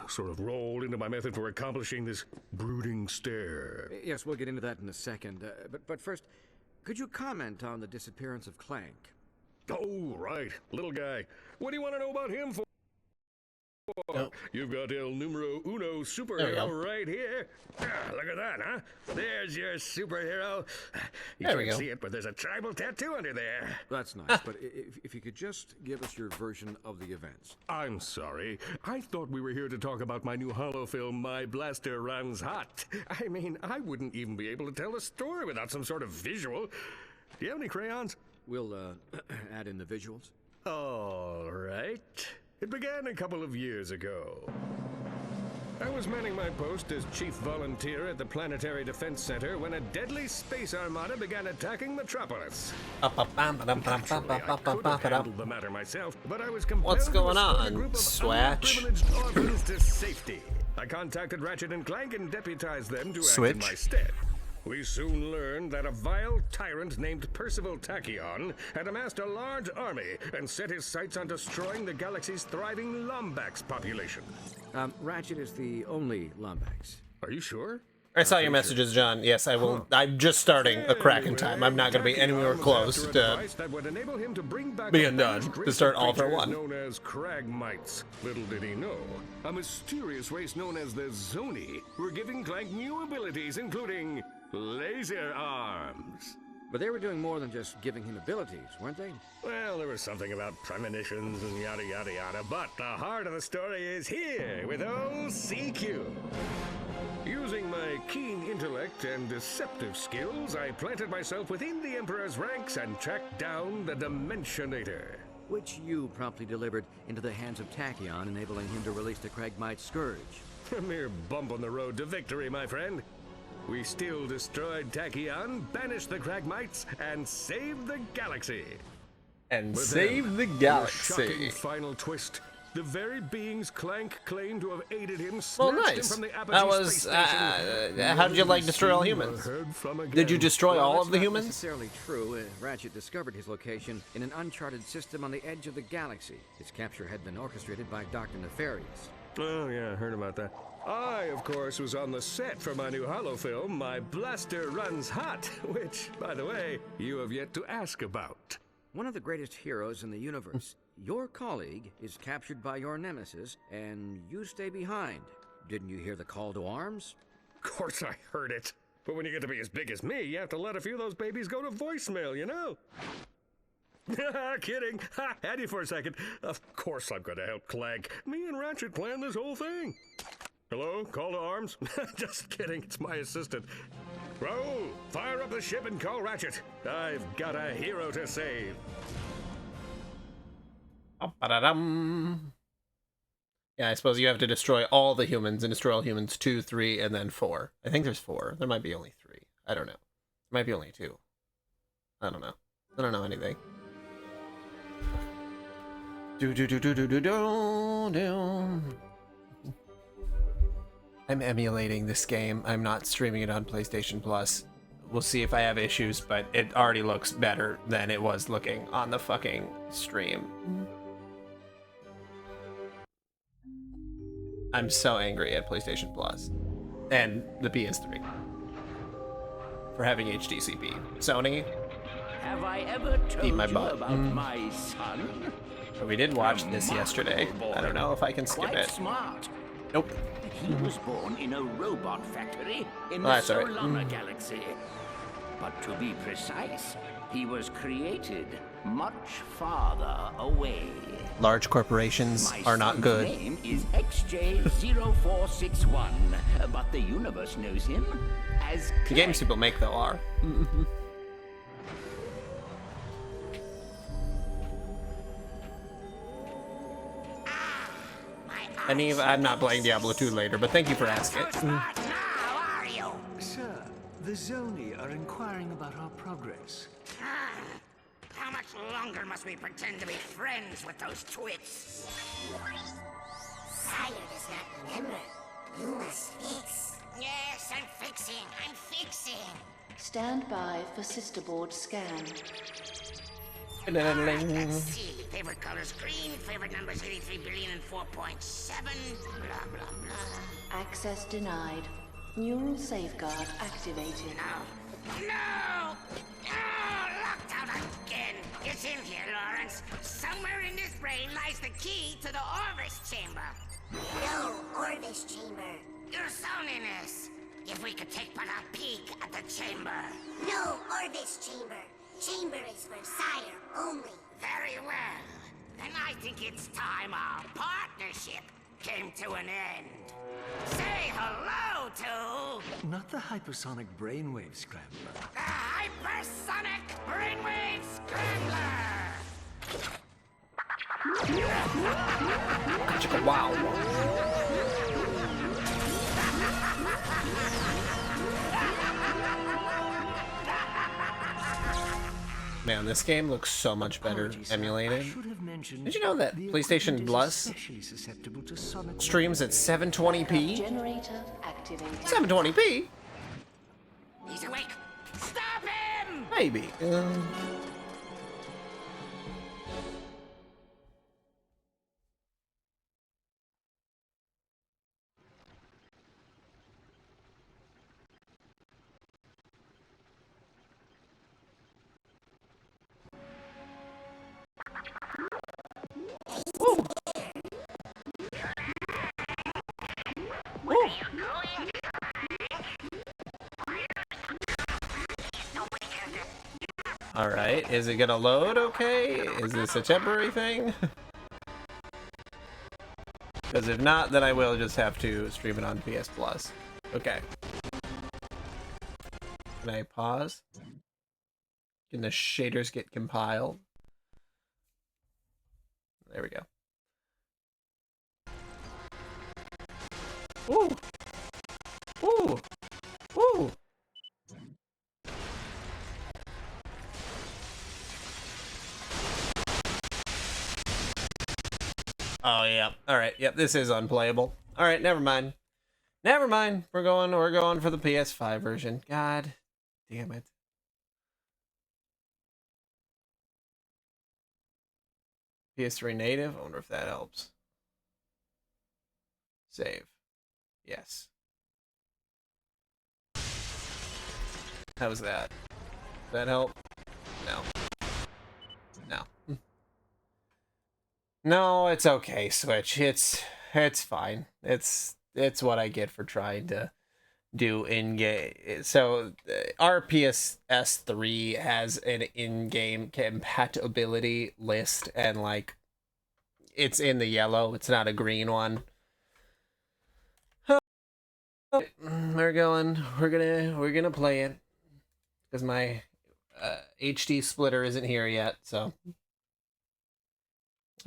sort of roll into my method for accomplishing this brooding stare. Yes, we'll get into that in a second. But first, could you comment on the disappearance of Clank? Oh, right. Little guy. What do you want to know about him for? Nope. You've got El Numero Uno superhero right here. Look at that, huh? There's your superhero. You can't see it, but there's a tribal tattoo under there. That's nice, but if you could just give us your version of the events. I'm sorry. I thought we were here to talk about my new holo film, My Blaster Runs Hot. I mean, I wouldn't even be able to tell a story without some sort of visual. Do you have any crayons? We'll add in the visuals. All right. It began a couple of years ago. I was manning my post as chief volunteer at the Planetary Defense Center when a deadly space armada began attacking Metropolis. Naturally, I could have handled the matter myself, but I was compelled What's going to escort on, a group of Swatch? underprivileged orphans to safety. I contacted Ratchet and Clank and deputized them to act in my stead. We soon learned that a vile tyrant named Percival Tachyon had amassed a large army and set his sights on destroying the galaxy's thriving Lombax population. Ratchet is the only Lombax. Are you sure? I saw your messages, John. Yes, I will. I'm just starting a crack in time. I'm not going to be anywhere close to being done to start all for one. Known as Cragmites. Little did he know, a mysterious race known as the Zoni were giving Clank new abilities, including laser arms. But they were doing more than just giving him abilities, weren't they? Well, there was something about premonitions and yada yada yada, but the heart of the story is here with old CQ. Using my keen intellect and deceptive skills, I planted myself within the Emperor's ranks and tracked down the Dimensionator. Which you promptly delivered into the hands of Tachyon, enabling him to release the Cragmite Scourge. A mere bump on the road to victory, my friend. We still destroyed Tachyon, banished the Cragmites, and saved the galaxy. And But save the then, galaxy. a shocking final twist. The very beings Clank claimed to have aided him Well, snatched him nice. from the Apogee That was. space station. How did you like destroy all humans? Did you destroy all of the That's not humans? necessarily true. Ratchet discovered his location in an uncharted system on the edge of the galaxy. His capture had been orchestrated by Dr. Nefarious. Oh, yeah, I heard about that. I, of course, was on the set for my new holo film, My Blaster Runs Hot, which, by the way, you have yet to ask about. One of the greatest heroes in the universe. Your colleague is captured by your nemesis, and you stay behind. Didn't you hear the call to arms? Of course I heard it. But when you get to be as big as me, you have to let a few of those babies go to voicemail, you know? Kidding. Ha, had you for a second. Of course I'm going to help Clank. Me and Ratchet planned this whole thing. Hello? Call to arms? Just kidding. It's my assistant. Raoul, fire up the ship and call Ratchet. I've got a hero to save. Yeah, I suppose you have to destroy all the humans and destroy all humans 2, 3, and then 4. I think there's 4. There might be only 3. I don't know. There might be only 2. I don't know. I don't know anything. I'm emulating this game. I'm not streaming it on PlayStation Plus. We'll see if I have issues, but it already looks better than it was looking on the fucking stream. I'm so angry at PlayStation Plus and the PS3 for having HDCP. Sony, have I ever told eat my you butt. about my son? But we did watch this yesterday. I don't know if I can skip Quite it. smart. Nope. He was born in a robot factory in Oh, the that's all right. Solana galaxy. But to be precise, he was created much farther away. Large corporations My are not son's good. name is XJ0461, but the universe knows him as The games Clank. people make, though, are. I'm not playing Diablo 2 later, but thank you for asking. Sir, the Zoni are inquiring about our progress. How much longer must we pretend to be friends with those twits? Sire does not remember. You must fix. Yes, I'm fixing. Stand by for sister board scan. Let's see. Favorite colors green. Favorite numbers 83 billion and 4.7. Blah, blah, blah. Access denied. Neural safeguard activated. No! No! Oh, locked out again! It's in here, Lawrence. Somewhere in this brain lies the key to the Orvis chamber. No Orvis chamber. Your soniness. If we could take but a peek at the chamber. No Orvis chamber. Chamber is for sire only. Very well. Then I think it's time our partnership came to an end. Say hello to... Not the hypersonic brainwave scrambler. the Hypersonic Brainwave Scrambler! Wow. Man, this game looks so much better Apologies, sir. I emulated. should have mentioned Did you know that the PlayStation equipment is Plus especially susceptible to sonic streams at 720p? Generator activated. 720p? He's awake! Stop him! Maybe. Woo. Woo. All right, is it gonna load okay? Is this a temporary thing? Because if not, then I will just have to stream it on PS Plus. Okay. Can I pause? Can the shaders get compiled? There we go. Ooh! Ooh! Ooh! Oh yeah. All right. Yep. This is unplayable. All right. Never mind. Never mind. We're going for the PS5 version. God damn it. PS3 native. I wonder if that helps. Save. Yes. How was that? Does that help? No. No. No, it's okay, Switch. It's fine. It's what I get for trying to do in-game. So, our PS3 has an in-game compatibility list, and like, it's in the yellow. It's not a green one. We're gonna play it because my HD splitter isn't here yet. So,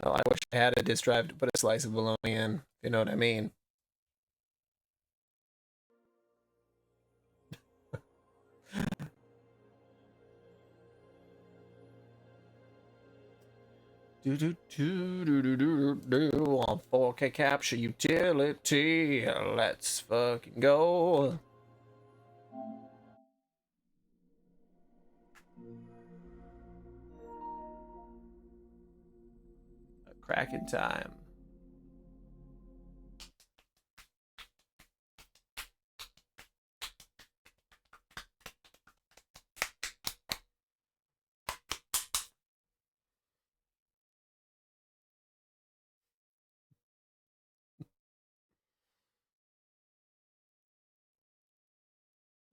oh, I wish I had a disk drive to put a slice of bologna in. If you know what I mean. On 4K capture utility. Let's fucking go. A cracking time.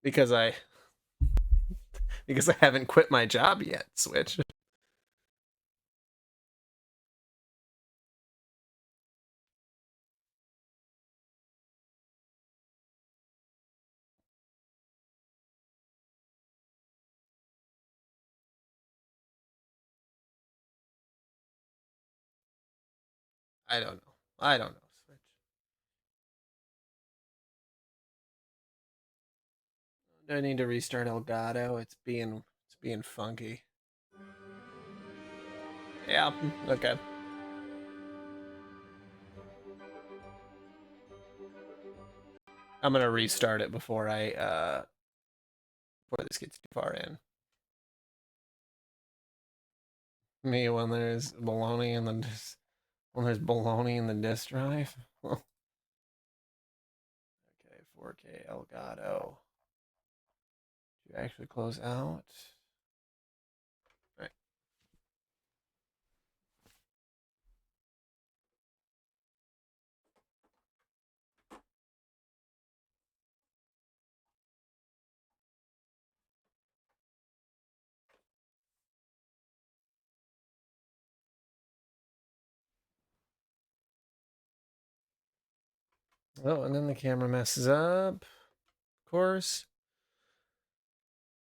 Because I haven't quit my job yet, Switch. I don't know. Switch. Do I need to restart Elgato? It's being funky. Yeah, okay. I'm gonna restart it before before this gets too far in. Me when there's baloney in the disk drive. Okay, 4K Elgato. Did you actually close out? Right. Oh, and then the camera messes up, of course.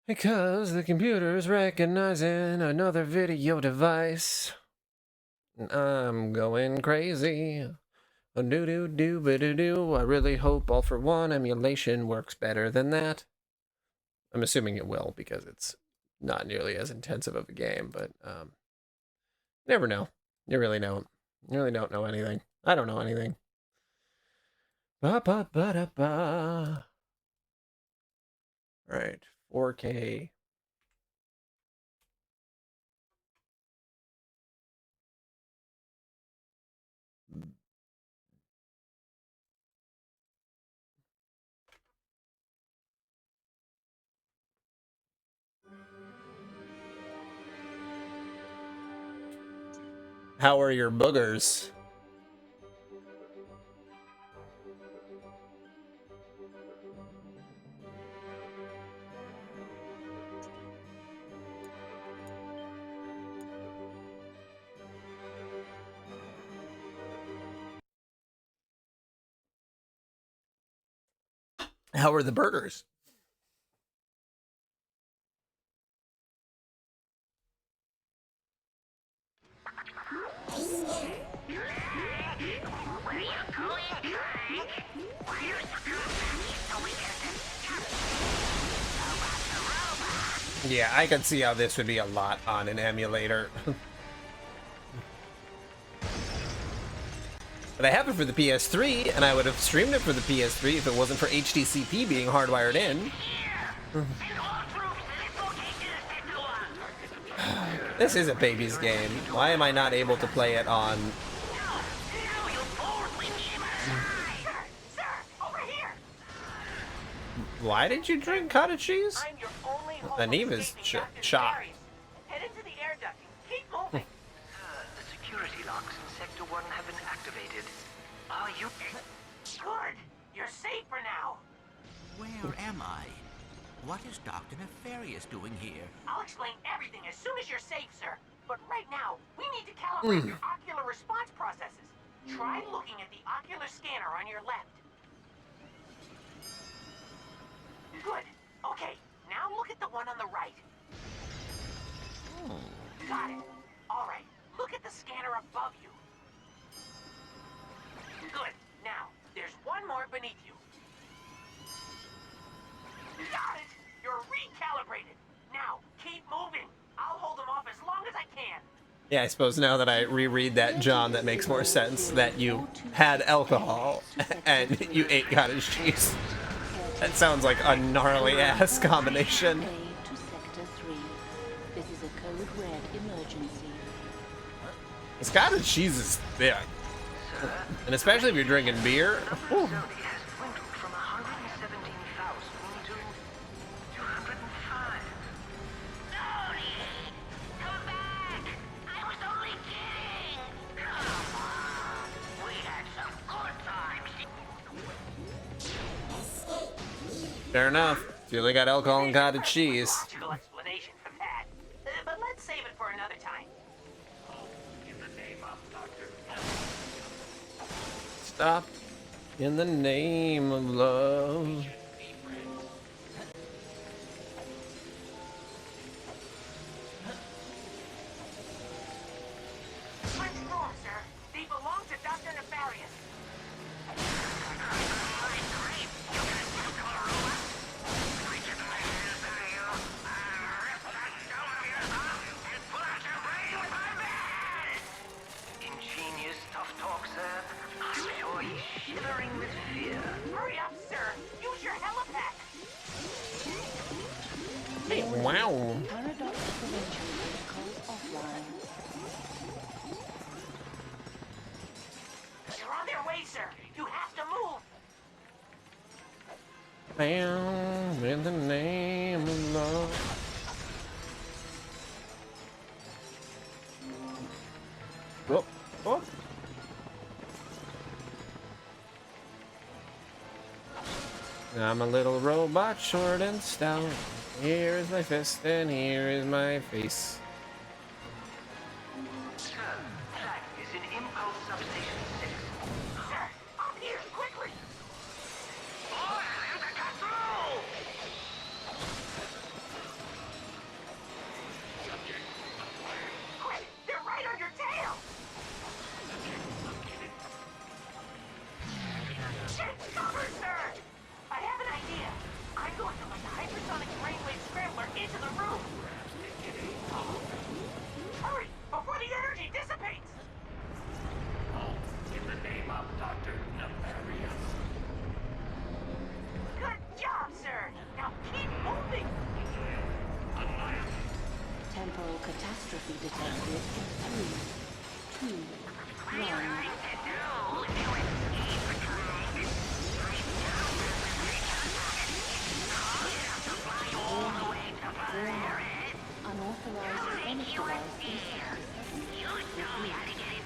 Because the computer's recognizing another video device. I'm going crazy. Do. I really hope All for One emulation works better than that. I'm assuming it will because it's not nearly as intensive of a game, but never know. You really don't. You really don't know anything. I don't know anything. Ba-ba-ba-da-ba. All right, 4K. How are your boogers? How are the burgers? Yeah, I can see how this would be a lot on an emulator. But I have it for the PS3, and I would have streamed it for the PS3 if it wasn't for HDCP being hardwired in. This is a baby's game. Why am I not able to play it on... Why did you drink cottage cheese? Aniva's shocked. Head into the air duct and keep moving. The security locks in Sector 1 have been activated. Are you... Good. You're safe for now. Where am I? What is Dr. Nefarious doing here? I'll explain everything as soon as you're safe, sir. But right now, we need to calibrate your ocular response processes. Try looking at the ocular scanner on your left. Good. Okay, now look at the one on the right. Got it. All right, look at the scanner above you. Good. Now, there's one more beneath you. Got it! You're recalibrated. Now, keep moving. I'll hold them off as long as I can. Yeah, I suppose now that I reread that, John, that makes more sense that you had alcohol and you ate cottage cheese. That sounds like a gnarly-ass combination. To Sector 3. This is a code red emergency. This cottage cheese is thick. And especially if you're drinking beer. Whew. Fair enough. If you only got alcohol and cottage cheese. Logical explanation for that. But let's save it for another time. In the name of Dr. Stop. In the name of love. Switch rooms, sir. They belong to Dr. Nefarious. Ingenious tough talk, sir. I'm sure he's shivering with fear. Hurry up, sir. Use your helipad. Hey, wow. Paradox prevention protocols offline. on their way, sir. You have to move. Bam, in the name of love. Whoop, whoop. I'm a little robot, short and stout. Here is my fist, and here is my face. Sir, Clank is in Impulse Substation 6. Sir, I'm here, quickly! Oh, under control! Quick, they're right on your tail! Get cover, sir! I have an idea. I'm going to let the hypersonic brainwave scrambler into the room. Hurry, before the energy dissipates! In the name of Dr. Nefarious. Good job, sir! Now keep moving! Temporal catastrophe detected in 3, 2, 1. Unauthorized defense device inside the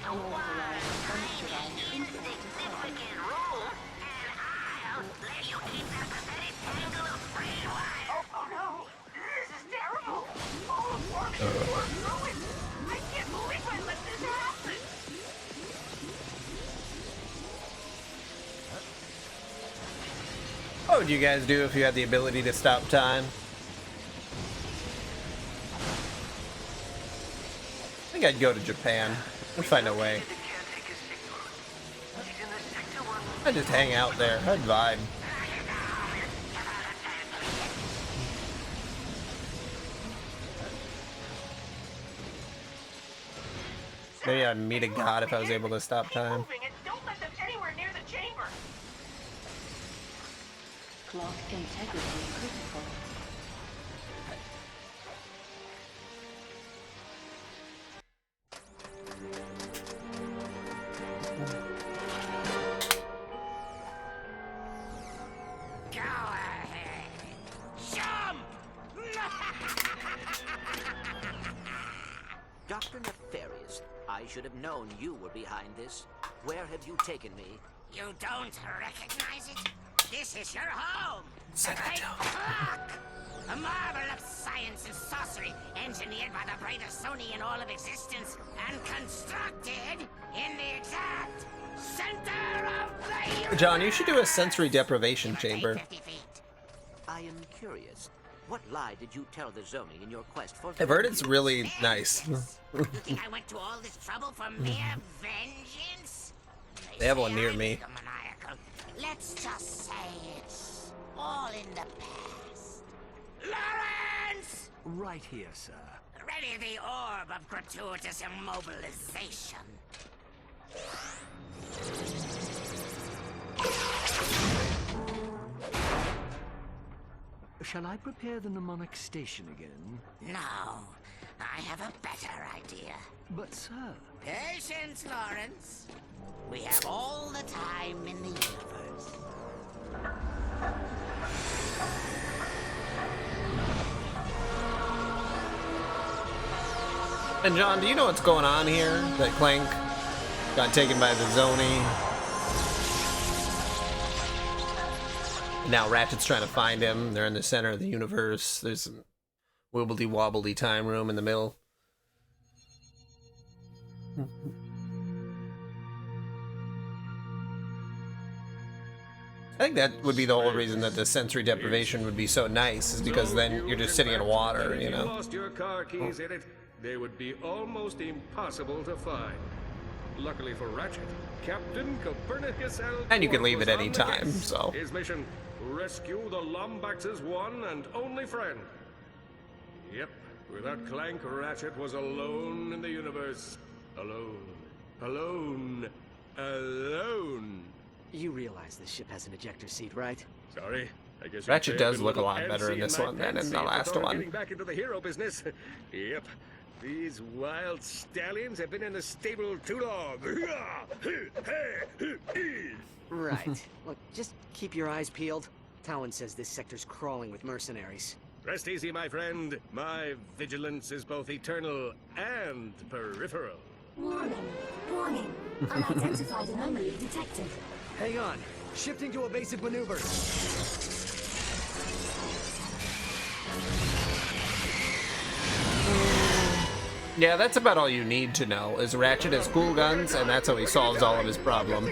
unauthorized defense device inside the Oh no! This is terrible! All of Orbit is ruined! I can't believe I let this happen! What would you guys do if you had the ability to stop time? I think I'd go to Japan. I'd find a way. I'd just hang out there. I'd vibe. Maybe I'd meet a god if I was able to stop time. Moving and don't let them anywhere near the chamber! clock integrity critical. Go ahead. Jump! Dr. Nefarious, I should have known you were behind this. Where have you taken me? You don't recognize it? This is your home! Said The I great don't. clock! A marvel of science and sorcery, engineered by the brightest Sony in all of existence, and constructed in the exact center of the universe! John, you should do a sensory deprivation Give or take chamber. 50 feet. I am curious. What lie did you tell the Zoni in your quest for... I've heard it's really nice. You think I went to all this trouble for mere vengeance? They have say one near I'm me. egomaniacal. Let's just say it's all in the past. Lawrence! Right here, sir. Ready the orb of gratuitous immobilization. Shall I prepare the mnemonic station again? No, I have a better idea. But, sir... Patience, Lawrence. We have all the time in the universe. And John, do you know what's going on here? That Clank got taken by the Zoni. Now Ratchet's trying to find him. They're in the center of the universe. There's some wibbly-wobbly time room in the middle. I think that would be the whole reason that the sensory deprivation would be so nice, is because then you're just sitting in water, you If you know? lost your car keys in it, they would be almost impossible to find. Luckily for Ratchet, Captain Copernicus L. And you can leave was at on any the time, case. so... His mission, rescue the Lombax's one and only friend. Yep, without Clank, Ratchet was alone in the universe. Alone. Alone. Alone. You realize this ship has an ejector seat, right? Sorry. I guess Ratchet you'd say does I've been look a little lot better antsy in this my one than in fancy the if I last thought of one. Getting back into the hero business. Yep. These wild stallions have been in the stable too long. Right. Look, just keep your eyes peeled. Talon says this sector's crawling with mercenaries. Rest easy, my friend. My vigilance is both eternal and peripheral. Warning. Warning. Unidentified anomaly detected. Hang on. Shifting to evasive maneuvers. Yeah, that's about all you need to know, is Ratchet has cool guns, and that's how he solves all of his problem.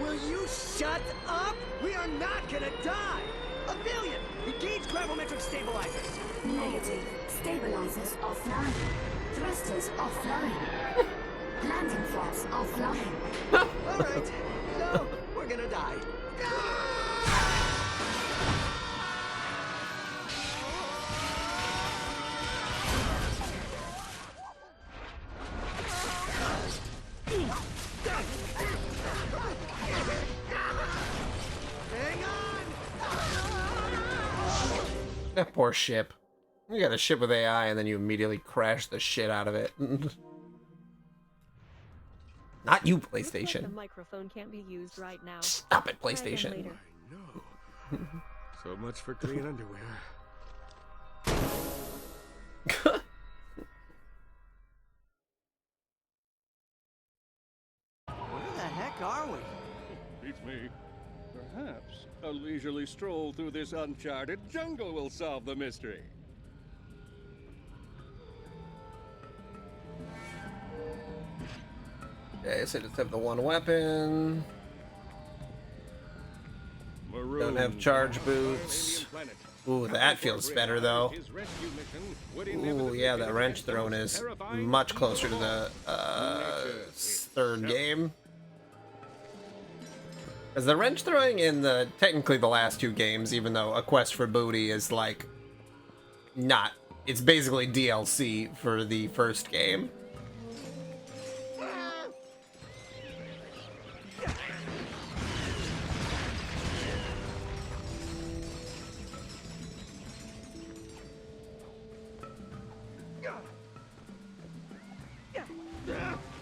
Will you shut up? We are not gonna die! Amelia, engage gravimetric stabilizers! Negative. Stabilizers offline. Thrusters offline. Landing flaps offline. Alright, so we're gonna die. That poor ship. You got a ship with AI and then you immediately crash the shit out of it. Not you, PlayStation. The microphone can't be used right now. Stop it, PlayStation. I know. So much for clean underwear. Where the heck are we? Beats me. Perhaps a leisurely stroll through this uncharted jungle will solve the mystery. Okay, so just have the one weapon. Maroon. Don't have charge boots. Ooh, that feels better though. Ooh, yeah, that wrench throwing is much closer to the third game. Because the wrench throwing in the technically the last two games, even though A Quest for Booty is like not, it's basically DLC for the first game.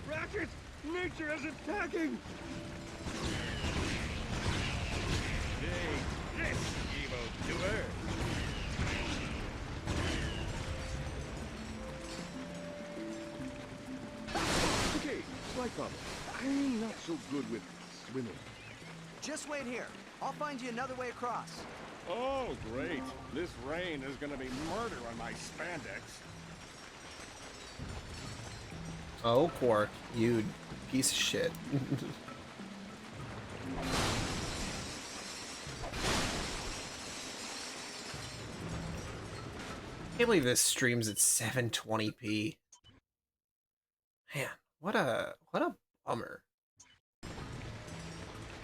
Ratchet! Nature is attacking! Take this, evil-doer! Okay, slight problem. I'm not so good with swimming. Just wait here. I'll find you another way across. Oh, great. This rain is gonna be murder on my spandex. Oh, Quark, you piece of shit. I can't believe this streams at 720p. Man, what a bummer.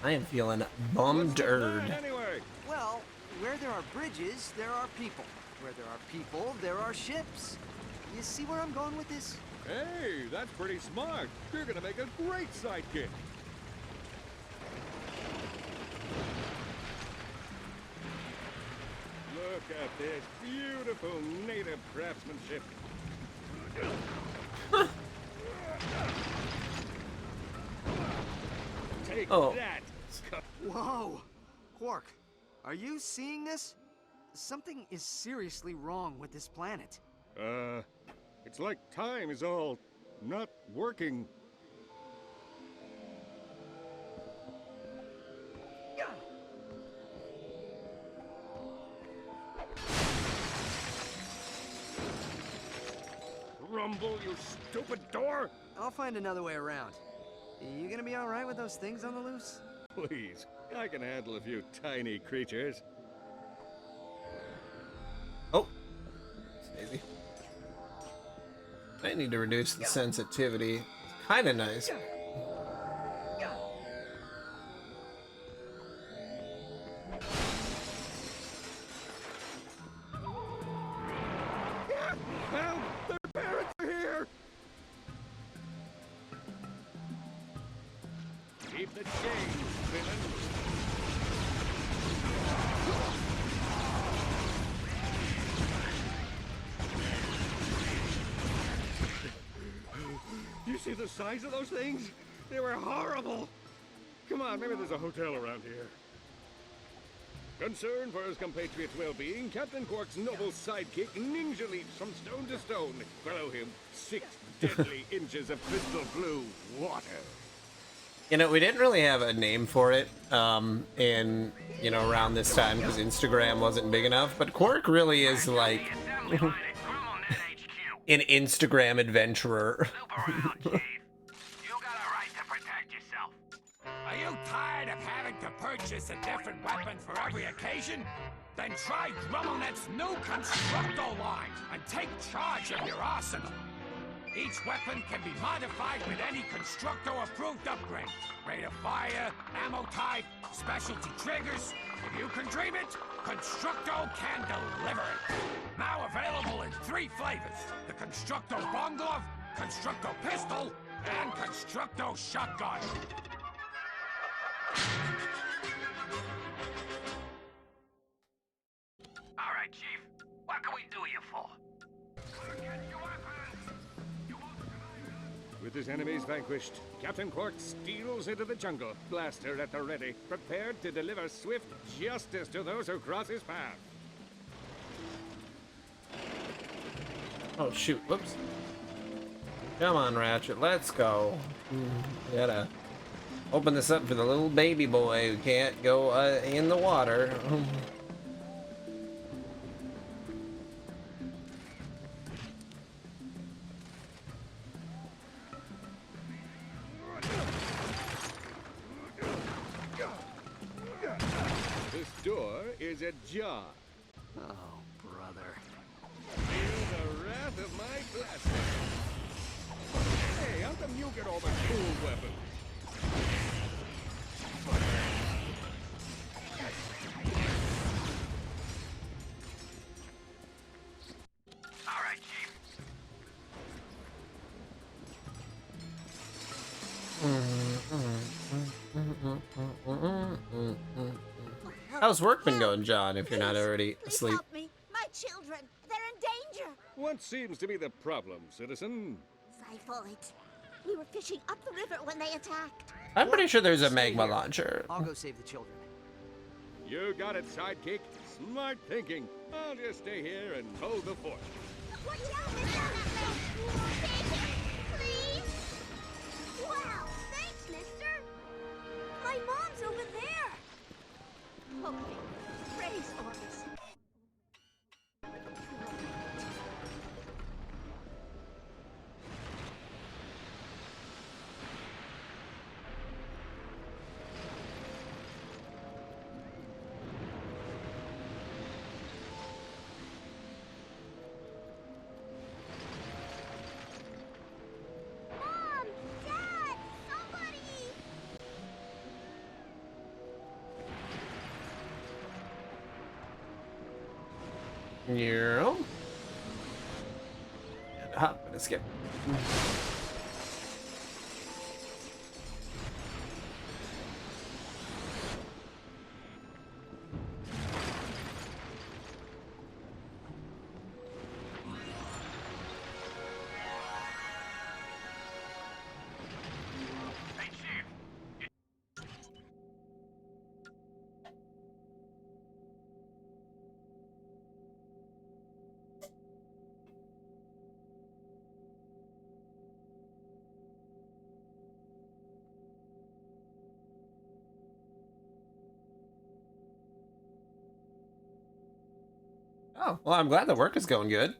I am feeling bummed-erd. Anyway? Well, where there are bridges, there are people. Where there are people, there are ships. You see where I'm going with this? Hey, that's pretty smart. You're gonna make a great sidekick. Look at this beautiful native craftsmanship. Take that. Whoa! Quark, are you seeing this? Something is seriously wrong with this planet. It's like time is all not working. Rumble, you stupid door! I'll find another way around. You gonna be alright with those things on the loose? Please, I can handle a few tiny creatures. Oh, Daisy. I need to reduce the sensitivity. It's kind of nice. Help! Their parents are here! Keep the change, villain. see the size of those things? They were horrible. Come on, maybe there's a hotel around here. Concerned for his compatriot's well-being, Captain Quark's noble sidekick ninja leaps from stone to stone. Below him, 6 deadly inches of crystal blue water. You know, we didn't really have a name for it in, you know, around this time because Instagram wasn't big enough, but Quark really is like an Instagram adventurer. Are you tired of having to purchase a different weapon for every occasion? Then try Grummelnet's new Constructo line and take charge of your arsenal. Each weapon can be modified with any Constructo-approved upgrade. Rate of fire, ammo type, specialty triggers. If you can dream it, Constructo can deliver it. Now available in 3 flavors. The Constructo Bomb Glove, Constructo Pistol, and Constructo Shotgun. All right, Chief. What can we do you for? With his enemies vanquished, Captain Quark steals into the jungle, blaster at the ready, prepared to deliver swift justice to those who cross his path. Oh shoot, whoops. Come on, Ratchet, let's go. Gotta open this up for the little baby boy who can't go in the water. This door is ajar. Oh, brother. Feel the wrath of my blaster. Hey, how come you get all the cool weapons? All right, Chief. How's work been going, John, if you're not already asleep? Help me. My children. They're in danger. What seems to be the problem, citizen? Typhoid. We were fishing up the river when they attacked. I'm pretty sure there's a magma launcher. I'll go save the children. You got it, sidekick. Smart thinking. I'll just stay here and hold the fort. Watch out, mister! Please? Wow, thanks, mister. My mom's over there. Okay, praise Orbis. Mom! Dad! Somebody! Yeah. Hop and skip. Hey, Chief. Oh, well, I'm glad the work is going good.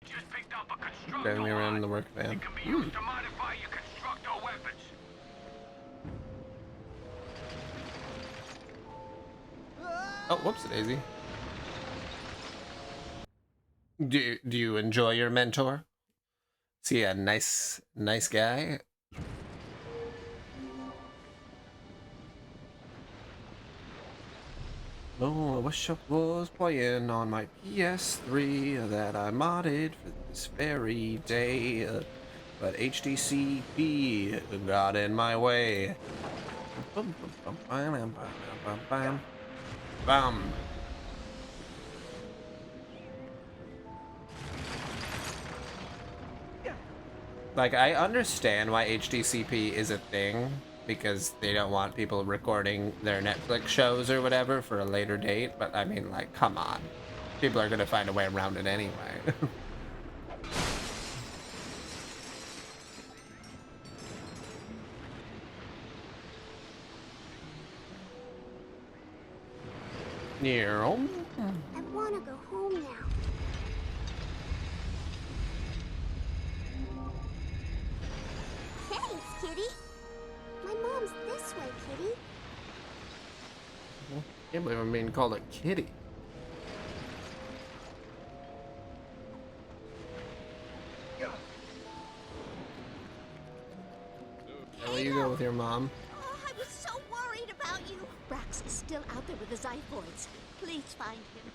Just picked up a Constructo Driving me around in the line. work van. It can be used to modify your Constructo weapons. Oh, whoops, Daisy. Do you enjoy your mentor? Is he a nice guy? Oh, I wish I was playing on my PS3 that I modded for this very day, but HDCP got in my way. Bam. Like, I understand why HDCP is a thing, because they don't want people recording their Netflix shows or whatever for a later date, but I mean, like, come on. People are gonna find a way around it anyway. I want to go home now. Thanks, Kitty. My mom's this way, Kitty. Can't believe I'm being called a kitty. Where you go with your mom? Oh, I was so worried about you. Brax is still out there with the Zyphoids. Please find him.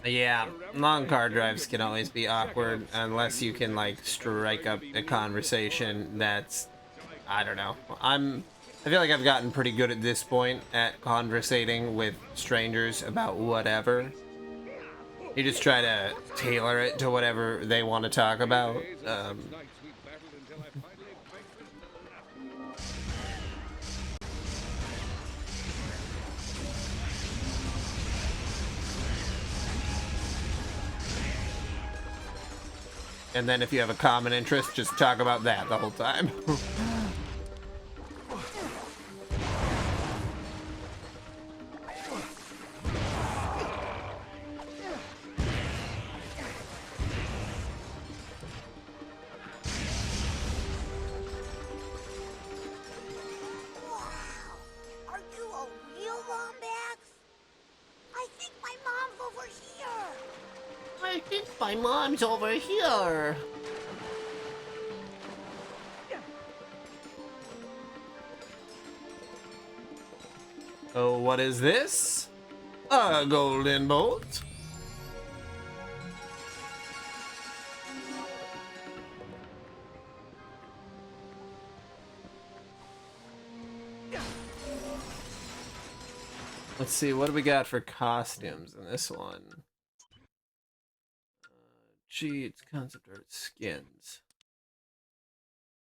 Yeah, long car drives can always be awkward unless you can, like, strike up a conversation that's, I don't know. I feel like I've gotten pretty good at this point at conversating with strangers about whatever. You just try to tailor it to whatever they want to talk about. And then if you have a common interest, just talk about that the whole time. Are you a real Wombax? I think my mom's over here. I think my mom's over here. Oh, what is this? A golden bolt? Let's see, what do we got for costumes in this one? Gee, it's concept art skins.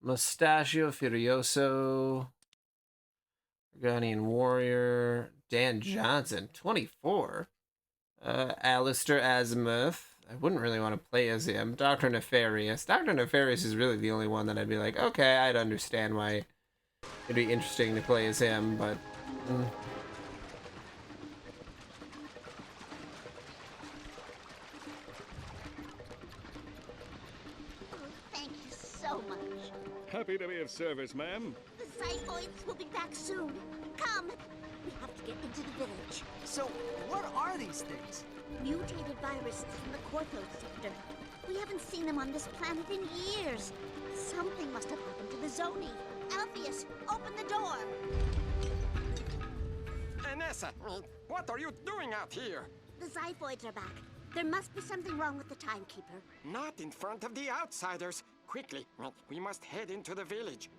Mustachio Furioso. Guardian Warrior. Dan Johnson, 24. Alistair Azimuth. I wouldn't really want to play as him. Dr. Nefarious. Dr. Nefarious is really the only one that I'd be like, okay, I'd understand why it'd be interesting to play as him, but... Thank you so much. Happy to be of service, ma'am. The Zyphoids will be back soon. Come. We have to get into the village. So, what are these things? Mutated viruses from the Quartos sector. We haven't seen them on this planet in years. Something must have happened to the Zoni. Alpheus, open the door. Anessa, what are you doing out here? The Zyphoids are back. There must be something wrong with the timekeeper. Not in front of the outsiders. Quickly, we must head into the village.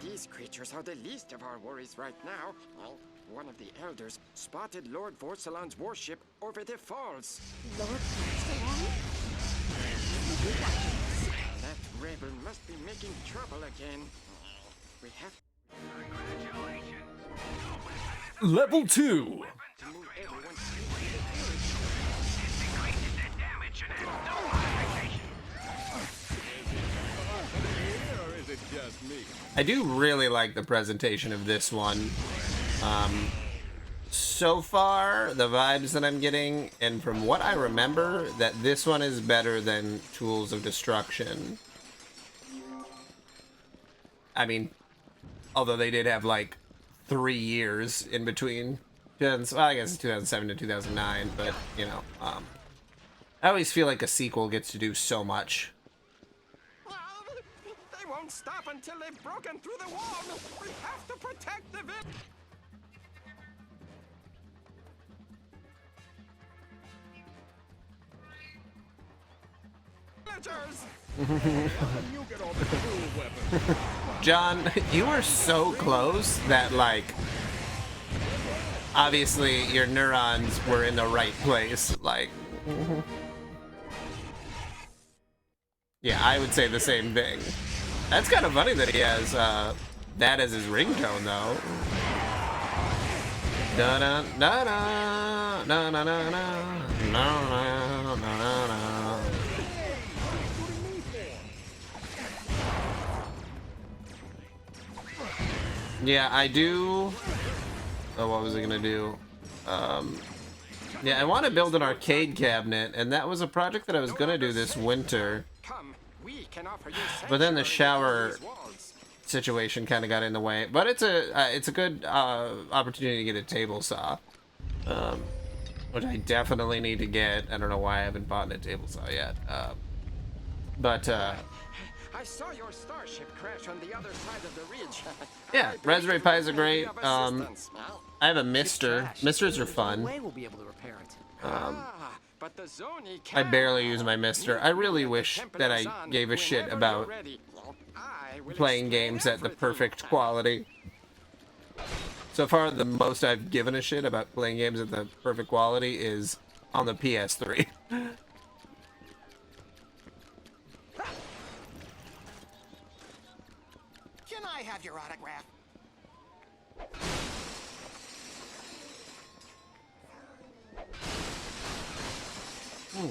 These creatures are the least of our worries right now. One of the elders spotted Lord Vorsalon's warship over the falls. Lord Vorsalon? That rebel must be making trouble again. We have... Level 2! I do really like the presentation of this one. So far, the vibes that I'm getting, and from what I remember, that this one is better than Tools of Destruction. I mean, although they did have like 3 years in between. Well, I guess it's 2007 to 2009, but, you know, I always feel like a sequel gets to do so much. They won't stop until they've broken through the wall. We have to protect the villagers. John, you were so close that, like, obviously your neurons were in the right place. Like, yeah, I would say the same thing. That's kind of funny that he has that as his ringtone, though. Da da da da da da da da da. Yeah, I do. Oh, what was I gonna do? Yeah, I want to build an arcade cabinet, and that was a project that I was gonna do this winter. But then the shower situation kind of got in the way. But it's a good opportunity to get a table saw, which I definitely need to get. I don't know why I haven't bought a table saw yet. I saw your starship crash on the other side of the ridge. Yeah, Raspberry Pis are great. I have a Mister. Misters are fun. We'll be able to repair it. But the Zoni I barely use my Mister. I really wish that I gave a shit about playing games at the perfect quality. So far, the most I've given a shit about playing games at the perfect quality is on the PS3. Can I have your autograph?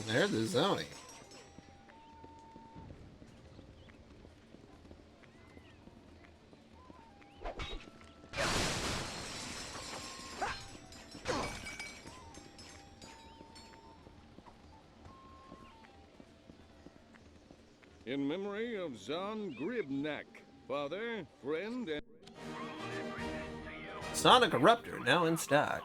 There's the Zoni. In memory of Zon Gribnak, father, friend, and... Sonic Eruptor, now in stock.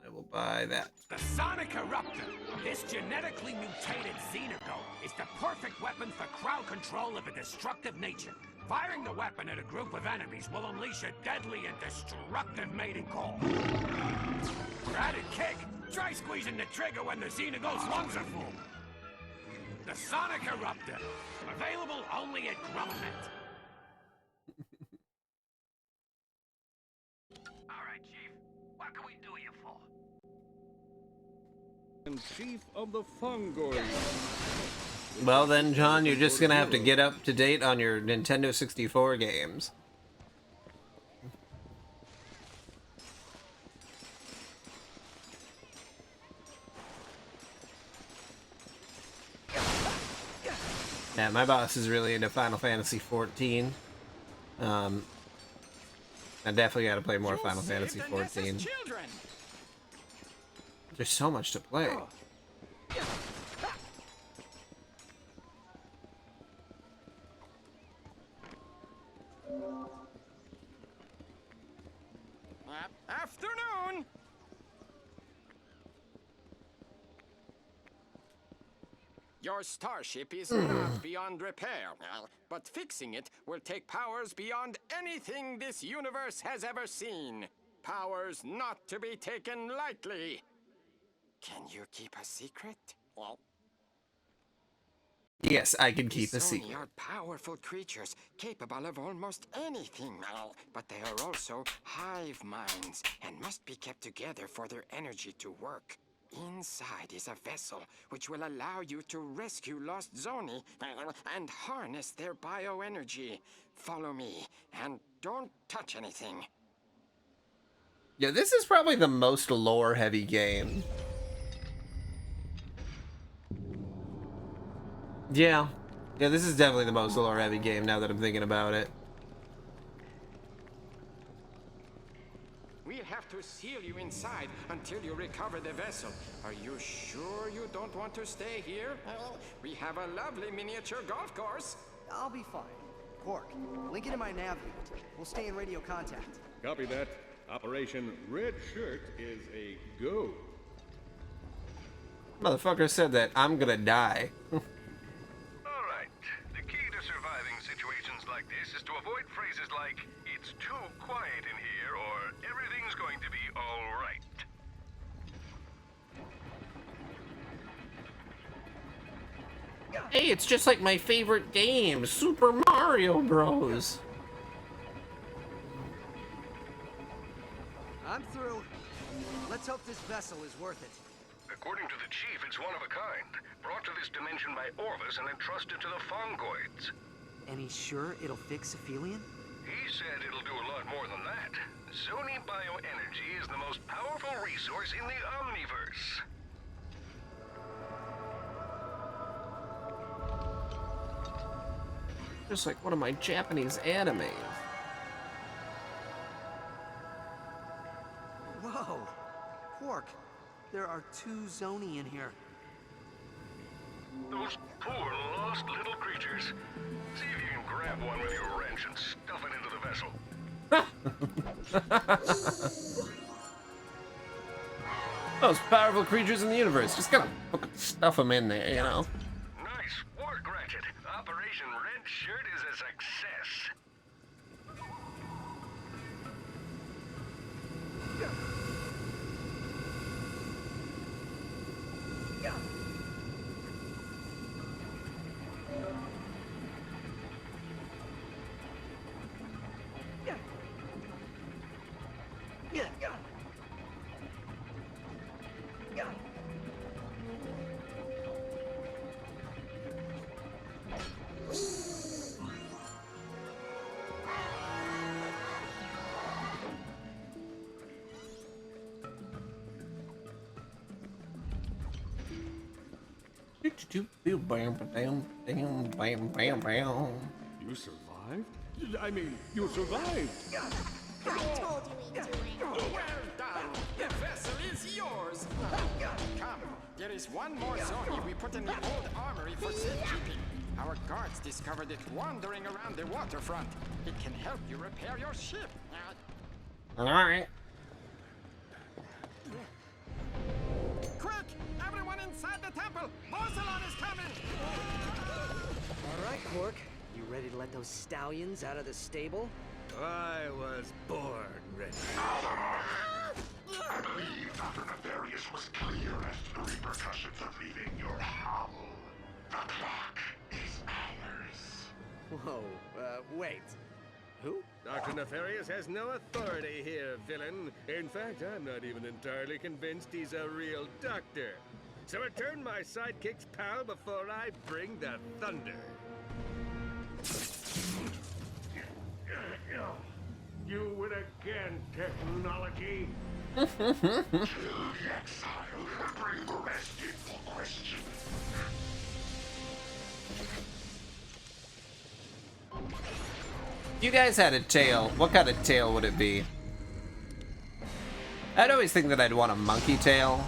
I will buy that. The Sonic Eruptor, this genetically mutated Xenogo, is the perfect weapon for crowd control of a destructive nature. Firing the weapon at a group of enemies will unleash a deadly and destructive mating call. For added kick, try squeezing the trigger when the Xenogo's lungs are full. The Sonic Eruptor, available only at GrumNet. Alright, Chief. What can we do you for? And Chief of the Fungoid. Well then, John, you're just gonna have to get up to date on your Nintendo 64 games. Yeah, my boss is really into Final Fantasy 14. I definitely gotta play more Final Fantasy 14. There's so much to play. Afternoon! Your starship is not beyond repair, but fixing it will take powers beyond anything this universe has ever seen. Powers not to be taken lightly. Can you keep a secret? Well, yes, I can keep a Zoni secret. are powerful creatures, capable of almost anything, but they are also hive minds and must be kept together for their energy to work. Inside is a vessel which will allow you to rescue lost Zoni and harness their bioenergy. Follow me and don't touch anything. Yeah, this is probably the most lore-heavy game. Yeah, this is definitely the most lore-heavy game now that I'm thinking about it. We'll have to seal you inside until you recover the vessel. Are you sure you don't want to stay here? We have a lovely miniature golf course. I'll be fine. Quark, link it in my nav unit. We'll stay in radio contact. Copy that. Operation Red Shirt is a go. Motherfucker said that I'm gonna die. Alright. The key to surviving situations like this is to avoid phrases like, it's too quiet in here, or everything's going to be alright. Hey, it's just like my favorite game, Super Mario Bros. Let's hope this vessel is worth it. According to the chief, it's one of a kind. Brought to this dimension by Orvis and entrusted to the Fongoids. And he's sure it'll fix Aphelion? He said it'll do a lot more than that. Zoni bioenergy is the most powerful resource in the Omniverse. Just like one of my Japanese animes. Whoa! Quark, there are 2 Zoni in here. Those poor lost little creatures. See if you can grab one with your wrench and stuff it into the vessel. Most powerful creatures in the universe. Just gotta fucking stuff them in there, you know. Nice work, Ratchet. Operation Red Shirt is a success. You survived? I mean, you survived. I told you he'd do it. Well done! The vessel is yours! Come, there is one more Zoni we put in the old armory for safekeeping. Our guards discovered it wandering around the waterfront. It can help you repair your ship. Alright. Quick! Everyone inside the temple! Marcelon is coming! All right, Quark. You ready to let those stallions out of the stable? I was born ready. I believe Dr. Nefarious was clear as to the repercussions of leaving your hovel. The clock is ours. Whoa, wait. Who? Dr. Nefarious has no authority here, villain. In fact, I'm not even entirely convinced he's a real doctor. So return my sidekick's pal before I bring the thunder. You win again, technology. Kill the exile and bring the rest in for question. You guys had a tail. What kind of tail would it be? I'd always think that I'd want a monkey tail.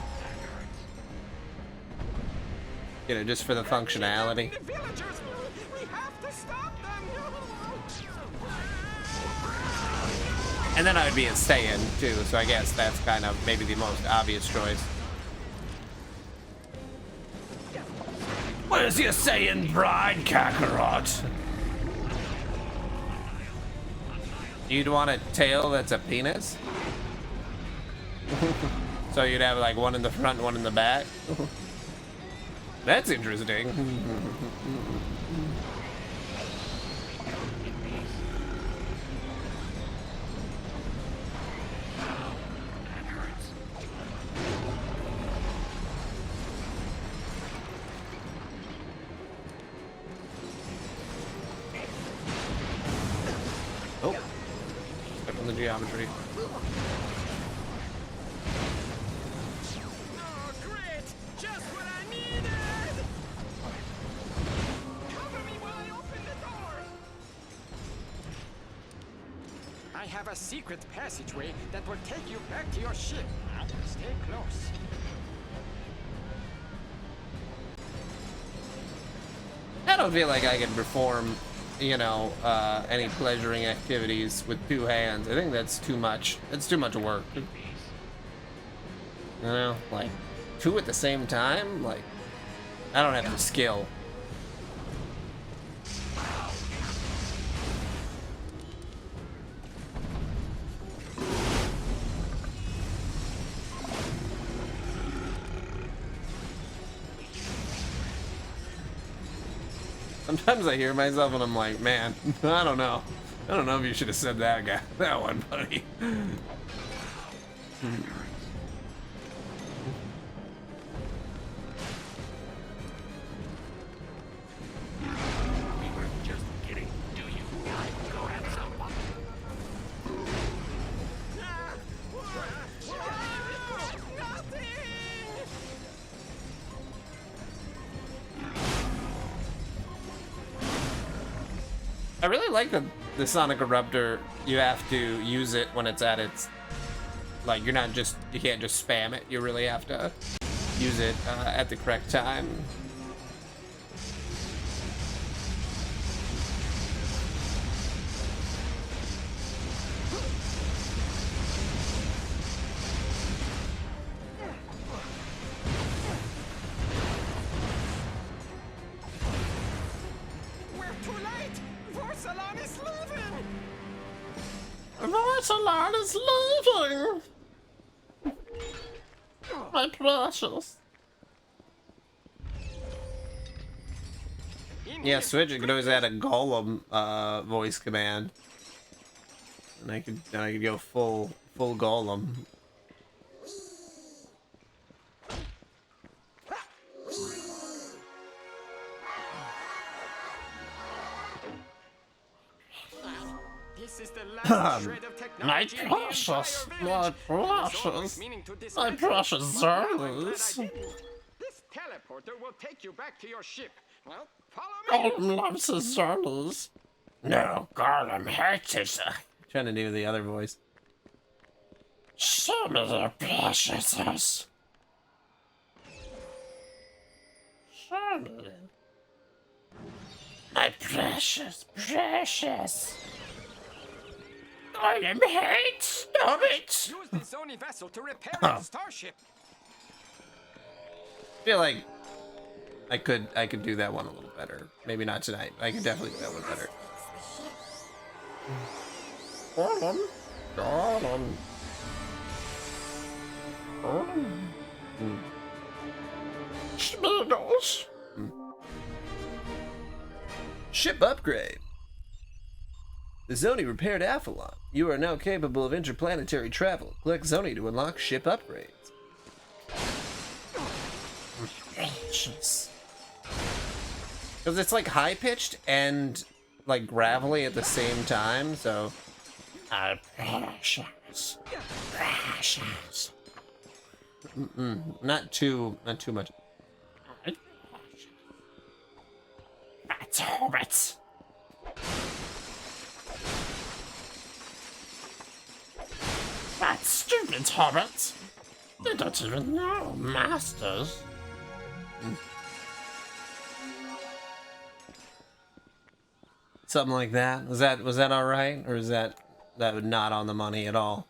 You know, just for the functionality. The villagers! We have to stop them! And then I would be a Saiyan too, so I guess that's kind of maybe the most obvious choice. Where's your Saiyan bride, Kakarot? You'd want a tail that's a penis? So you'd have like one in the front, one in the back? That's interesting. Oh, step on the geometry. Oh, great! Just what I needed! Cover me while I open the door! I have a secret passageway that will take you back to your ship. Stay close. I don't feel like I can perform, you know, any pleasuring activities with 2 hands. I think that's too much. It's too much work. You know, like 2 at the same time? Like, I don't have the skill. Sometimes I hear myself and I'm like, man, I don't know. I don't know if you should have said that guy, that one, buddy. We were just kidding. Do you go have some fun? I really like the Sonic Eruptor. You have to use it when it's at its, like, you can't just spam it. You really have to use it at the correct time. Marceline is leaving! My precious. Yeah, Switch, you could always add a Golem voice command. And I could go full Golem. This is the last shred of My technology. precious, my precious Zerlus. This teleporter will take you back to your ship. Well, follow me. Golem loves his Zerlus. No, Golem hates his. Trying to do the other voice. Show me your preciousness. Show me. My precious. Golem hates. Stop it. Use the Zoni vessel to repair Oh. your starship. I feel like I could do that one a little better. Maybe not tonight. I could definitely do that one better. Golem. Schmeagles. Ship upgrade. The Zoni repaired Avalon. You are now capable of interplanetary travel. Collect Zoni to unlock ship upgrades. Because it's like high pitched and like gravelly at the same time, so. Precious. Not too much. That's hobbits. That stupid hobbits. They don't even know masters. Something like that. Was that all right, or is that not on the money at all?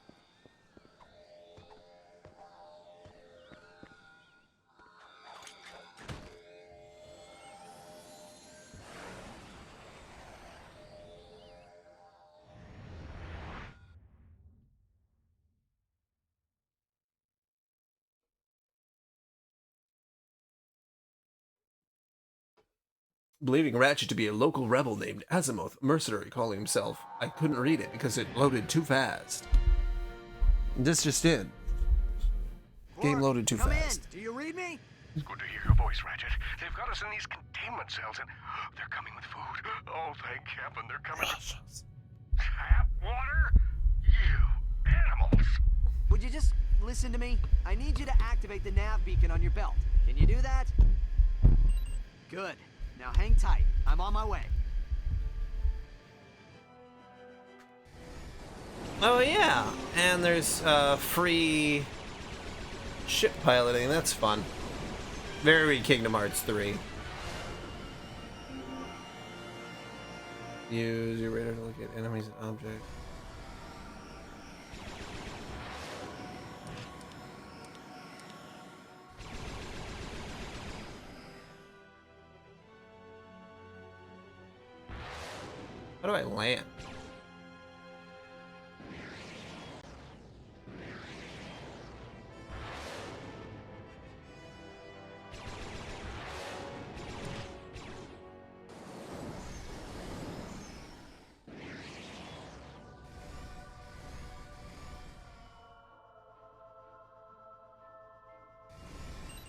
Believing Ratchet to be a local rebel named Azimuth, a mercenary calling himself, I couldn't read it because it loaded too fast. This just did. Game loaded too fast. Do you read me? It's good to hear your voice, Ratchet. They've got us in these containment cells, and they're coming with food. Oh, thank heaven, they're coming with tap water? You animals! Would you just listen to me? I need you to activate the nav beacon on your belt. Can you do that? Good. Now hang tight. I'm on my way. Oh yeah, and there's free ship piloting. That's fun. Very Kingdom Hearts 3. Use your radar to locate enemies and objects. How do I land?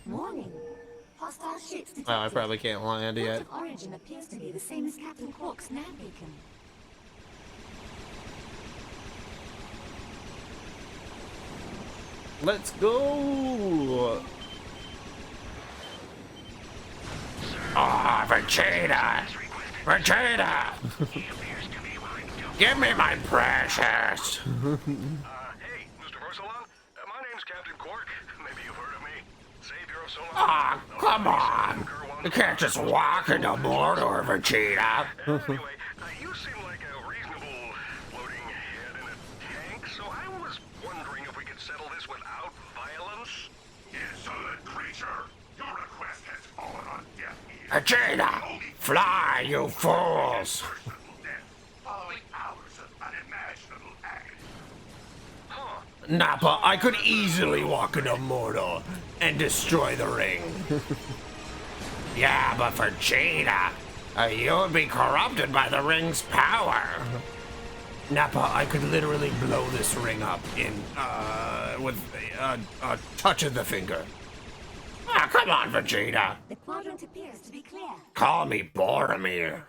Warning. Hostile ships detected. Oh, I probably can't land Point yet. of origin appears to be the same as Captain Quark's nav beacon. Let's go! Ah, Vegeta! Vegeta! Give me my precious! Hey, Mr. Versalon, my name's Captain Quark. Maybe you've heard of me. Savior of Solar. Ah, come on! You can't just walk into Mordor, Vegeta! Anyway, you seem like a reasonable floating head in a tank, so I was wondering if we could settle this without violence? Insolent creature! Your request has fallen on deaf ears. Vegeta! Fly, you fools! Following hours of unimaginable agony. Nappa, I could easily walk into Mordor and destroy the ring. Yeah, but Vegeta, you'd be corrupted by the ring's power. Nappa, I could literally blow this ring up in, with a touch of the finger. Ah, come on, Vegeta. The quadrant appears to be clear. Call me Boromir.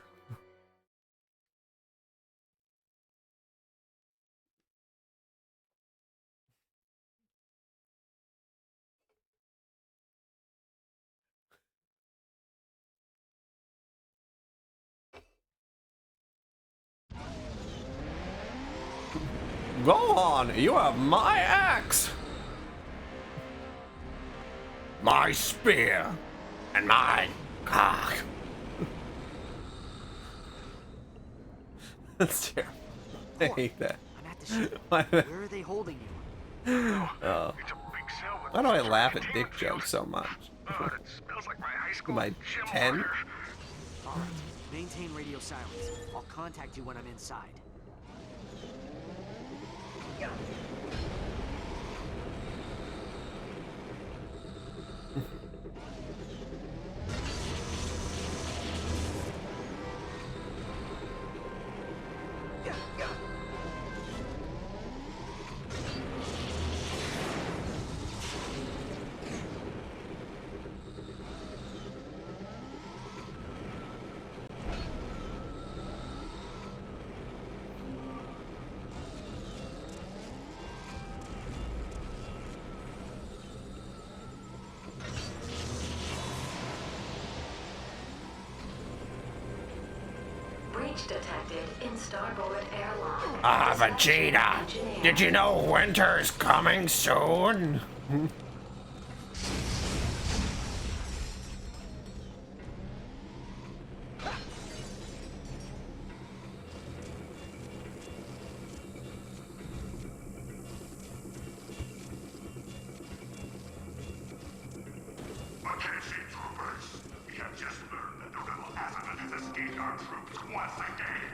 Go on, you have my axe! My spear and my cock. That's terrible. I hate that. I'm at the ship. Why, Where are they holding you? why do I laugh at dick jokes so much? Am I 10? Alright, maintain radio silence. I'll contact you when I'm inside. Breach detected in starboard airlock. Ah, Vegeta, did you know winter is coming soon? Attention, troopers. We have just learned that the rebel Azamat has escaped our troops once again.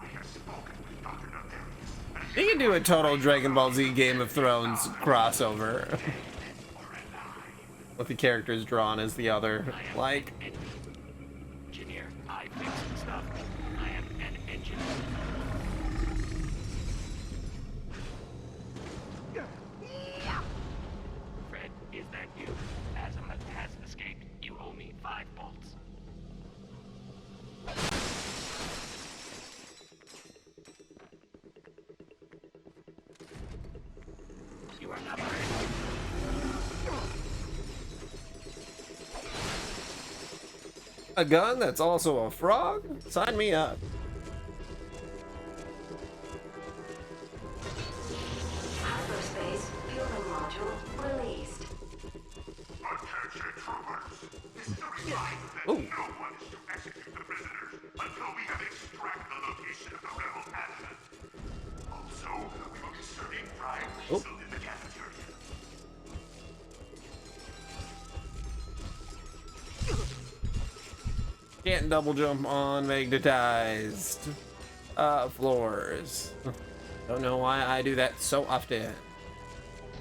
I have spoken with Dr. Nefarious. You can do a total Dragon Ball Z Game of Thrones crossover. With the characters drawn as the other. Like, Engineer, I fixed stuff. I am an engineer. Fred, is that you? Azamat has escaped. You owe me 5 bolts. You are not ready. a gun that's also a frog? Sign me up. Hyperspace fueling module released. Attention, troopers. This is a reminder that Ooh. no one is to execute the prisoners until we have extracted the location of the rebel Azamat. Also, we will be serving fried weasel in the cafeteria. Can't double jump on magnetized floors. Don't know why I do that so often.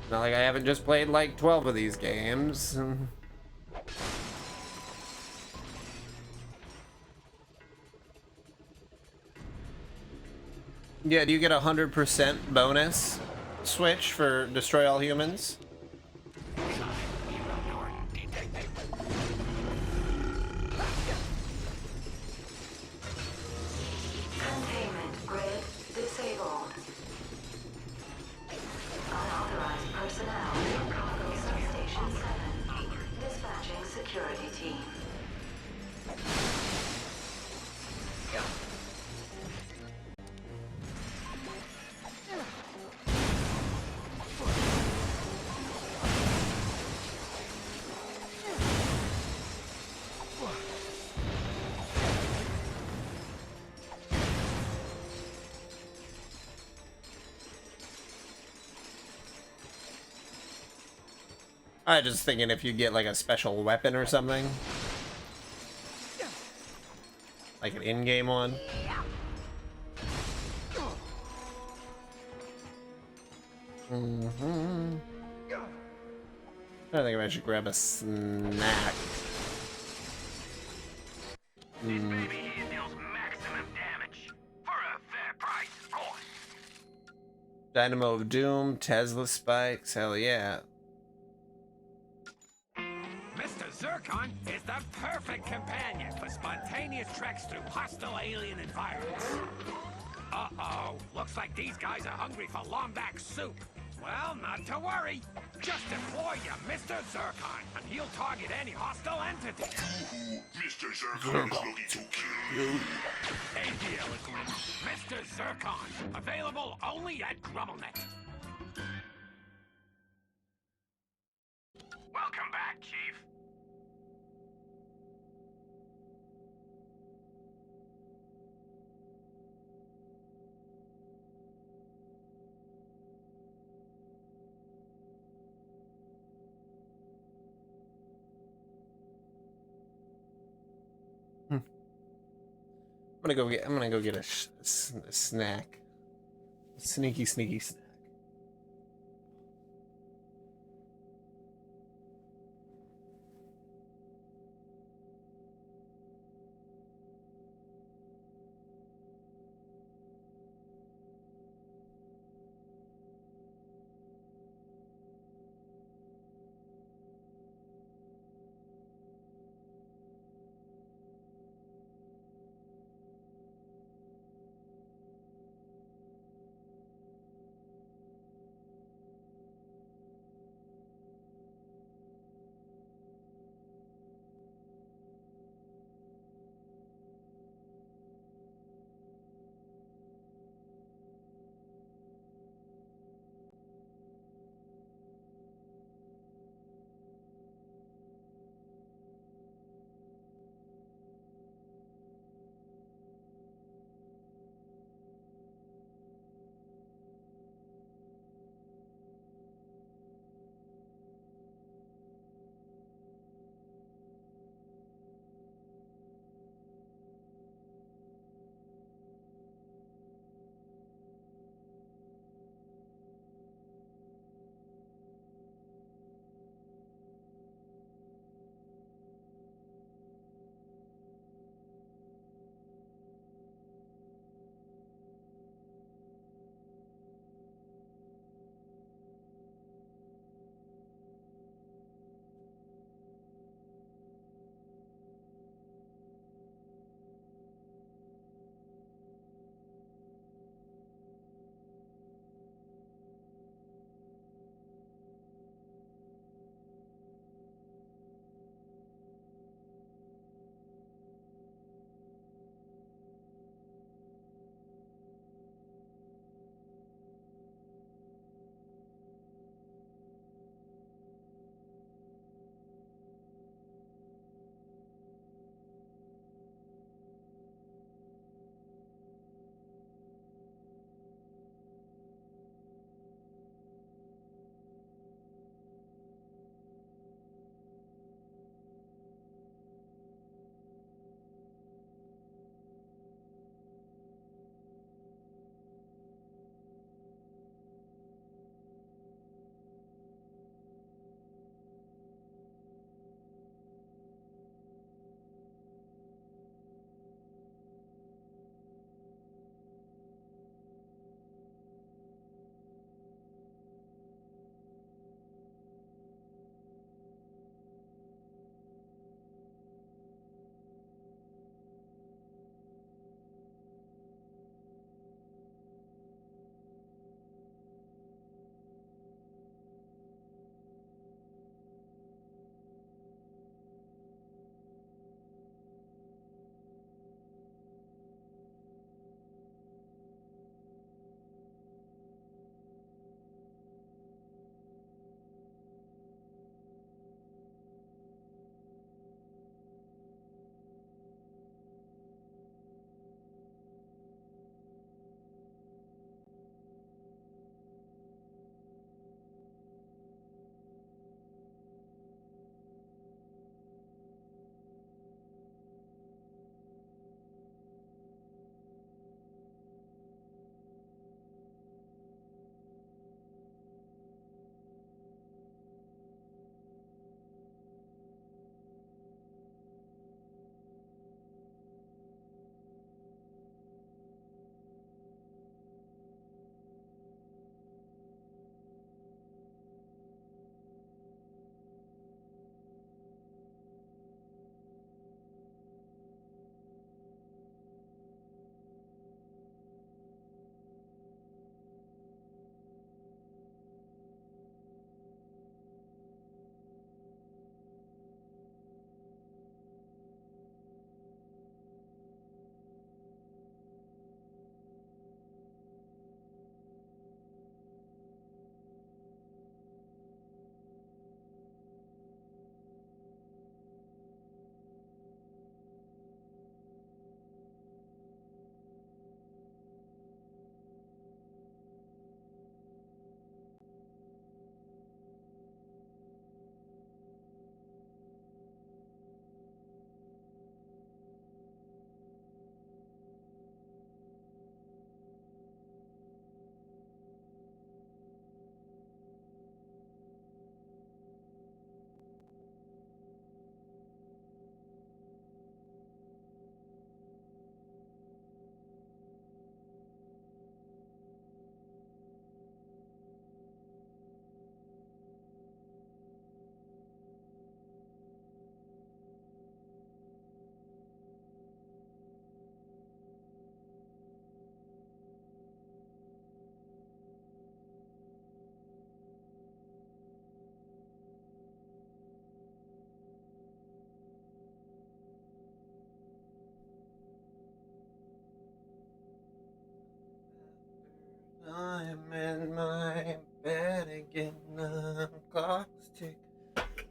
Not like I haven't just played like 12 of these games. Yeah, do you get 100% bonus switch for destroy all humans? Your detected I just thinking if you get like a special weapon or something. Like an in-game one. I think I should grab a snack. This baby here deals maximum damage. For a fair price, of course. Dynamo of Doom, Tesla spikes, hell yeah. Mr. Zircon is the perfect companion for spontaneous treks through hostile alien environments. Uh-oh, looks like these guys are hungry for Lombax soup. Well, not to worry. Just deploy your Mr. Zircon, and he'll target any hostile entity. Mr. Zircon is looking to kill you. A deal agreed. Mr. Zircon, available only at GrumbleNet. Welcome back, Chief. I'm gonna go get a snack. A sneaky snack.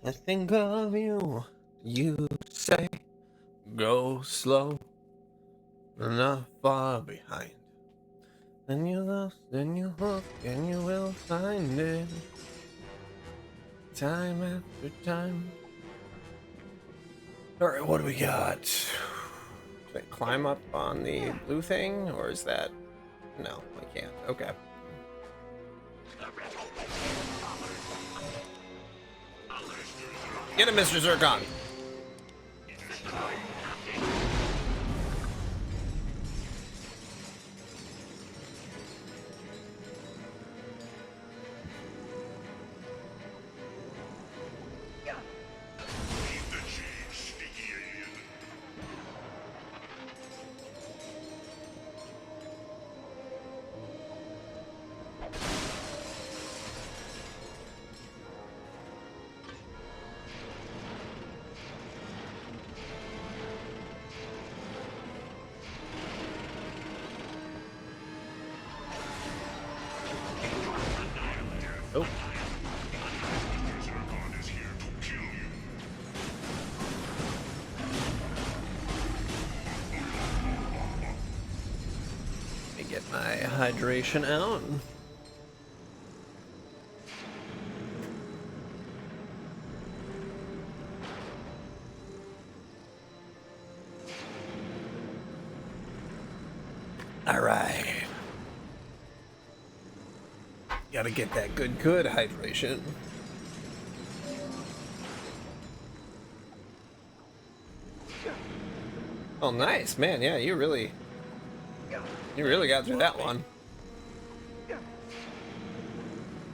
I think of you. You say, go slow, not far behind. Then you lost, then you hook, and you will find it. Time after time. Alright, what do we got? Can I climb up on the blue thing, or is that... No, I can't. Okay. Get him, Mr. Zircon! Oh. Let me get my hydration out. All right. Gotta get that good hydration. Oh, nice, man. Yeah, you really got through that one.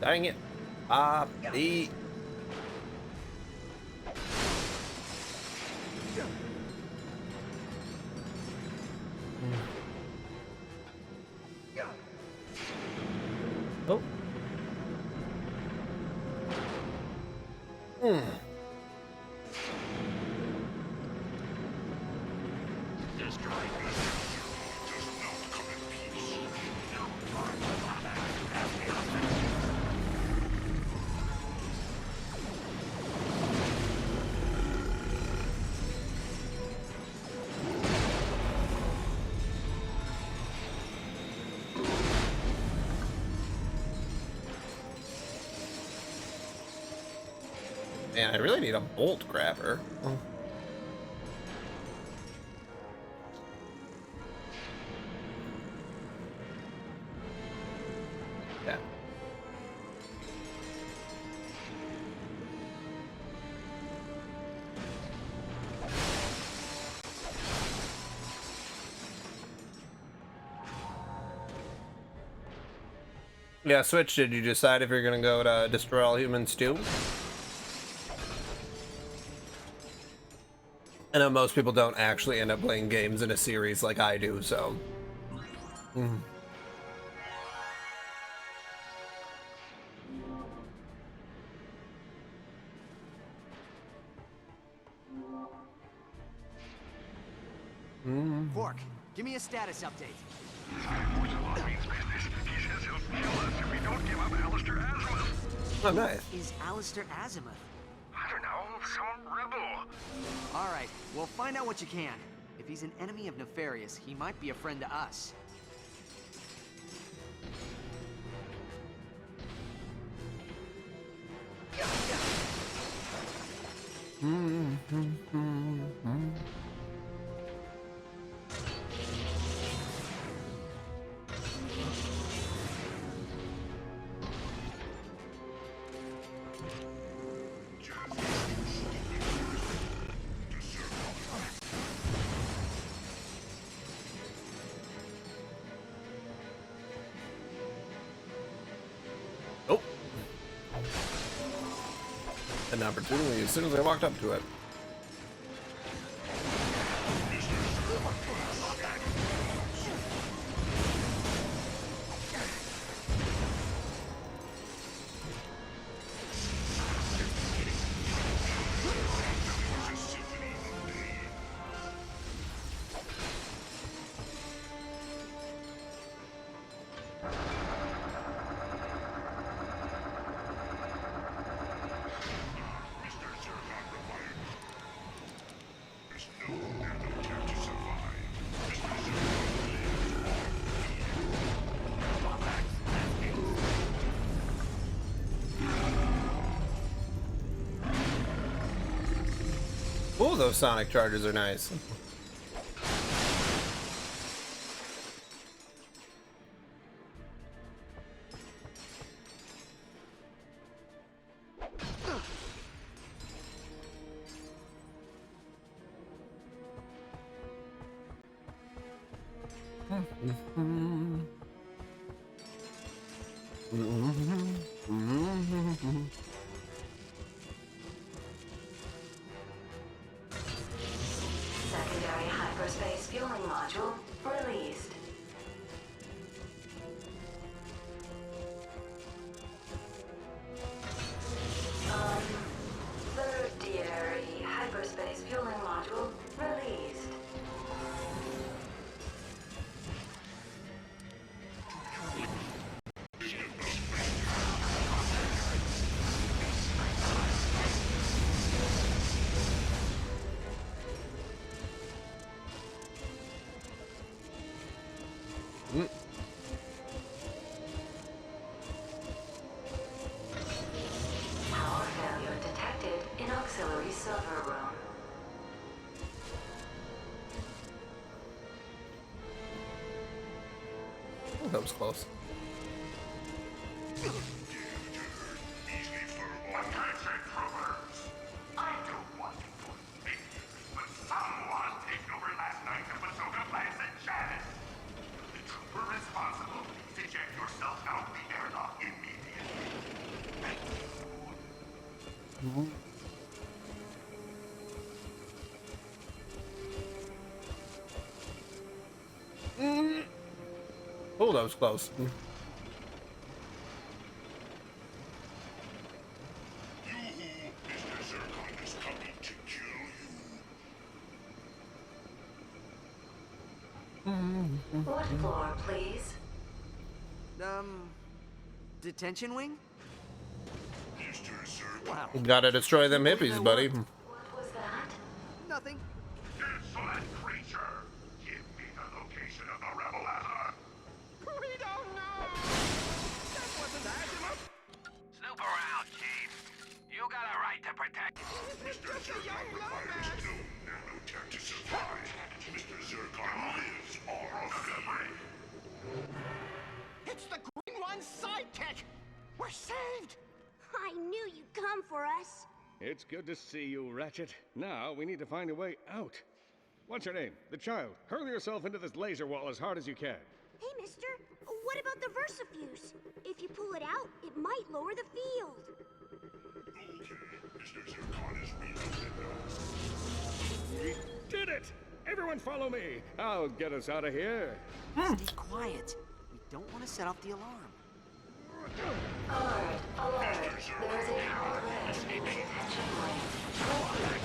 Dang it. Bobby. Oh. Man, I really need a bolt grabber. Yeah. Yeah, Switch, did you decide if you're gonna go to Destroy All Humans 2? I know most people don't actually end up playing games in a series like I do, so... Fork, give me a status update. He says he'll kill us if we don't give up Alistair Azimuth. Oh, nice. Is Alistair Azimuth? I don't know, some rebel. All right, well, find out what you can. If he's an enemy of Nefarious, he might be a friend to us. Oh. An opportunity as soon as I walked up to it. Oh, those sonic charges are nice. Secondary hyperspace fueling module released. Tertiary hyperspace fueling module released. Power failure detected in auxiliary server room. Oh, that was close. Attention, troopers! I don't want to put fingers, but someone taken over last night at Bazooka Plants and Janice. The trooper responsible, eject yourself out the airlock immediately. Oh, that was close. Mr. Zircon is coming to kill you. What floor, please? Detention wing? Mr. Zircon. Wow. Gotta destroy them hippies, buddy. What was that? Nothing. Insolent creature! Give me the location of the rebel asset. We don't know! That wasn't azimuth! Snoop around, Chief. You got a right to protect. Mr. Zircon requires no nanotech to survive. Mr. Zircon lives on our memory. It's the Green One's sidekick! We're saved! I knew you'd come for us. It's good to see you, Ratchet. Now we need to find a way out. What's your name? The child. Hurl yourself into this laser wall as hard as you can. Hey, mister, what about the Versafuse? If you pull it out, it might lower the field. Okay, Mr. Zircon is reloaded now. We did it! Everyone follow me. I'll get us out of here. Stay quiet. We don't want to set off the alarm. Alert, alert. There's a code red in the detention wing. Code red in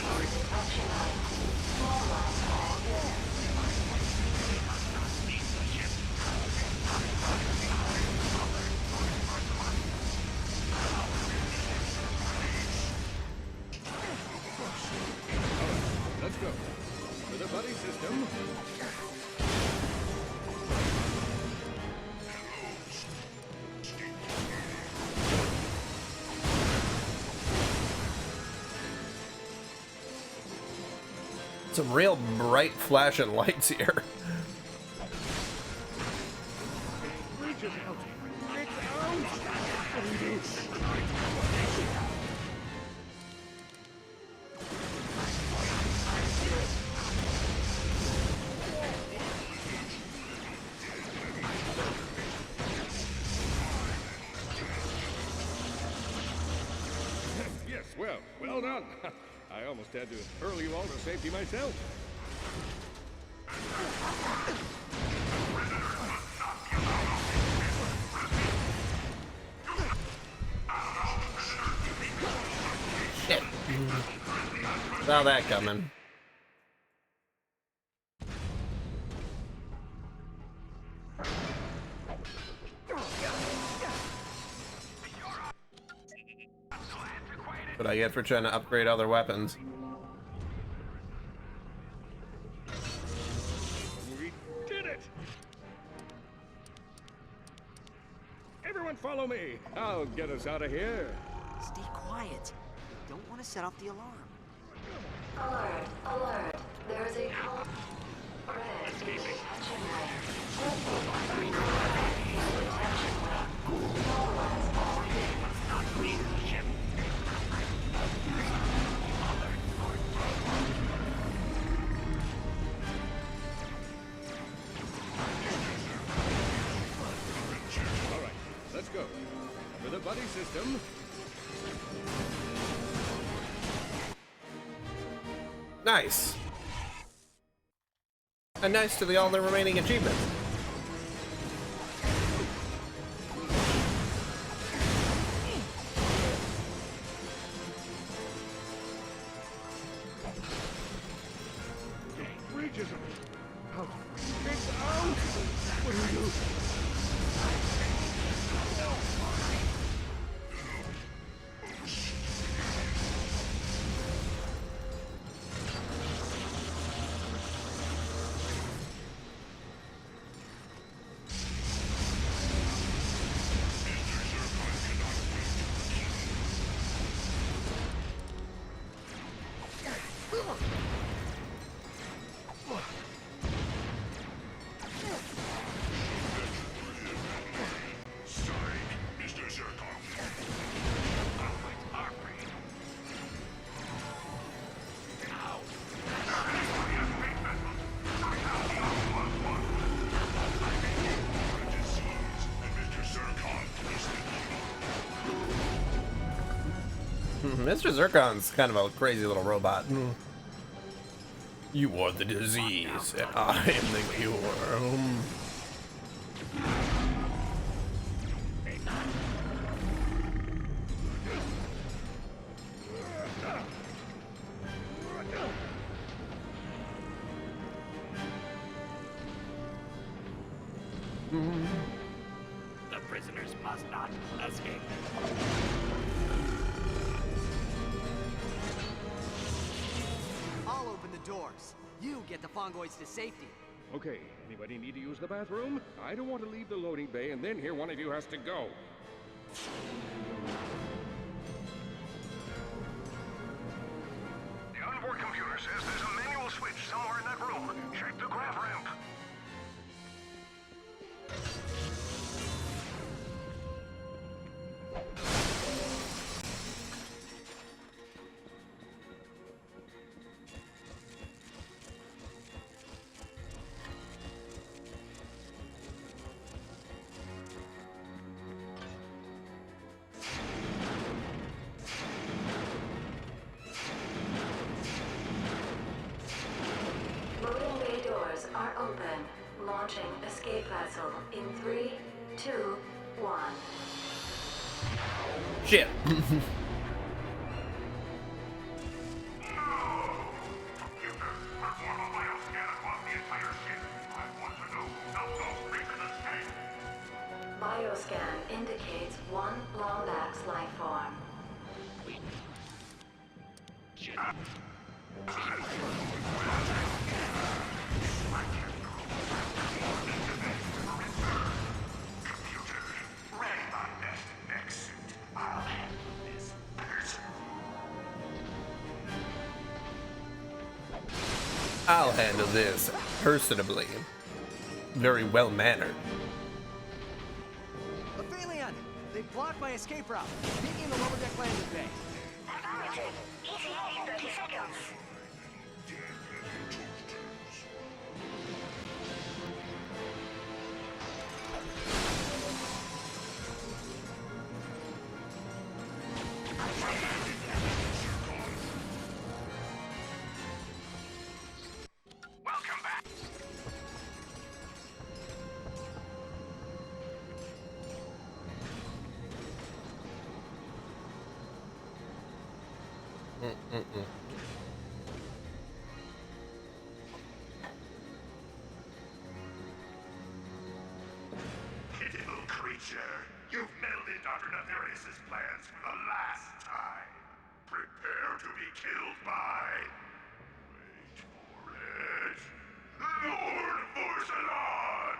the detention wing. Small life all good. Let's go. To the buddy system. Some real bright flashing lights here. Reach it out. It's out. Yes, well done. I almost had to hurl you all to safety myself. Shit. Saw that coming. What I get for trying to upgrade other weapons. We did it! Everyone follow me. I'll get us out of here. Stay quiet. We don't want to set off the alarm. Alert, alert. There is a red in the detention wing. Detention wing. Mobilize all units. All right, let's go. For the buddy system. Nice. And nice to all the remaining achievements. Reaches. Oh, it's out! What do you do? Mr. Zircon's kind of a crazy little robot. You are the disease, and I am the cure. The prisoners must not escape. I'll open the doors. You get the Fongoids to safety. Okay, anybody need to use the bathroom? I don't want to leave the loading bay and then hear one of you has to go. The onboard computer says there's a manual switch somewhere in that room. Check the grav ramp. Loading bay doors are open. Launching escape vessel in 3, 2, 1. Shit. Bioscan indicates one Lombax life form. I'll handle this personably. Very well mannered. Aphelion! They've blocked my escape route. Meet me in the lower deck landing bay. Affirmative. ETA in 30 seconds. Welcome back. Pitiful creature. You've meddled in Dr. Nefarious' plans for the last time. Prepare to be killed by... Wait for it. Lord Vorsalon!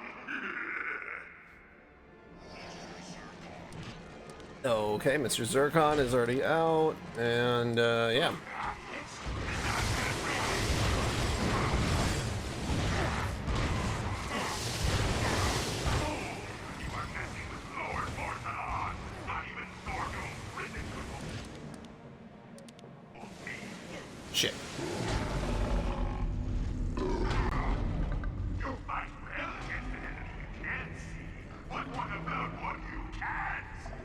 Okay, Mr. Zircon is already out, and yeah. Shit. You fight well against an enemy you can't see. But what about what you can see?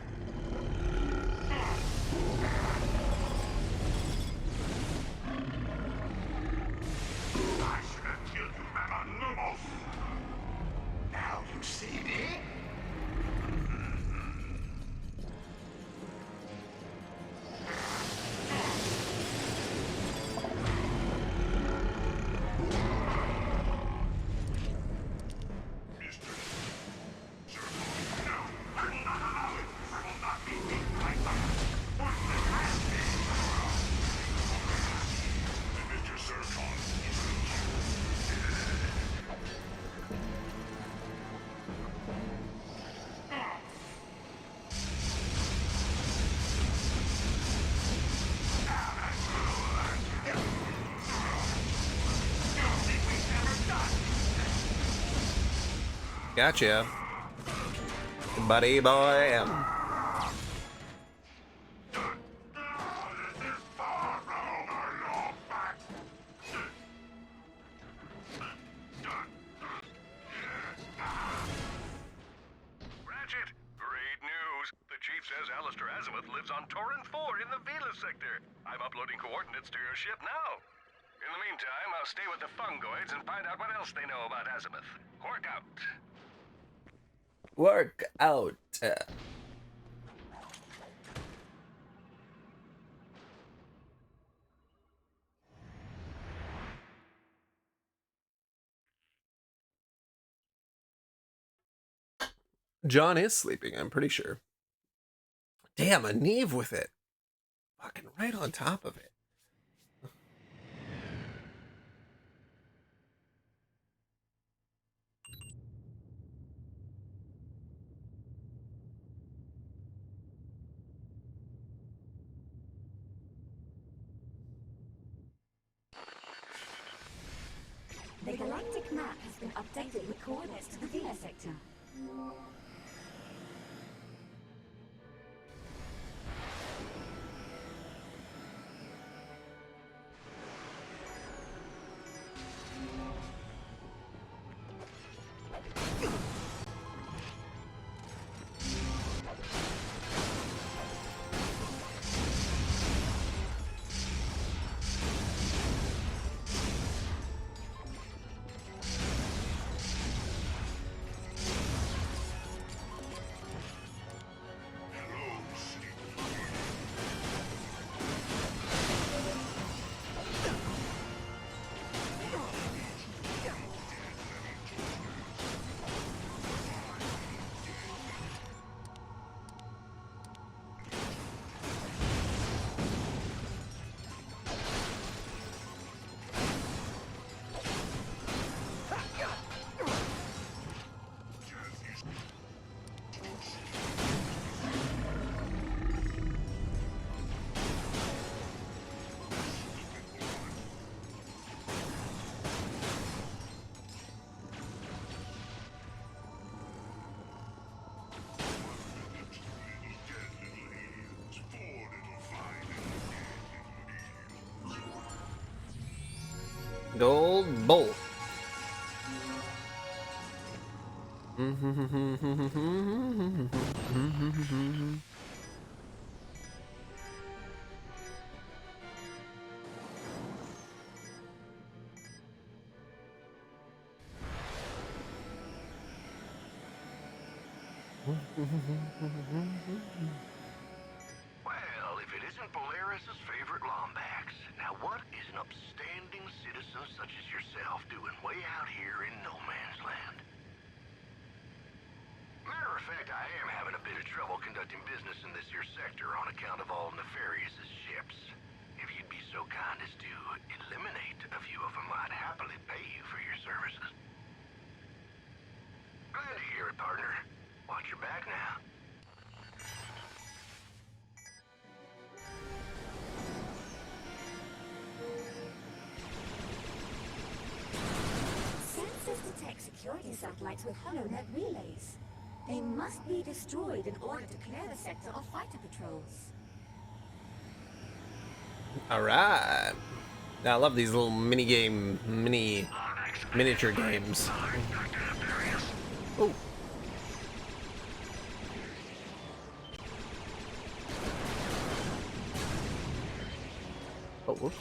I should have killed you, Mama Lumos. Now you see me? Gotcha. Buddy boy. Ratchet, great news. The chief says Alistair Azimuth lives on Torrin 4 in the Vela sector. I'm uploading coordinates to your ship now. In the meantime, I'll stay with the fungoids and find out what else they know about Azimuth. Work out. Work out. John is sleeping, I'm pretty sure. Damn, a Neve with it. Fucking right on top of it. The galactic map has been updated with coordinates to the Vela sector. Gold bolt. Well, if it isn't Polaris' favorite Lombax, now what is an upstanding citizen such as yourself doing way out here in no man's land? Matter of fact, I am having a bit of trouble conducting business in this here sector on account of all Nefarious' ships. If you'd be so kind as to eliminate a few of them, I'd happily pay you for your services. Glad to hear it, partner. Watch your back now. Sensors detect security satellites with HoloNet relays. They must be destroyed in order to clear the sector of fighter patrols. All right. I love these little miniature games. Oh. Oh, whoops.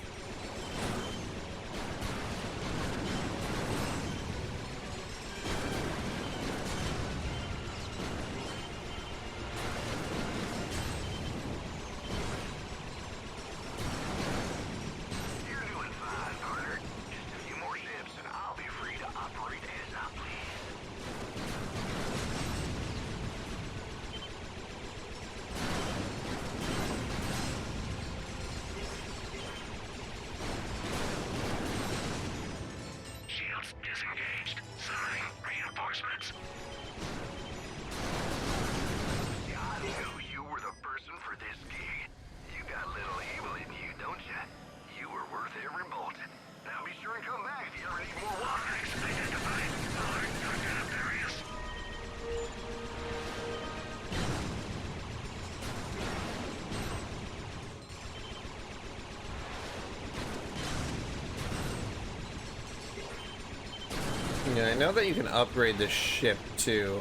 Yeah, I know that you can upgrade the ship too.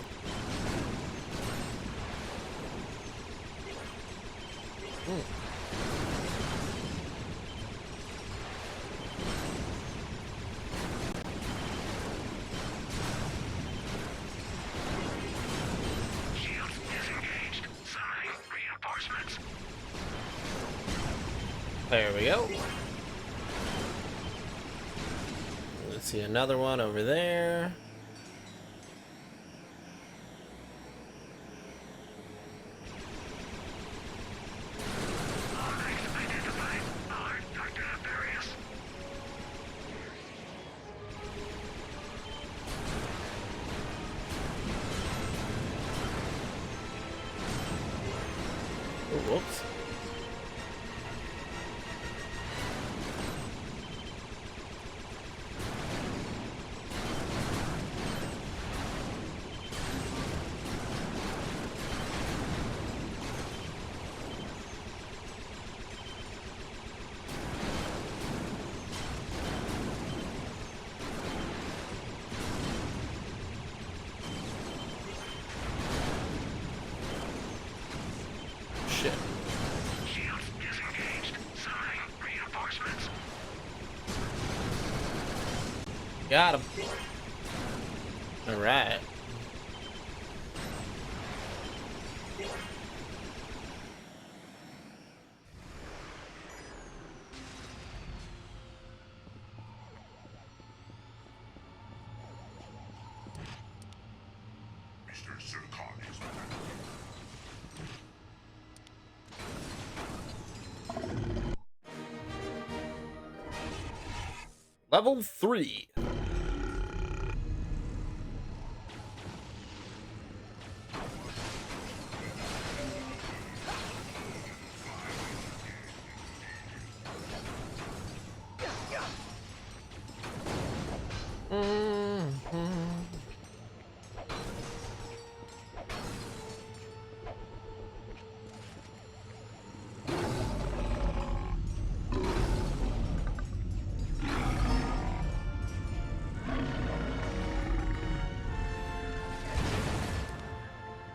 Shields disengaged. Summoning reinforcements. There we go. Let's see another one over there. Oh, whoops. Shit. Shields disengaged. Summoning reinforcements. Got him. All right. Mr. Zircon is back. Level 3.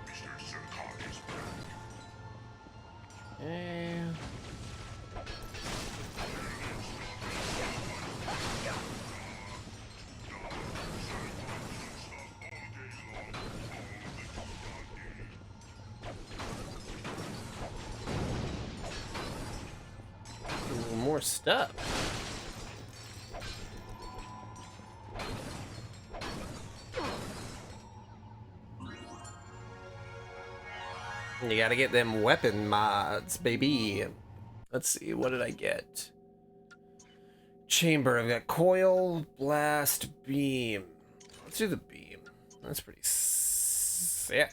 Mr. Zircon is back. And more stuff. You gotta get them weapon mods, baby. Let's see, what did I get? Chamber, I've got coil, blast, beam. Let's do the beam. That's pretty sick.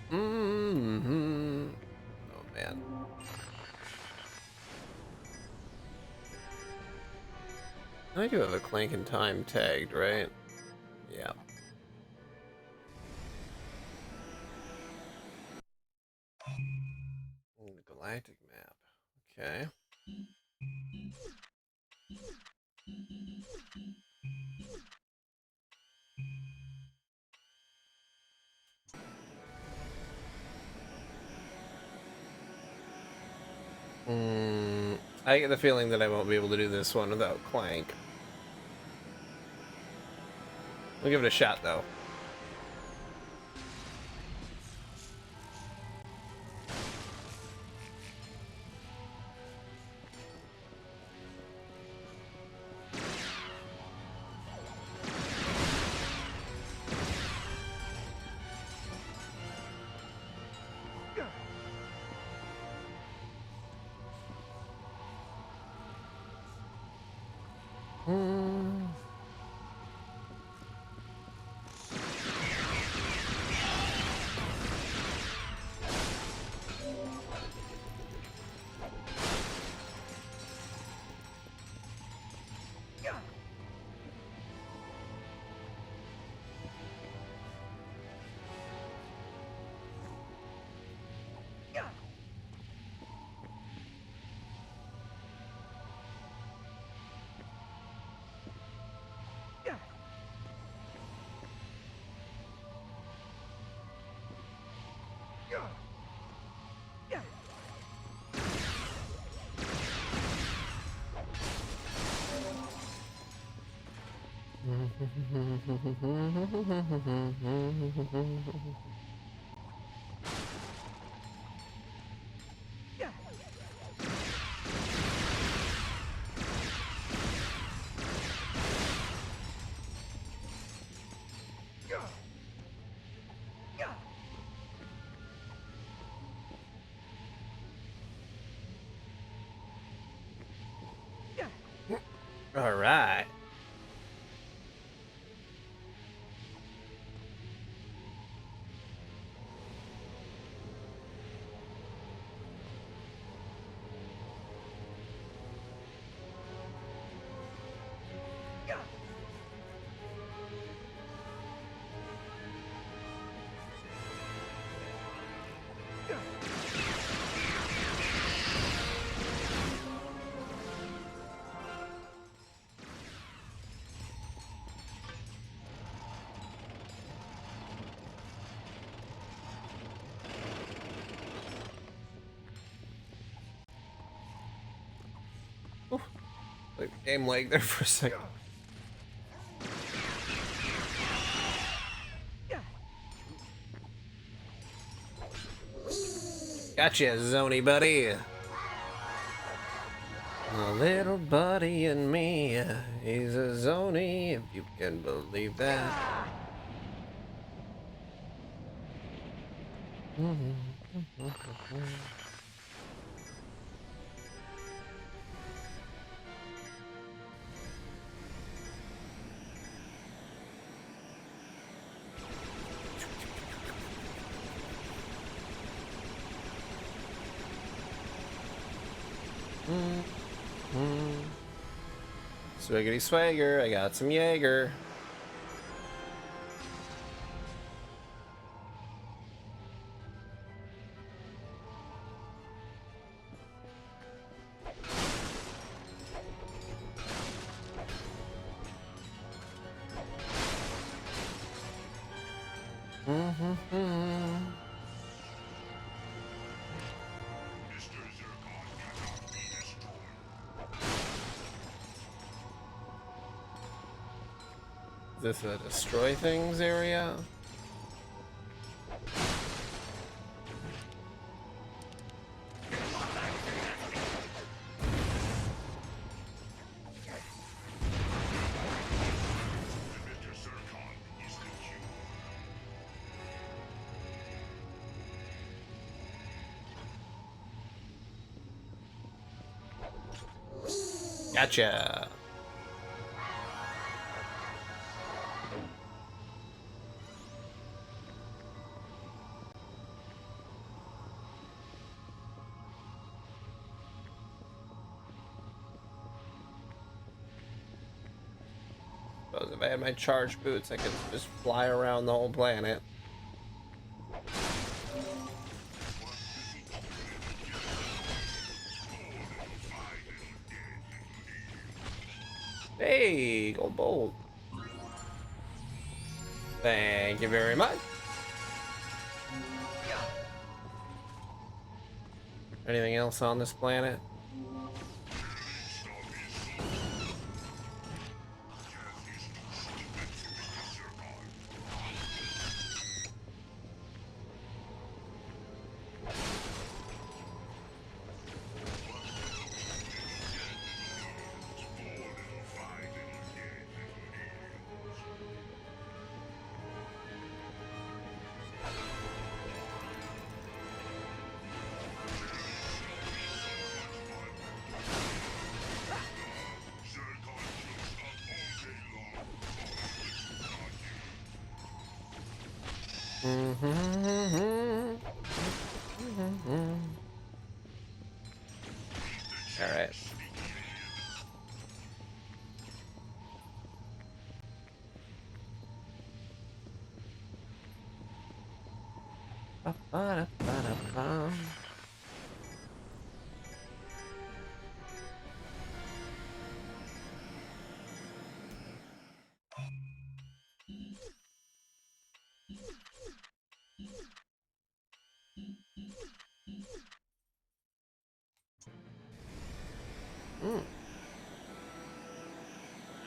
Mm-hmm. Oh, man. I do have a Clank and Time tagged, right? Yeah. The galactic map. Okay. I get the feeling that I won't be able to do this one without Clank. We'll give it a shot, though. All right. Like game lag there for a second. Gotcha, Zony buddy. A little buddy and me, he's a Zony, if you can believe that. Swiggity swagger, I got some Jaeger. Is this a destroy things area? Gotcha. Suppose if I had my charged boots, I could just fly around the whole planet. Hey, gold bolt. Thank you very much. Anything else on this planet? All right. Ba-ba-da-ba-da-bum.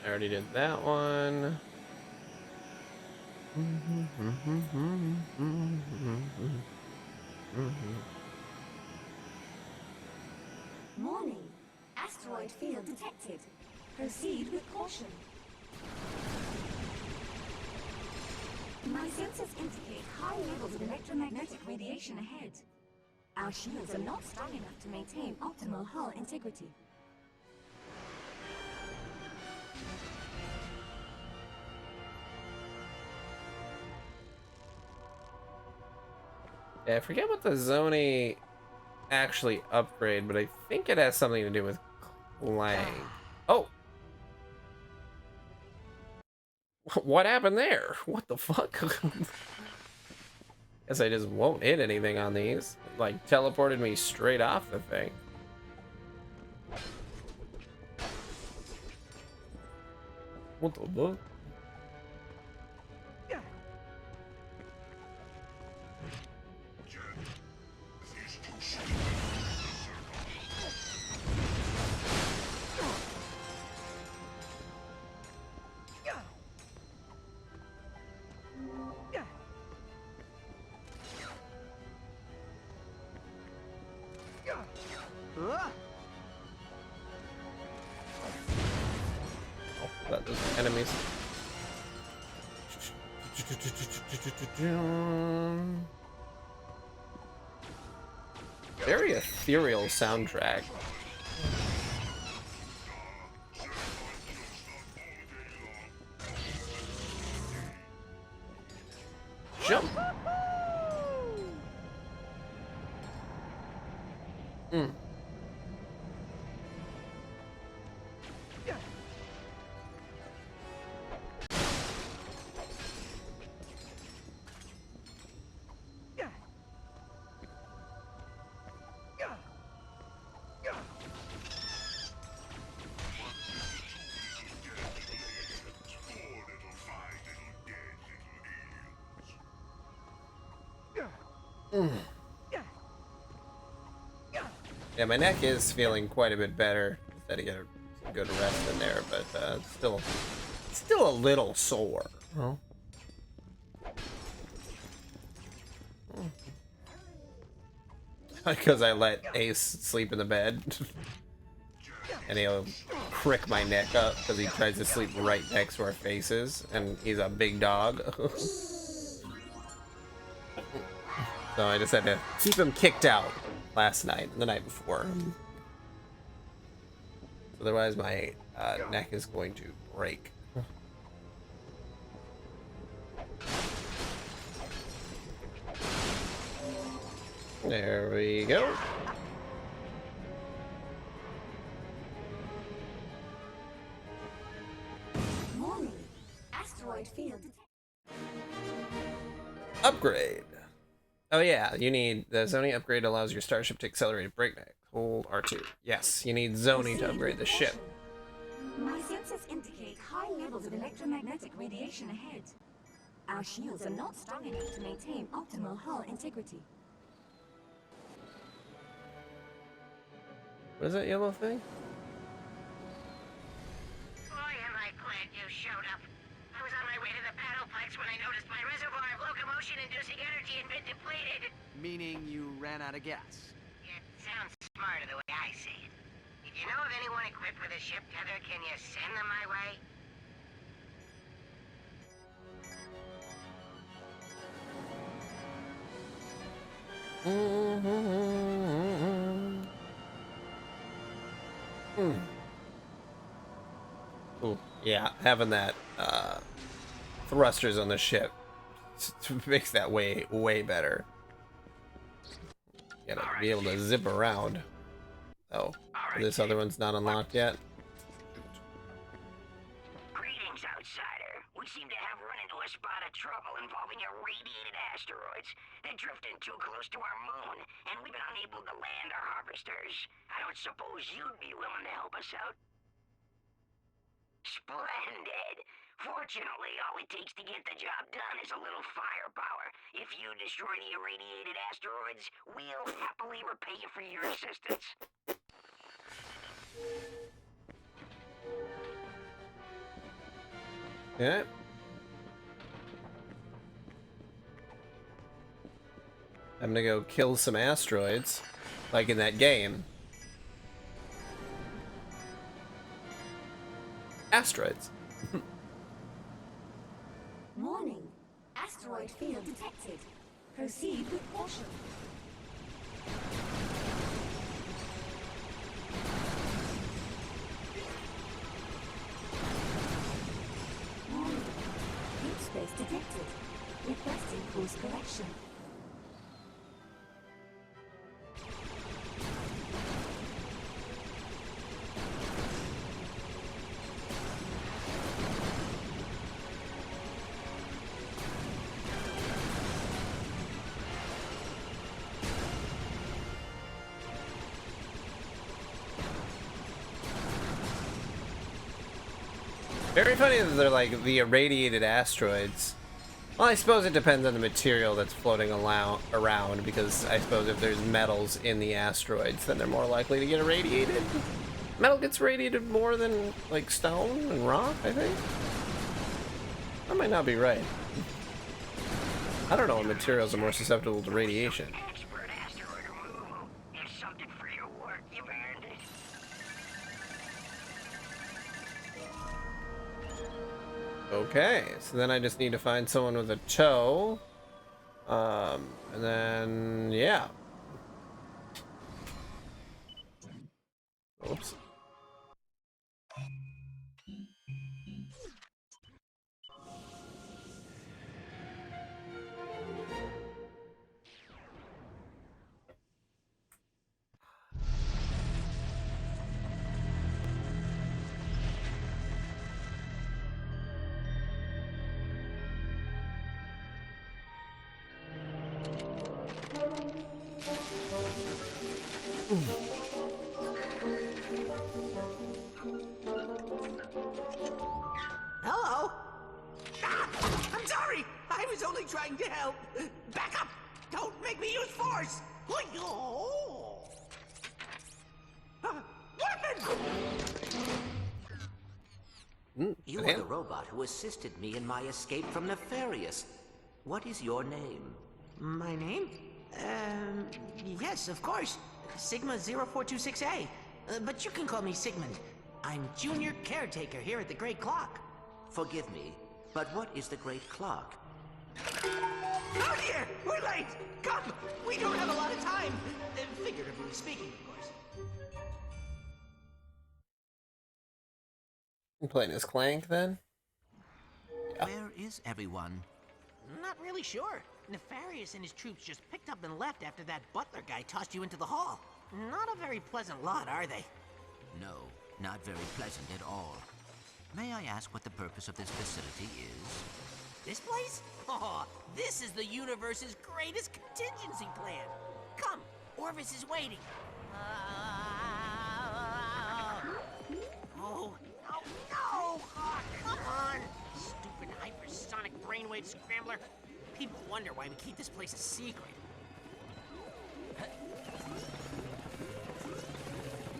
I already did that one. Warning. Asteroid field detected. Proceed with caution. My sensors indicate high levels of electromagnetic radiation ahead. Our shields are not strong enough to maintain optimal hull integrity. Yeah, I forget what the Zoni actually upgrade, but I think it has something to do with Clank. Oh! What happened there? What the fuck? Guess I just won't hit anything on these. It, like, teleported me straight off the thing. What the fuck? That those enemies. Very ethereal soundtrack. Jump. Mm. Yeah, my neck is feeling quite a bit better. Had to get a good rest in there, but still a little sore. Huh? Because I let Ace sleep in the bed, and he'll crick my neck up because he tries to sleep right next to our faces, and he's a big dog. So I just had to keep him kicked out last night and the night before. Otherwise, my neck is going to break. There we go. Warning. Asteroid field. Upgrade. Oh yeah, you need the Zoni upgrade allows your starship to accelerate at breakneck. Hold R2. Yes, you need Zoni to upgrade the ship. My sensors indicate high levels of electromagnetic radiation ahead. Our shields are not strong enough to maintain optimal hull integrity. What is that yellow thing? Boy, am I glad you showed up. I was on my way to the battleplex when I noticed my reservoir of locomotion-inducing energy had been depleted. Meaning you ran out of gas. It sounds smarter the way I say it. If you know of anyone equipped with a ship tether, can you send them my way? Ooh, yeah, having that thrusters on the ship makes that way better. Gotta be able to zip around. Oh, this other one's not unlocked yet. Greetings, outsider. We seem to have run into a spot of trouble involving irradiated asteroids. They're drifting too close to our moon, and we've been unable to land our harvesters. I don't suppose you'd be willing to help us out? Splendid! Fortunately, all it takes to get the job done is a little firepower. If you destroy the irradiated asteroids, we'll happily repay you for your assistance. Yeah. I'm gonna go kill some asteroids, like in that game. Asteroids. Warning. Asteroid field detected. Proceed with caution. Warning. Deep space detected. Requesting course correction. Very funny that they're like the irradiated asteroids. Well, I suppose it depends on the material that's floating around, because I suppose if there's metals in the asteroids, then they're more likely to get irradiated. Metal gets radiated more than, like, stone and rock, I think. I might not be right. I don't know what materials are more susceptible to radiation. Expert asteroid removal. Here's something for your work. You've earned it. Okay, so then I just need to find someone with a toe. And then, yeah. Oops. Hello? Ah, I'm sorry! I was only trying to help. Back up! Don't make me use force! Weapon! You are the robot who assisted me in my escape from Nefarious. What is your name? My name? Yes, of course. Sigma 0426A. But you can call me Sigmund. I'm junior caretaker here at the Great Clock. Forgive me, but what is the Great Clock? Oh dear! We're late! Come! We don't have a lot of time! Figuratively speaking, of course. I'm playing as Clank then? Yeah. Where is everyone? Not really sure. Nefarious and his troops just picked up and left after that butler guy tossed you into the hall. Not a very pleasant lot, are they? No, not very pleasant at all. May I ask what the purpose of this facility is? This place? Oh, this is the universe's greatest contingency plan. Come, Orvis is waiting. Oh, Traveler. People wonder why we keep this place a secret.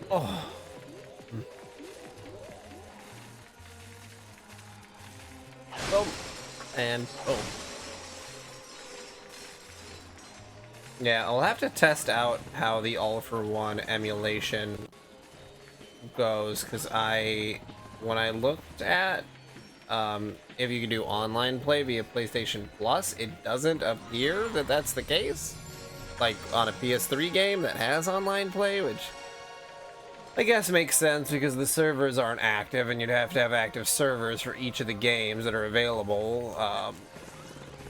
Oh. Oh. And oh. Yeah, I'll have to test out how the All for One emulation goes, because when I looked at if you can do online play via PlayStation Plus, it doesn't appear that that's the case. Like on a PS3 game that has online play, which I guess makes sense because the servers aren't active and you'd have to have active servers for each of the games that are available.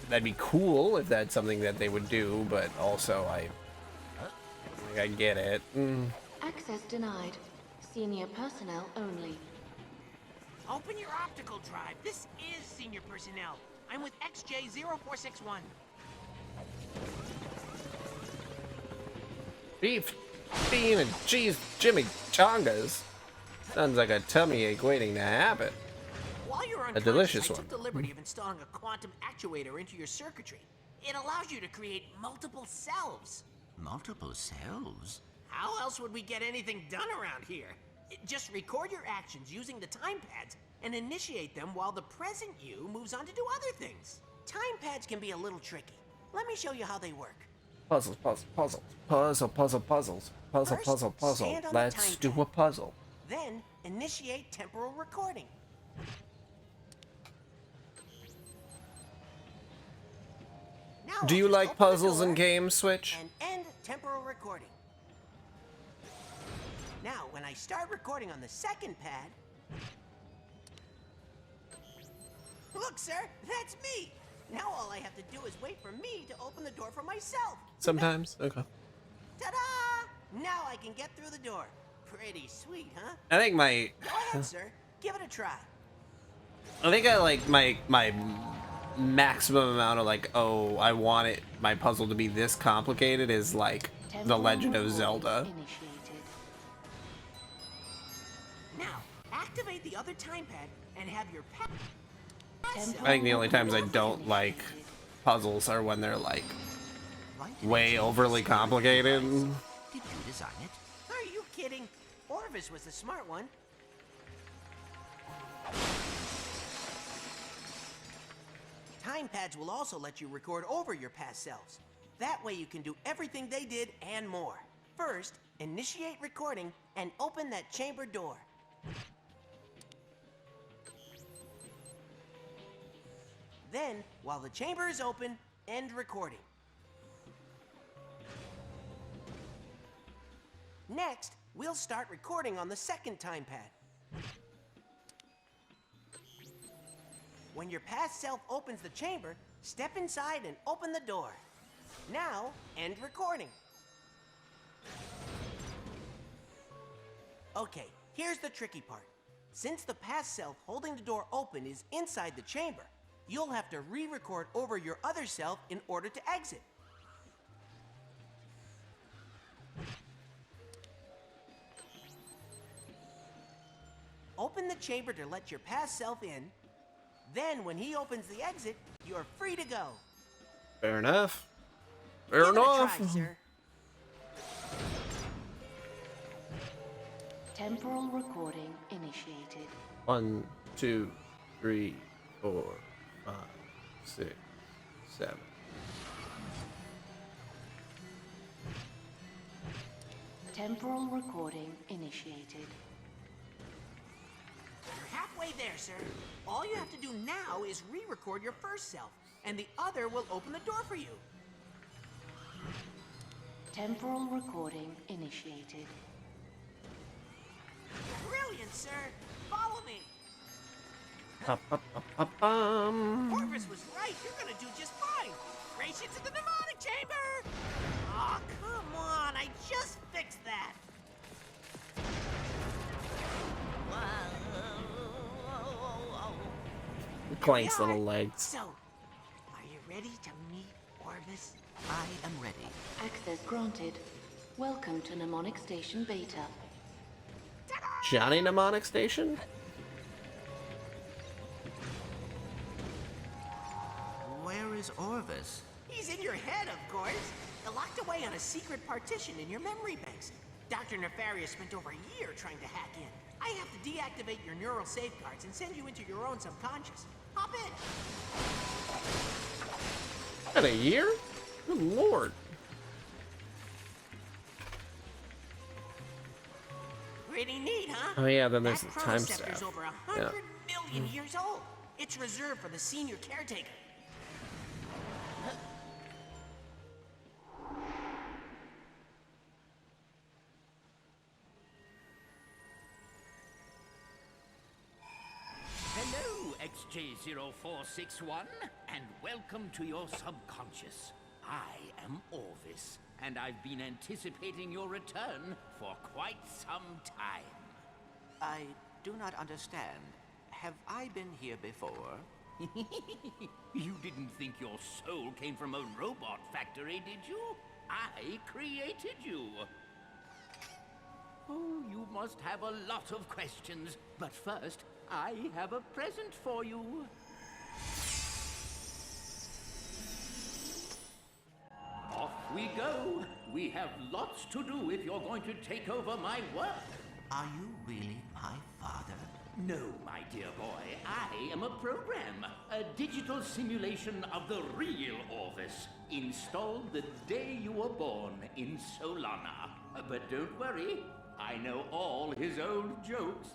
That'd be cool if that's something that they would do, but also I get it. Access denied. Senior personnel only. Open your optical drive. This is senior personnel. I'm with XJ0461. Beef, bean, and cheese Jimmy Chongas. Sounds like a tummy ache waiting to happen. While you're on A delicious I one. took the liberty of installing a quantum actuator into your circuitry. It allows you to create multiple selves. Multiple selves? How else would we get anything done around here? Just record your actions using the time pads and initiate them while the present you moves on to do other things. Time pads can be a little tricky. Let me show you how they work. Puzzles, puzzles, puzzles, puzzle, puzzle, puzzles, puzzle, First, puzzle, puzzle. stand on the Let's time do a puzzle. Then initiate temporal recording. Now Do I'll you just like open the puzzles door and games, Switch? And end temporal recording. Now, when I start recording on the second pad... Look, sir, that's me! Now all I have to do is wait for me to open the door for myself. Sometimes. Okay. Ta-da! Now I can get through the door. Pretty sweet, huh? I think my Go ahead, sir. Give it a try. I think I like my maximum amount of like, oh, I want it my puzzle to be this complicated is like The Legend of Zelda. Now, activate the other time pad and have your pad. I think the only times I don't like puzzles are when they're like way overly complicated. Did you design it? Are you kidding? Orvis was the smart one. Time pads will also let you record over your past selves. That way you can do everything they did and more. First, initiate recording and open that chamber door. Then, while the chamber is open, end recording. Next, we'll start recording on the second time pad. When your past self opens the chamber, step inside and open the door. Now, end recording. Okay, here's the tricky part. Since the past self holding the door open is inside the chamber, you'll have to re-record over your other self in order to exit. Open the chamber to let your past self in. Then, when he opens the exit, you're free to go. Fair enough. Fair Give it a enough. try, sir. Temporal recording initiated. 1, 2, 3, 4, 5, 6, 7. Temporal recording initiated. You're halfway there, sir. All you have to do now is re-record your first self, and the other will open the door for you. Temporal recording initiated. Brilliant, sir. Follow me. Pa-pa-pa-pa-pum. Orvis was right. You're gonna do just fine. Race into the mnemonic chamber. Oh, come on. I just fixed that. Clank's little legs. So, are you ready to meet Orvis? I am ready. Access granted. Welcome to Mnemonic Station Beta. Johnny Mnemonic Station? Where is Orvis? He's in your head, of course. Locked away on a secret partition in your memory banks. Dr. Nefarious spent over a year trying to hack in. I have to deactivate your neural safeguards and send you into your own subconscious. Hop in. In a year? Good lord. Pretty neat, huh? Oh yeah, then there's that the time staff. chronoceptor's over 100 million years old. It's reserved for the senior caretaker. Hello, XJ0461, and welcome to your subconscious. I am Orvis, and I've been anticipating your return for quite some time. I do not understand. Have I been here before? You didn't think your soul came from a robot factory, did you? I created you. Oh, you must have a lot of questions, but first, I have a present for you. Off we go. We have lots to do if you're going to take over my work. Are you really my father? No, my dear boy. I am a program, a digital simulation of the real Orvis, installed the day you were born in Solana. But don't worry, I know all his old jokes.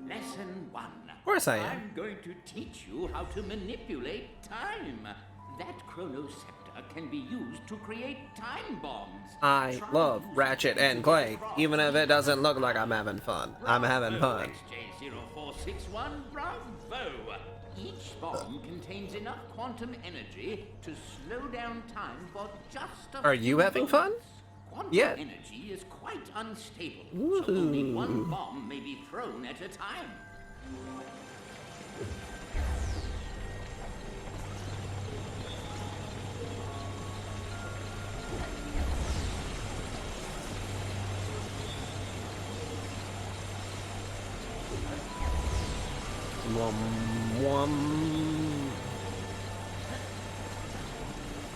Lesson 1. Of course I am. I'm going to teach you how to manipulate time. That chronoceptor can be used to create time bombs. I love Ratchet and Clank, even if it doesn't look like I'm having fun. I'm having fun. XJ0461, bravo! Each bomb contains enough quantum energy to slow down time for just a Are you having fun? Quantum Yeah. energy is quite unstable, so only one bomb may be thrown at a time.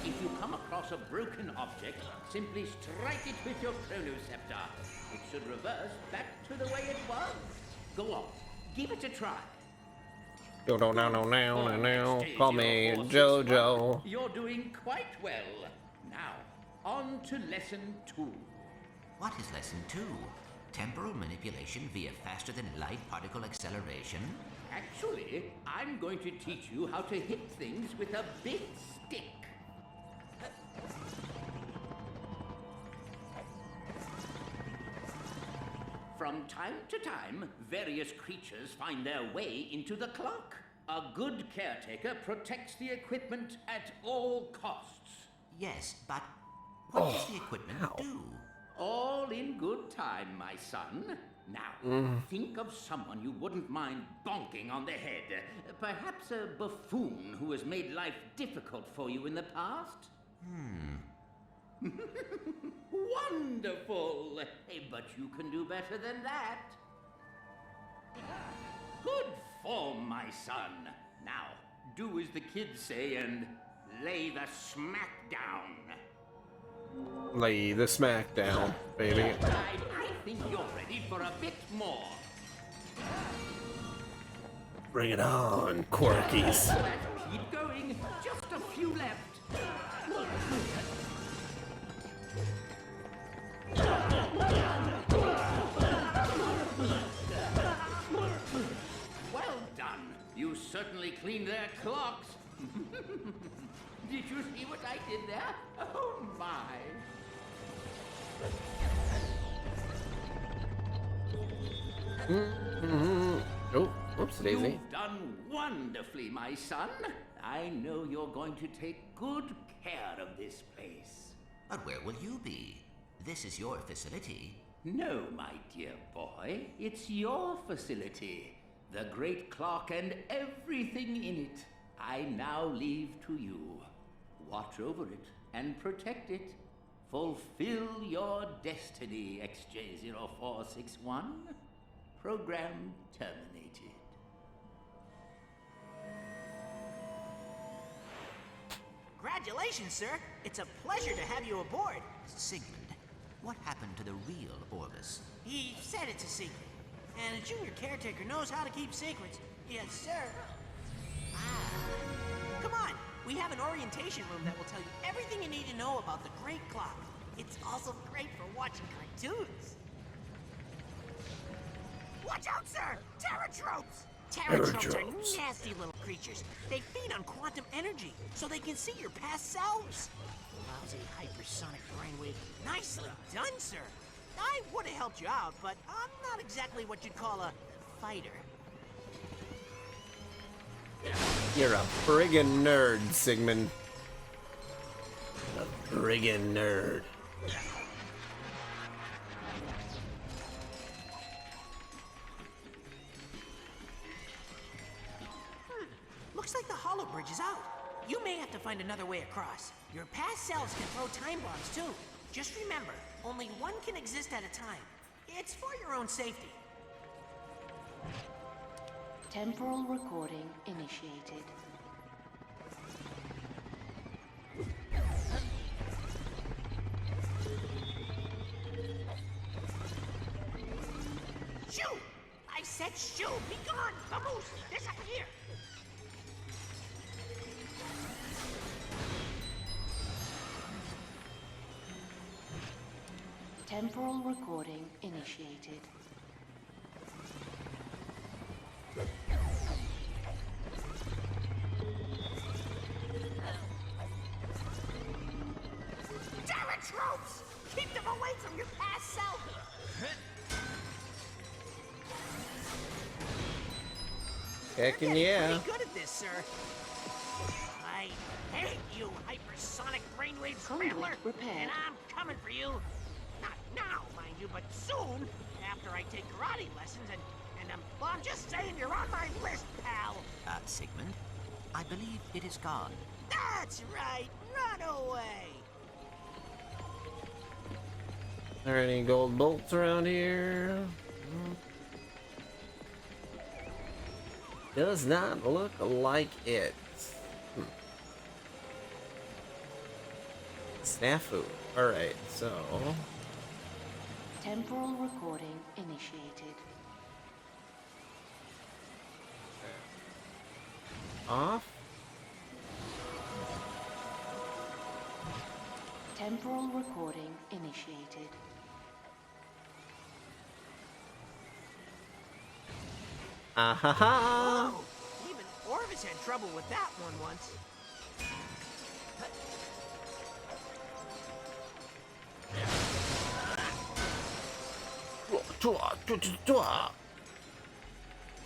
If you come across a broken object, simply strike it with your chronoceptor. It should reverse back to the way it was. Go on, give it a try. Yo, no, now. Call me Jojo. You're doing quite well. Now, on to lesson 2. What is lesson 2? Temporal manipulation via faster-than-light particle acceleration? Actually, I'm going to teach you how to hit things with a big stick. From time to time, various creatures find their way into the clock. A good caretaker protects the equipment at all costs. Yes, but what does the equipment do? All in good time, my son. Now, think of someone you wouldn't mind bonking on the head. Perhaps a buffoon who has made life difficult for you in the past? Wonderful! But you can do better than that. Good form, my son. Now, do as the kids say and lay the smack down. Lay the smack down, baby. I think you're ready for a bit more. Bring it on, Quirkies. Keep going. Just a few left. Well done. You certainly cleaned their clocks. Did you see what I did there? Oh my. Oh, whoops, Daisy. You've done wonderfully, my son. I know you're going to take good care of this place. But where will you be? This is your facility. No, my dear boy. It's your facility. The great clock and everything in it. I now leave to you. Watch over it and protect it. Fulfill your destiny, XJ0461. Program terminated. Congratulations, sir. It's a pleasure to have you aboard. Sigmund, what happened to the real Orbis? He said it's a secret. And a junior caretaker knows how to keep secrets. Yes, sir. Come on. We have an orientation room that will tell you everything you need to know about the Great Clock. It's also great for watching cartoons. Watch out, sir! Terratropes! Terratropes are nasty little creatures. They feed on quantum energy, so they can see your past selves. Lousy hypersonic brainwave. Nicely done, sir. I would have helped you out, but I'm not exactly what you'd call a fighter. You're a friggin' nerd, Sigmund. A friggin' nerd. Looks like the hollow bridge is out. You may have to find another way across. Your past selves can throw time bombs too. Just remember, only one can exist at a time. It's for your own safety. Temporal recording initiated. Shoo! I said shoo! Be gone! Vamos! This up here! Temporal recording initiated. Terratropes! Keep them away from your past self! Heckin' yeah. Pretty good at this, sir. I hate you, hypersonic brainwave scrambler. And I'm coming for you. Not now, mind you, but soon, after I take karate lessons well, I'm just saying you're on my list, pal. Sigmund, I believe it is gone. That's right. Run away. Are there any gold bolts around here? Does not look like it. Snafu. Alright, so... Temporal recording initiated. Off? Temporal recording initiated. Ah-ha-ha! Whoa! Even Orvis had trouble with that one once.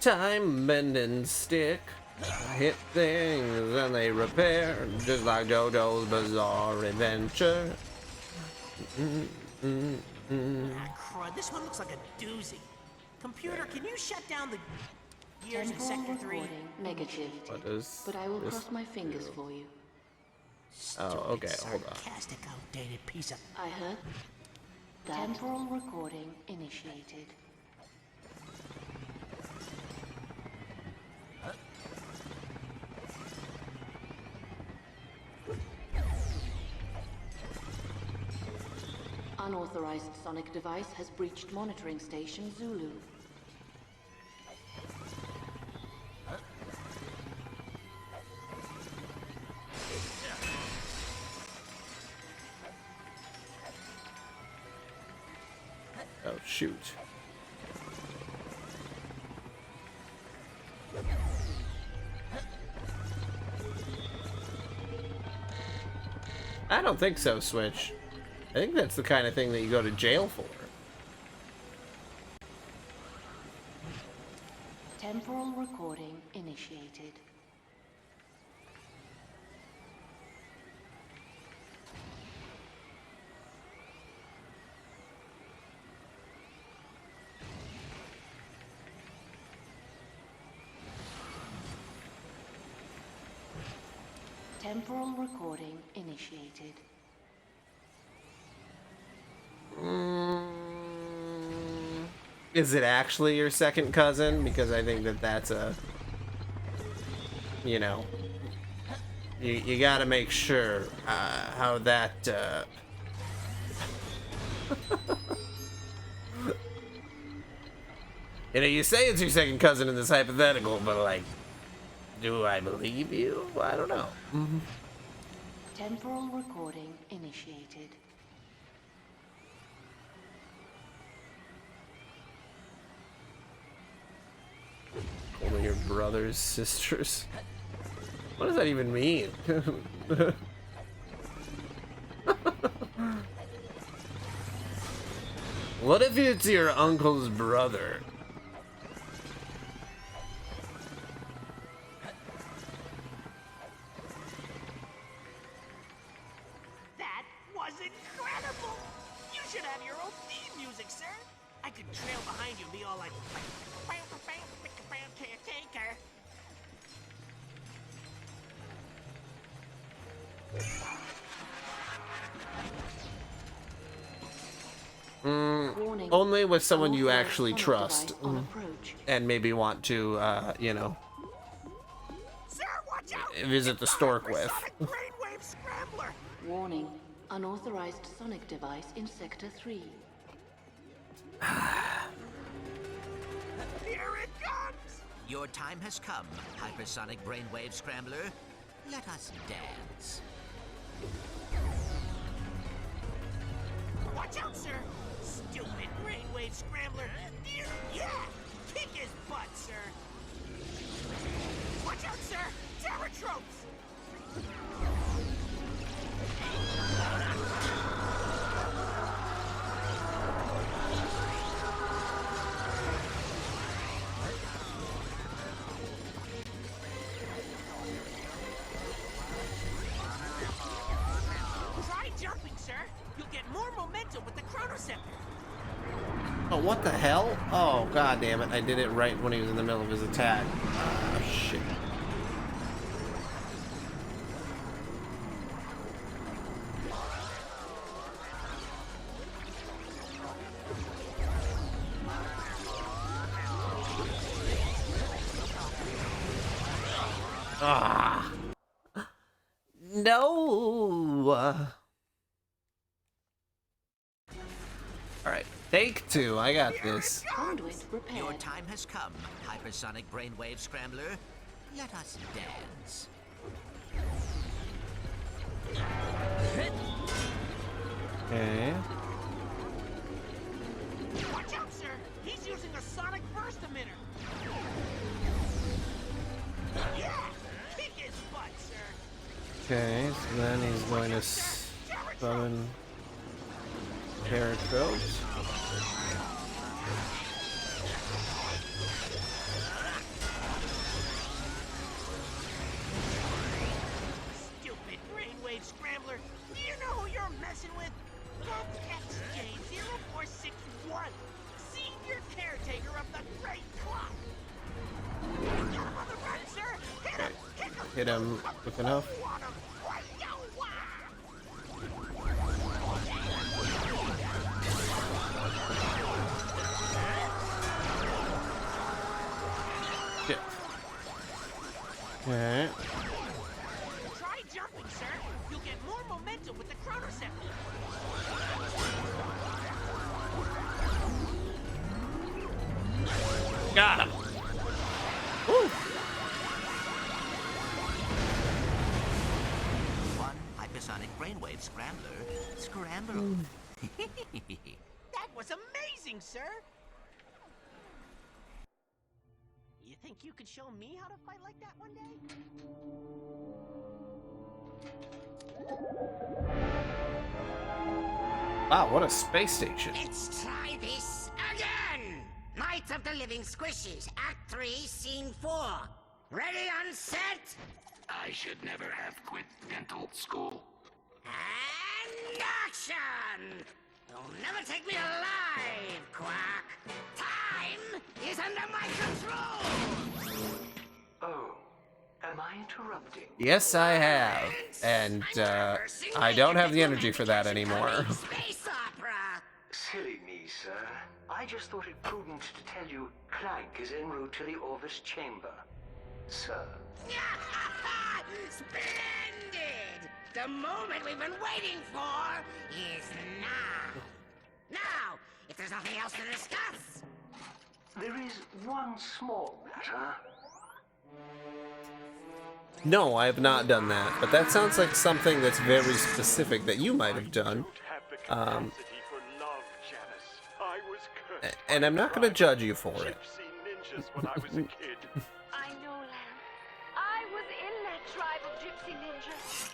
Time bending stick. I hit things and they repair, just like JoJo's Bizarre Adventure. Crud, this one looks like a doozy. Computer, can you shut down the gears in Sector 3? Negative. What is but I will this? cross my fingers for you. Oh, okay, hold on. Sarcastic, outdated piece of... I heard that. Temporal recording initiated. Unauthorized sonic device has breached monitoring station Zulu. Oh, shoot. I don't think so, Switch. I think that's the kind of thing that you go to jail for. Temporal recording initiated. Temporal recording initiated. Is it actually your second cousin? Because I think that that's a, you know, you gotta make sure how that you know, you say it's your second cousin in this hypothetical, but like, do I believe you? I don't know. Temporal recording initiated. Only your brothers, sisters. What does that even mean? What if it's your uncle's brother? That was incredible! You should have your own theme music, sir! I could trail behind you and be all like... caretaker. Only with someone you actually trust and maybe want to, you know, visit the stork with. Warning. Unauthorized sonic device in Sector 3. Here it comes! Your time has come, hypersonic brainwave scrambler. Let us dance. Watch out, sir! Stupid brainwave scrambler! Yeah! Kick his butt, sir! Watch out, sir! Terratropes! Try jumping, sir! You'll get more momentum with the chronoceptor! Oh, what the hell? Oh, god damn it. I did it right when he was in the middle of his attack. Oh, shit. Ah. No. Alright, take two. I got this. Your time has come, hypersonic brainwave scrambler. Let us dance. Okay. Watch out, sir! He's using a sonic burst emitter! Yeah! Kick his butt, sir! Okay, so then he's going to summon Terratropes. Stupid brainwave scrambler! Do you know who you're messing with? That's XJ0461, senior caretaker of the Great Clock! Get him on the run, sir! Hit him! Kick him! Hit him quick enough. Shit. Okay. Try jumping, sir! You'll get more momentum with the chronoceptor! Got him. Woo. One hypersonic brainwave scrambler. Scramble. That was amazing, sir! You think you could show me how to fight like that one day? Wow, what a space station. Let's try this again! Night of the Living Squishies, Act 3, Scene 4. Ready on set? I should never have quit dental school. And action! You'll never take me alive, Quack. Time is under my control! Oh, am I interrupting? Yes, I have. And, I don't have the energy for that anymore. Space opera! Silly me, sir. I just thought it prudent to tell you Clank is en route to the Orvis chamber. sir. Splendid! The moment we've been waiting for is now. Now, if there's nothing else to discuss. There is one small matter. No, I have not done that, but that sounds like something that's very specific that you might have done. And I'm not going to judge you for it. I know, Lamb. I was in that tribe of gypsy ninjas.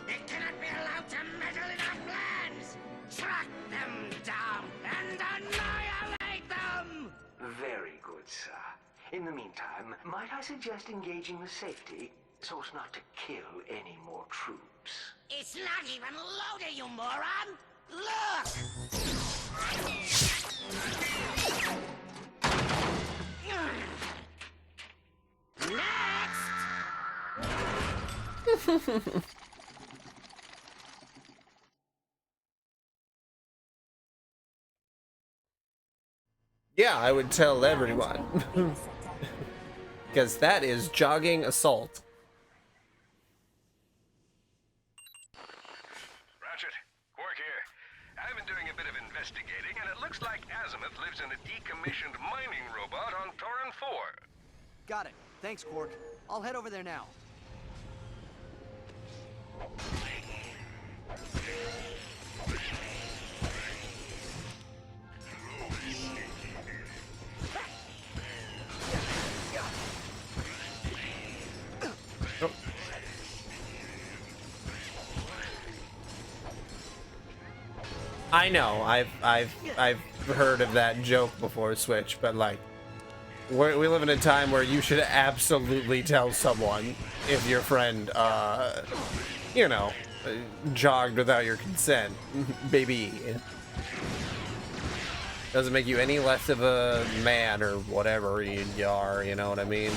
They cannot be allowed to meddle in our plans. Track them down and annihilate them. Very good, sir. In the meantime, might I suggest engaging the safety so as not to kill any more troops? It's not even loaded, you moron! Look! Next! Yeah, I would tell everyone. Because that is jogging assault. Ratchet, Quark here. I've been doing a bit of investigating, and it looks like Azimuth lives in a decommissioned mining robot on Torin 4. Got it. Thanks, Quark. I'll head over there now. I know, I've heard of that joke before, Switch, but like, we live in a time where you should absolutely tell someone if your friend, you know, jogged without your consent, baby. Doesn't make you any less of a man or whatever you are, you know what I mean?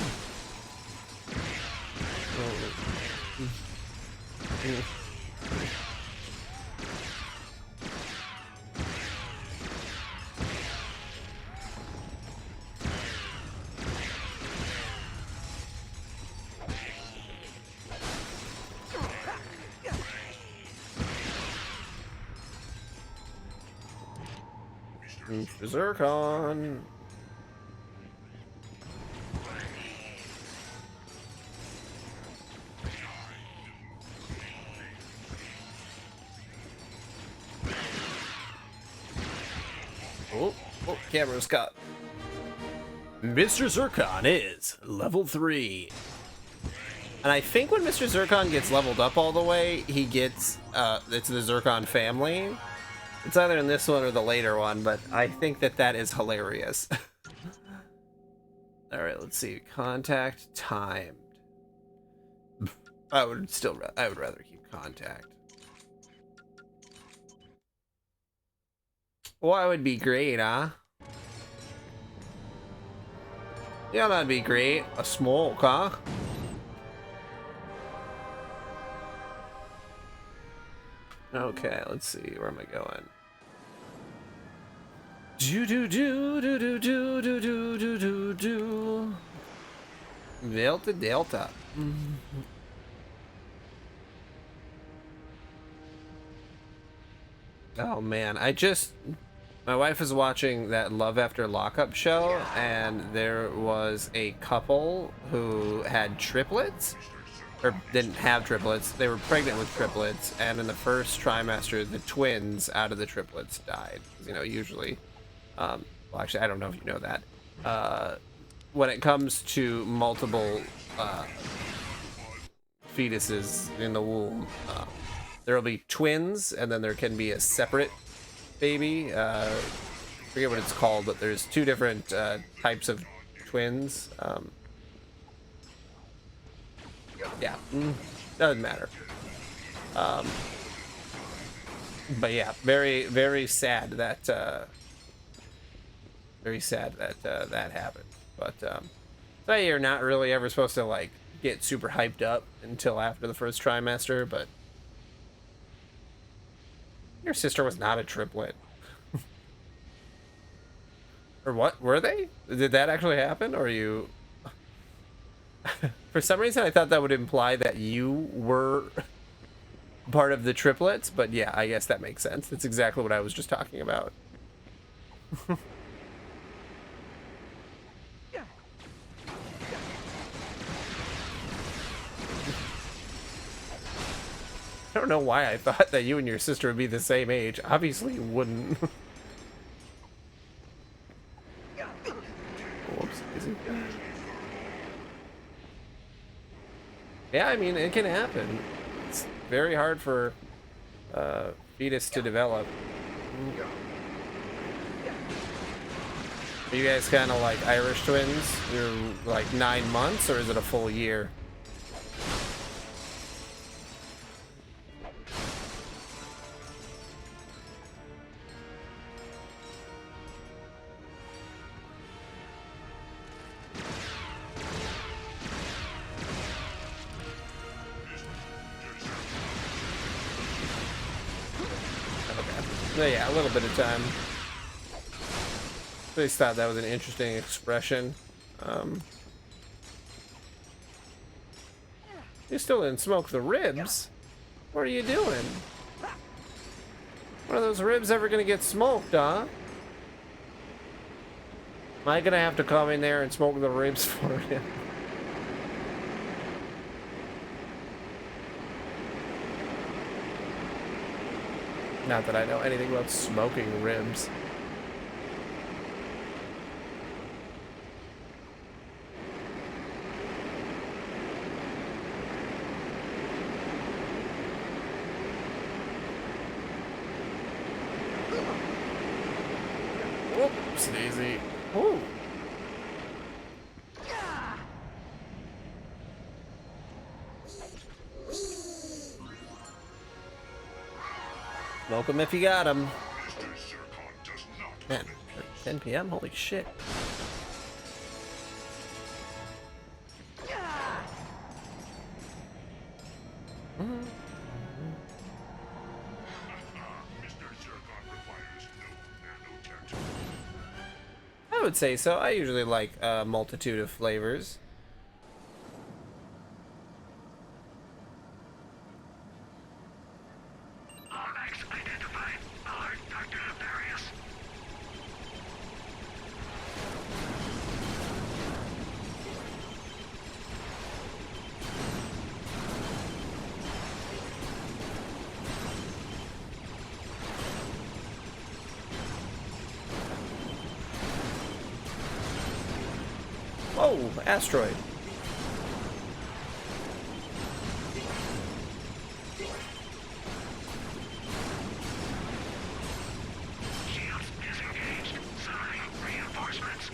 Zircon. Oh, camera's cut. Mr. Zircon is level 3. And I think when Mr. Zircon gets leveled up all the way, he gets, it's the Zircon family. It's either in this one or the later one, but I think that is hilarious. All right, let's see. Contact timed. I would rather keep contact. Well, that would be great, huh? Yeah, that'd be great. A smoke, huh? Okay, let's see. Where am I going? Do do do do do do do do do do do. Delta Delta. Oh man, my wife is watching that Love After Lockup show, and there was a couple who had triplets. Or didn't have triplets. They were pregnant with triplets, and in the first trimester, the twins out of the triplets died. You know, usually, well, actually, I don't know if you know that. When it comes to multiple fetuses in the womb, there will be twins, and then there can be a separate baby. I forget what it's called, but there's two different types of twins. Yeah, doesn't matter. But yeah, very, very sad that that happened. But so you're not really ever supposed to like get super hyped up until after the first trimester. But your sister was not a triplet, or what? Were they? Did that actually happen, or are you For some reason, I thought that would imply that you were part of the triplets, but yeah, I guess that makes sense. That's exactly what I was just talking about. I don't know why I thought that you and your sister would be the same age. Obviously, you wouldn't. Whoops. Yeah, I mean, it can happen. It's very hard for fetus to develop. Are you guys kind of like Irish twins? You're like 9 months, or is it a full year? Yeah, a little bit of time. I just thought that was an interesting expression. You still didn't smoke the ribs? What are you doing? When are those ribs ever gonna get smoked, huh? Am I gonna have to come in there and smoke the ribs for him? Not that I know anything about smoking ribs. Whoops, Daisy. Ooh. Smoke them if you got them. Man, 10 p.m. Holy shit. I would say so. I usually like a multitude of flavors. Oh, asteroid. Shields disengaged. Summoning reinforcements.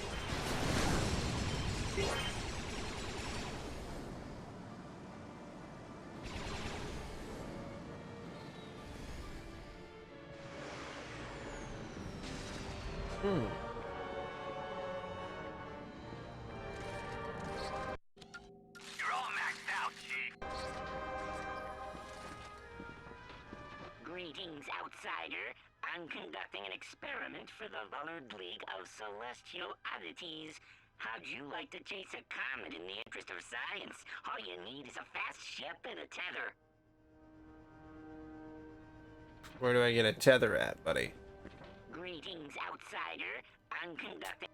Greetings, outsider. I'm conducting an experiment for the Lullard League of Celestial Oddities. How'd you like to chase a comet in the interest of science? All you need is a fast ship and a tether. Where do I get a tether at, buddy? Greetings, outsider. I'm conducting...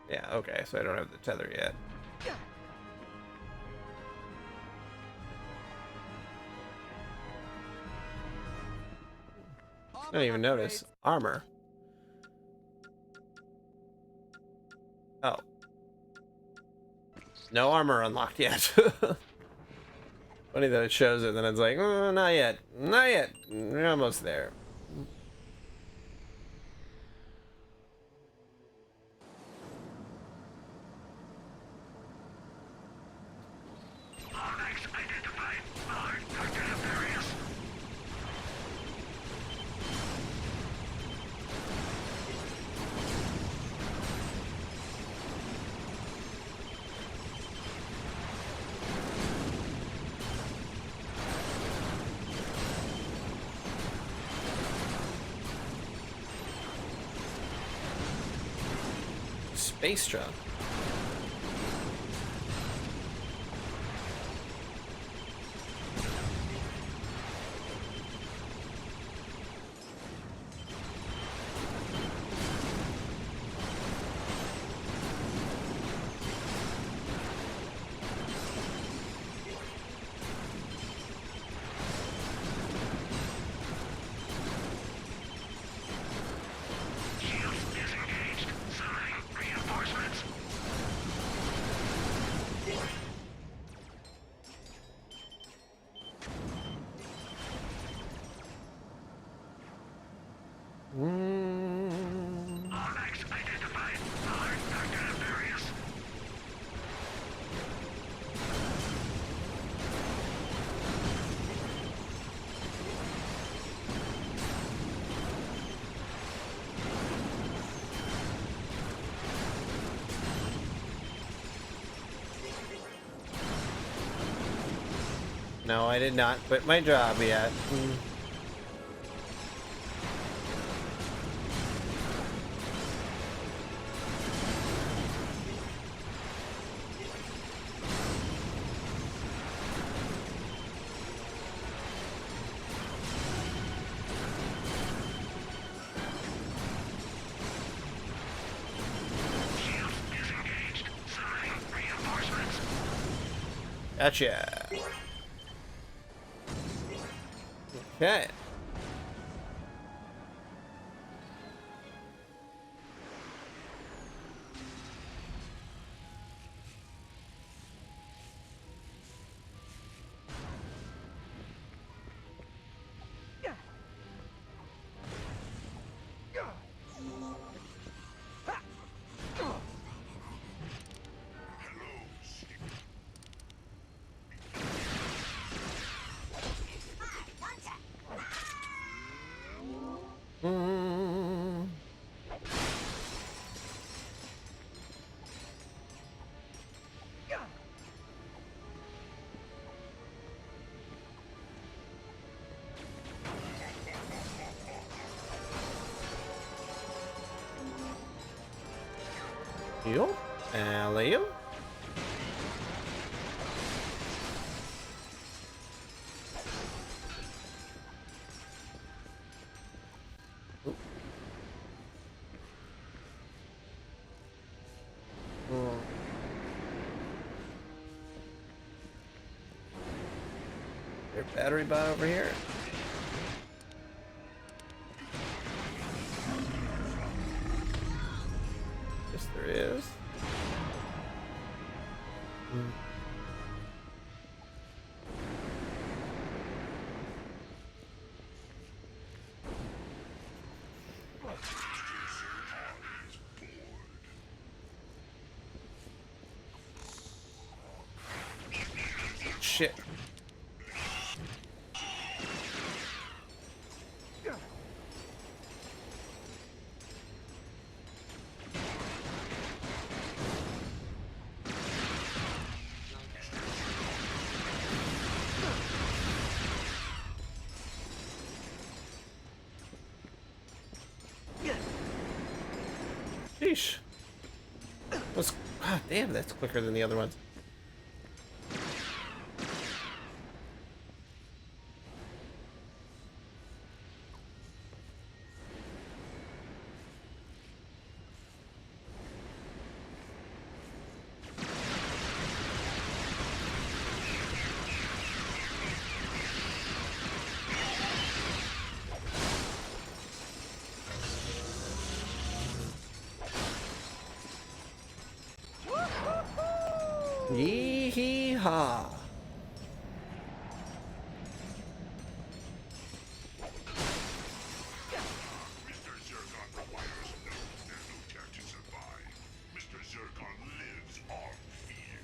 Yeah, okay, so I don't have the tether yet. I didn't even notice. Armor. Oh. No armor unlocked yet. Funny that it shows it, then it's like, oh, not yet. Not yet. We're almost there. Space truck. No, I did not quit my job yet. Gotcha. Okay. You? Leo? There's a battery bot over here. Yes, there is. Shit. Sheesh. God damn, that's quicker than the other ones. Yee-hee-haw. Mr. Zircon requires no nanotech to survive. Mr. Zircon lives on fear.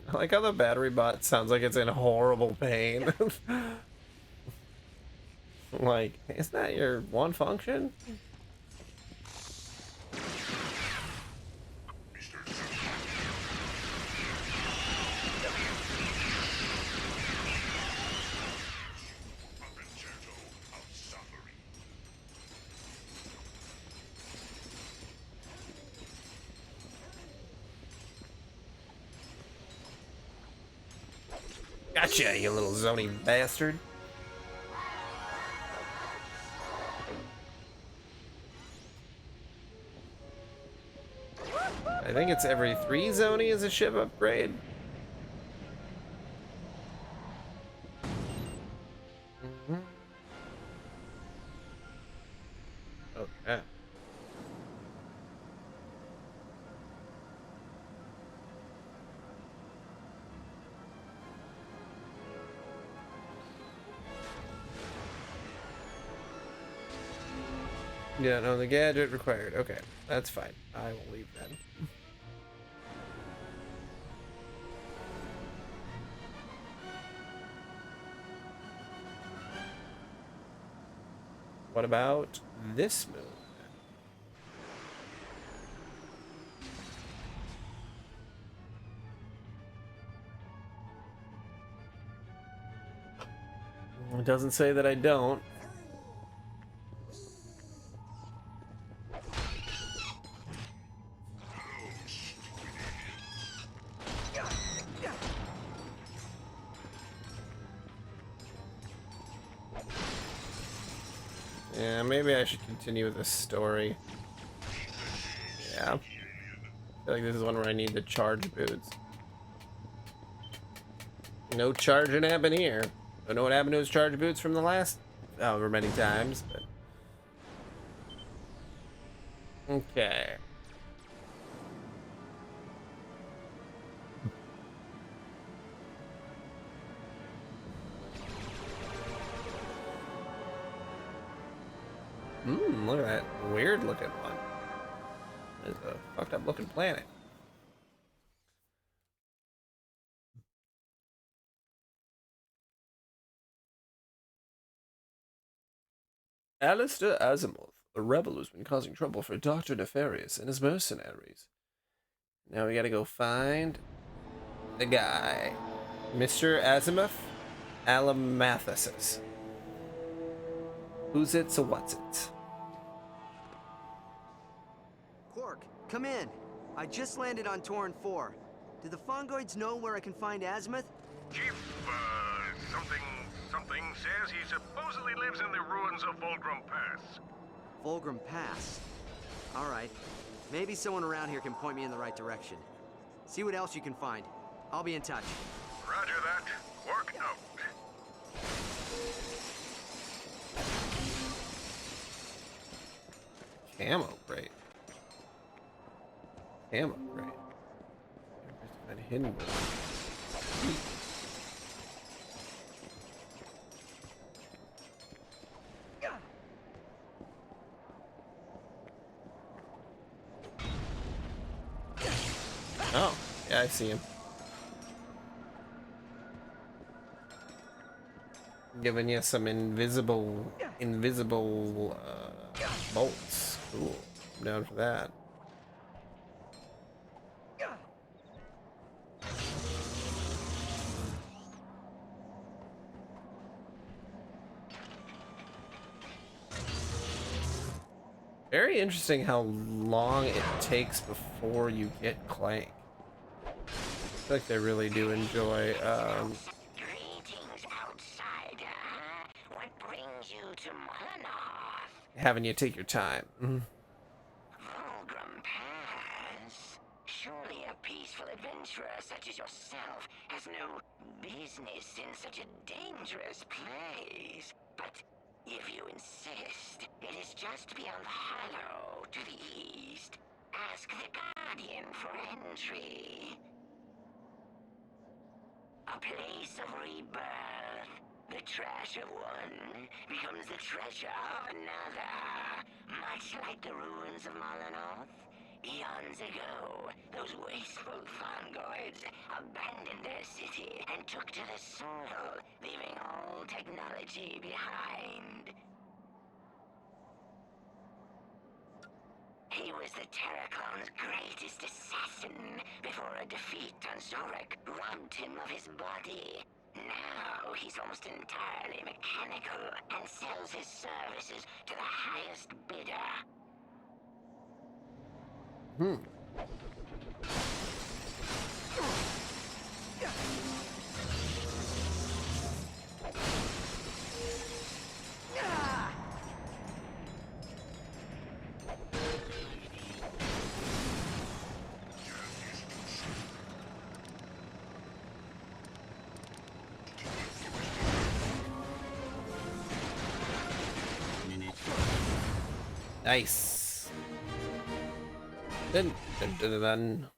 I like how the battery bot sounds like it's in horrible pain. Like, isn't that your one function? Gotcha, you little zony bastard. I think it's every 3 zony is a ship upgrade. Okay. Yeah, no, the gadget required. Okay, that's fine. I will leave then. What about this moon? It doesn't say that I don't. Yeah, maybe I should continue with this story. Yeah. I feel like this is one where I need to charge boots. No charging happened here. Don't know what happened to his charge boots from the last however many times, but okay. Look at that weird looking one. It's a fucked up looking planet. Alistair Asimov, a rebel who's been causing trouble for Dr. Nefarious and his mercenaries. Now we gotta go find the guy. Mr. Asimov Alamathis. Who's it, so what's it? Quark, come in. I just landed on Torrin 4. Do the Fongoids know where I can find Azimuth? Chief, something says he supposedly lives in the ruins of Volgrum Pass. Volgrum Pass. All right. Maybe someone around here can point me in the right direction. See what else you can find. I'll be in touch. Roger that. Work out. Camo crate. Camo crate. And hidden. Oh, yeah, I see him. Giving you some invisible bolts. Cool. I'm down for that. Very interesting how long it takes before you get Clank. I feel like they really do enjoy Greetings, outsider. What brings you to Molinoff? having you take your time. Volgrum Pass? Surely a peaceful adventurer such as yourself has no business in such a dangerous place. But if you insist, it is just beyond the hollow to the east. Ask the Guardian for entry. A place of rebirth. The trash of one becomes the treasure of another. Much like the ruins of Molinoff. Eons ago, those wasteful Fongoids abandoned their city and took to the soil, leaving all technology behind. He was the Terraclone's greatest assassin before a defeat on Zorek robbed him of his body. Now he's almost entirely mechanical and sells his services to the highest bidder. Nice. Dun, dun, dun, dun, dun.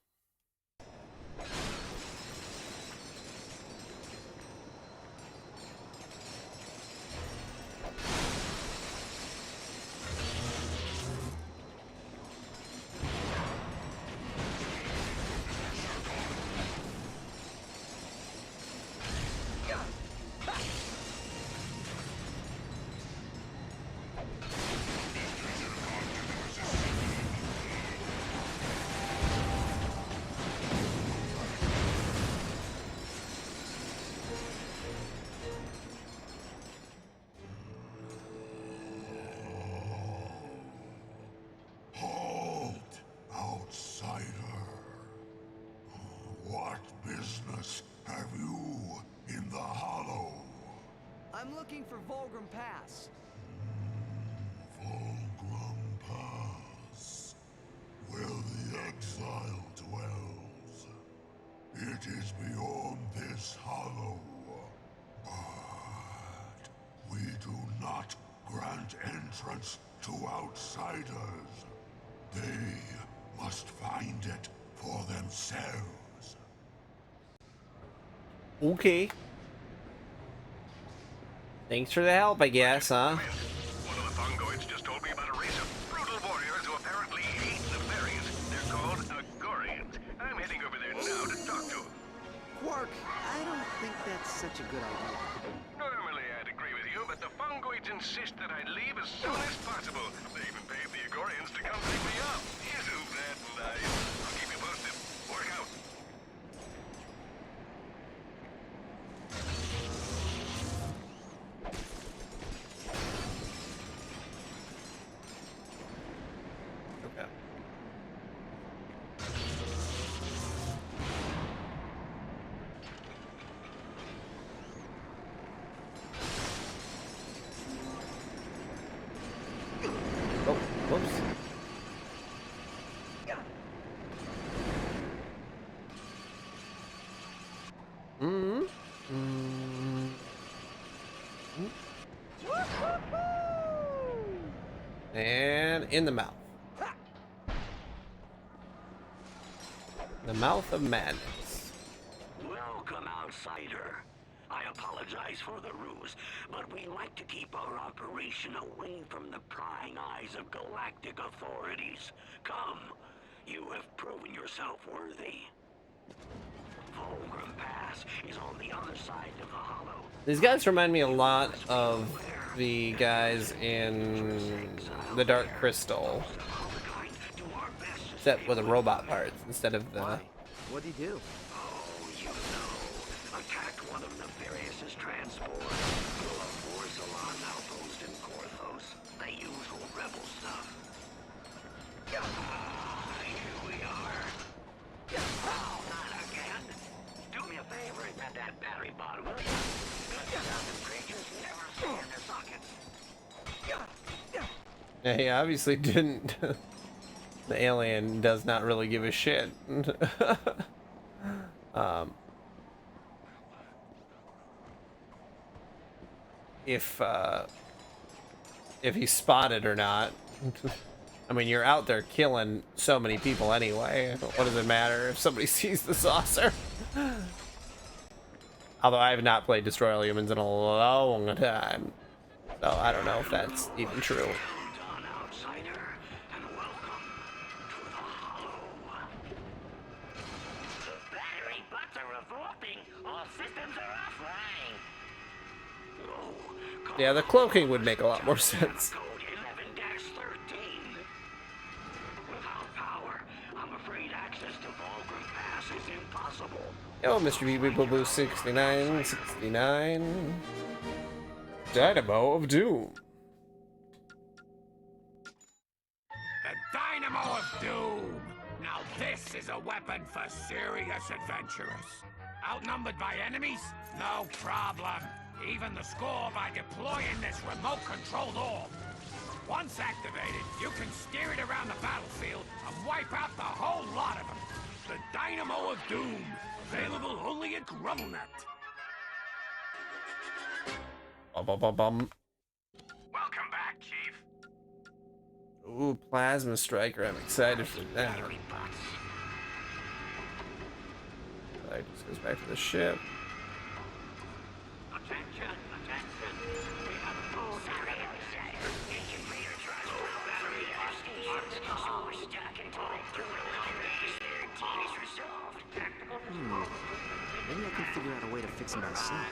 have you in the Hollow? I'm looking for Volgrim Pass. Volgrim Pass, where the exile dwells. It is beyond this Hollow, but we do not grant entrance to outsiders. They must find it for themselves. Okay. Thanks for the help, I guess, huh? One of the fungoids just told me about a race of brutal warriors who apparently hate the fairies. They're called Agorians. I'm heading over there now to talk to them. Quark, I don't think that's such a good idea. Normally I'd agree with you, but the fungoids insist that I leave as soon as possible. They even paid the Agorians to come pick me up. Isn't that nice? I'll keep you posted. Work out. Okay. Oh, whoops. And in the mouth. The mouth of madness. Welcome, outsider. I apologize for the ruse, but we like to keep our operation away from the prying eyes of galactic authorities. Come, you have proven yourself worthy. Volgrim Pass is on the other side of the Hollow. These guys remind me a lot of the guys in the Dark Crystal, except with the robot parts instead of the. What'd he do? Oh, you know. Attacked one of Nefarious's transports. Blew up Orsalon outpost in Korthos. The usual rebel stuff. Here we are. Oh, not again. Do me a favor and get that battery bot, will you? Good creatures never stay in their sockets. Yeah, he obviously didn't. The alien does not really give a shit. If he's spotted or not. I mean, you're out there killing so many people anyway. What does it matter if somebody sees the saucer? Although I have not played Destroy All Humans in a long time, so I don't know if that's even true. Yeah, the cloaking would make a lot more sense. Yo, Mr. BB Boo Boo 6969. Dynamo of Doom. The Dynamo of Doom! Now this is a weapon for serious adventurers. Outnumbered by enemies? No problem. Even the score by deploying this remote-controlled orb. Once activated, you can steer it around the battlefield and wipe out the whole lot of them. The Dynamo of Doom. Available only at GrubbleNet. Welcome back, Chief. Ooh, Plasma Striker. I'm excited for that. That just goes back to the ship. Attention, attention. We have a full engine meter transport battery we're stacking resolved. Tactical Maybe I can figure out a way to fix him myself.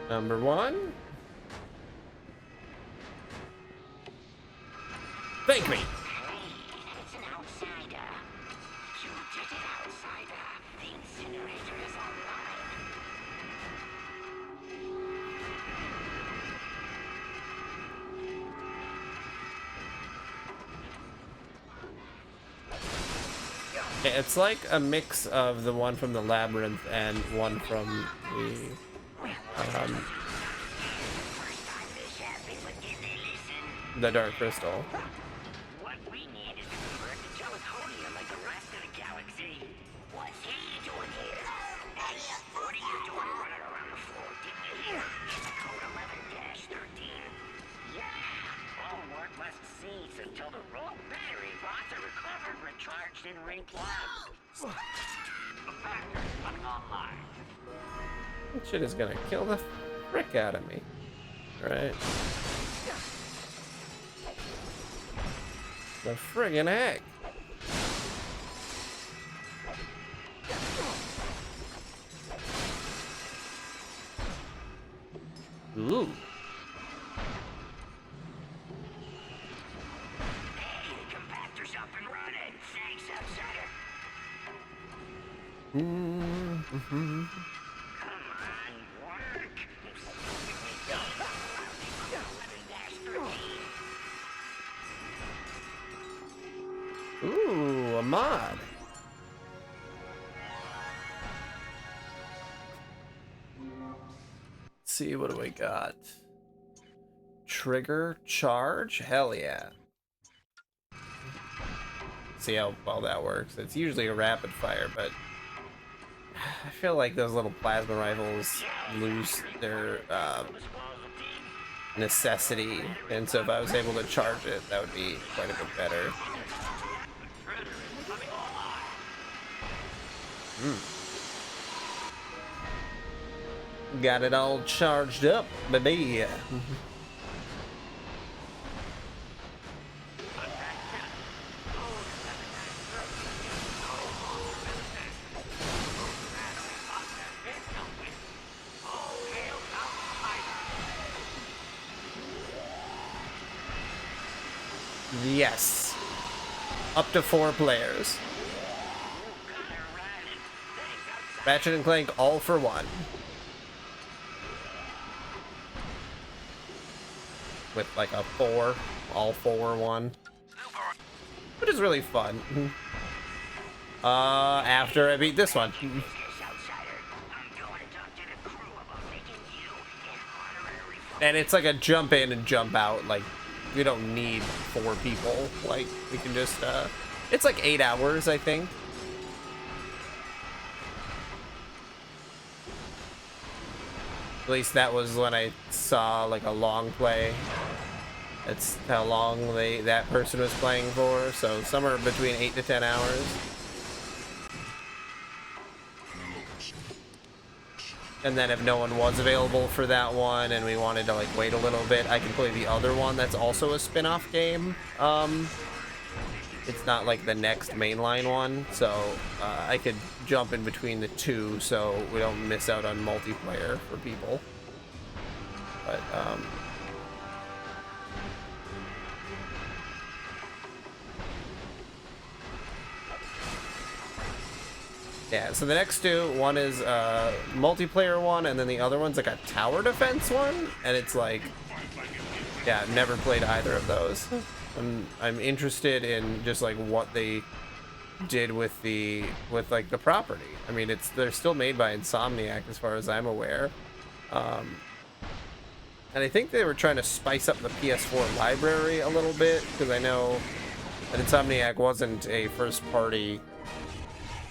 Number 1. Thank me. It's an outsider. You did it, outsider. The incinerator is online. It's like a mix of the one from the labyrinth and one from the Dark Crystal. What we need is to convert to teleconium like the rest of the galaxy. What's he doing here? What are you doing running around the floor? Didn't you hear? It's code 11-13. Yeah, all work must cease until the raw battery bots are recovered, recharged, and replugged. The factory's coming online. That shit is gonna kill the frick out of me. Right? The friggin' heck. Ooh. Hey, the compactor's up and running. Thanks, outsider. Mm-hmm. Come on, work. Ooh, a mod. Let's see, what do we got? Trigger charge? Hell yeah. See how well that works. It's usually a rapid fire, but I feel like those little plasma rifles lose their necessity, and so if I was able to charge it, that would be quite a bit better. Got it all charged up, baby. Yes. Up to 4 players. Ratchet and Clank all for one. With like a 4, all 4 one. Which is really fun. After I beat this one. And it's like a jump in and jump out, like we don't need 4 people. Like we can just it's like 8 hours, I think. At least that was when I saw like a long play. That's how long that person was playing for. So somewhere between 8 to 10 hours. And then if no one was available for that one and we wanted to like wait a little bit, I can play the other one that's also a spin-off game. It's not like the next mainline one, so I could jump in between the two so we don't miss out on multiplayer for people. But yeah, so the next two, one is a multiplayer one, and then the other one's like a tower defense one, and it's like, yeah, I've never played either of those. I'm interested in just like what they did with like the property. I mean, they're still made by Insomniac as far as I'm aware. And I think they were trying to spice up the PS4 library a little bit, because I know that Insomniac wasn't a first-party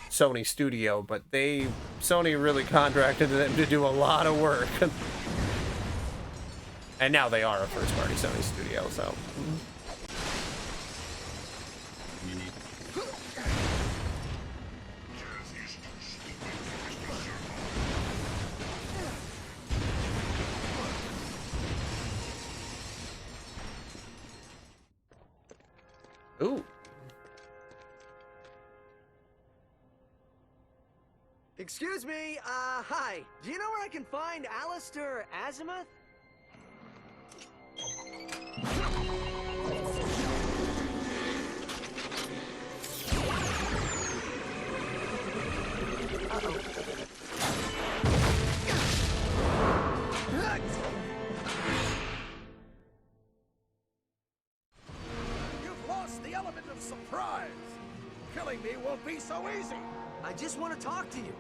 Sony studio, but Sony really contracted them to do a lot of work. And now they are a first-party Sony studio, so... Ooh. Excuse me, hi. Do you know where I can find Alistair Azimuth? You've lost the element of surprise. Killing me won't be so easy. I just want to talk to you.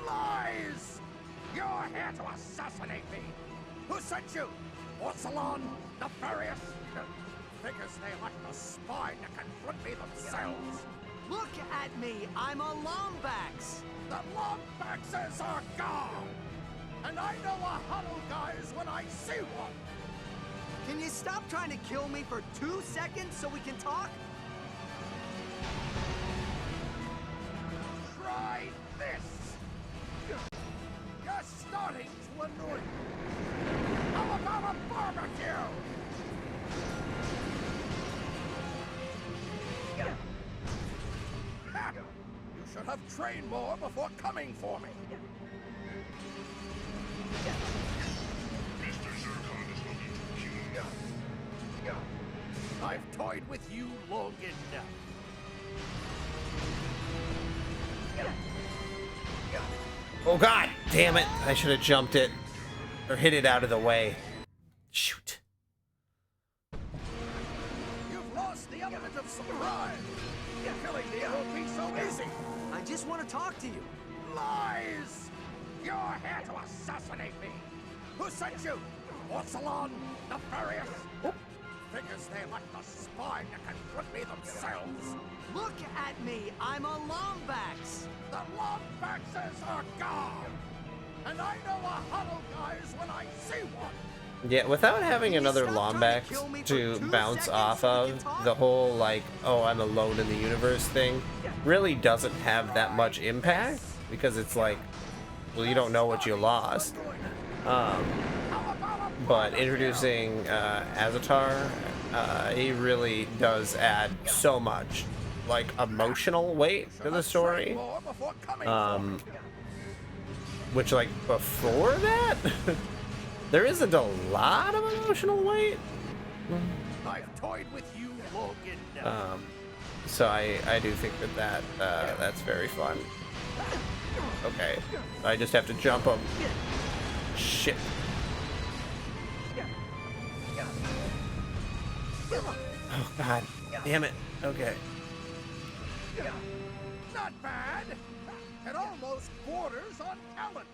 Lies! You're here to assassinate me. Who sent you? Orsalon? Nefarious? Figures they lack the spine to confront me themselves. Look at me. I'm a Lombax. The Lombaxes are gone. And I know a huddle guys when I see one. Can you stop trying to kill me for 2 seconds so we can talk? Try this. You're starting to annoy me. How about a barbecue? You should have trained more before coming for me. Mr. Zircon is looking to kill me. I've toyed with you long enough. Oh god, damn it. I should have jumped it. Or hit it out of the way. Shoot. You've lost the element of surprise. Killing me won't be so easy. I just want to talk to you. Lies! You're here to assassinate me. Who sent you? Orsalon? Nefarious? Figures they lack the spine to confront me themselves. Look at me. I'm a Lombax. The Lombaxes are gone. And I know a huddle guys when I see one. Yeah, without having another Lombax to bounce off of, the whole, like, oh, I'm alone in the universe thing really doesn't have that much impact, because it's like, well, you don't know what you lost. But introducing Azatar, he really does add so much, like, emotional weight to the story. Which, like, before that, there isn't a lot of emotional weight. I've toyed with you long enough. So I do think that that's very fun. Okay, I just have to jump him. Shit. Oh god, damn it. Okay. Not bad. It almost borders on talent.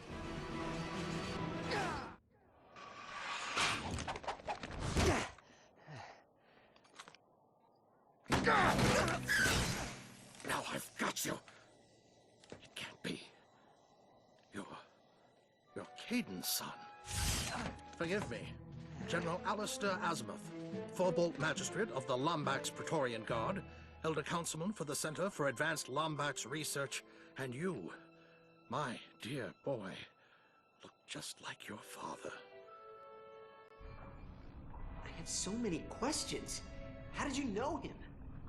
Now I've got you. It can't be. You're Caden's son. Forgive me. General Alistair Azimuth, Forbolt Magistrate of the Lombax Praetorian Guard, Elder Councilman for the Center for Advanced Lombax Research, and you, my dear boy, look just like your father. I have so many questions. How did you know him?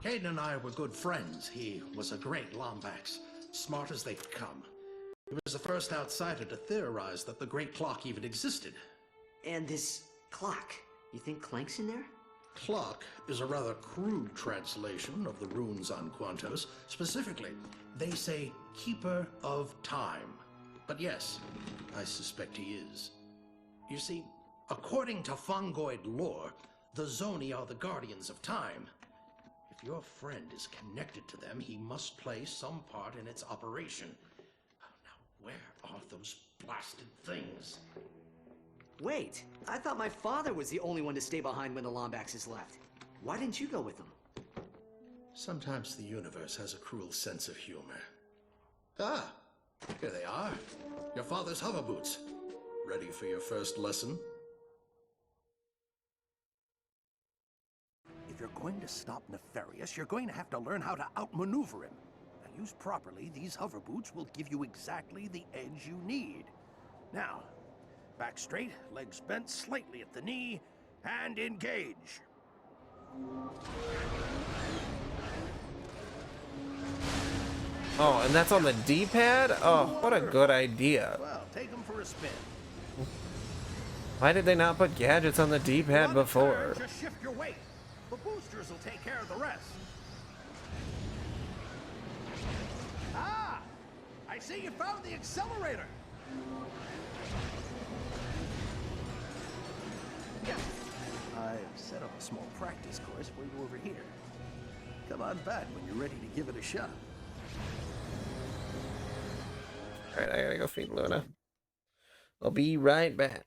Caden and I were good friends. He was a great Lombax, smart as they could come. He was the first outsider to theorize that the Great Clock even existed. And this clock, you think Clank's in there? Clock is a rather crude translation of the runes on Quantos. Specifically, they say Keeper of Time. But yes, I suspect he is. You see, according to Fungoid lore, the Zoni are the guardians of time. If your friend is connected to them, he must play some part in its operation. Now, where are those blasted things? Wait, I thought my father was the only one to stay behind when the Lombaxes left. Why didn't you go with them? Sometimes the universe has a cruel sense of humor. Ah, here they are. Your father's hover boots. Ready for your first lesson? If you're going to stop Nefarious, you're going to have to learn how to outmaneuver him. Now, used properly, these hover boots will give you exactly the edge you need. Now, back straight, legs bent slightly at the knee, and engage. Oh, and that's on the D-pad? Oh, what a good idea. Well, take them for a spin. Why did they not put gadgets on the D-pad before? Just shift your weight. The boosters will take care of the rest. Ah! I see you found the accelerator. I've set up a small practice course for you over here. Come on back when you're ready to give it a shot. Alright, I gotta go feed Luna. I'll be right back.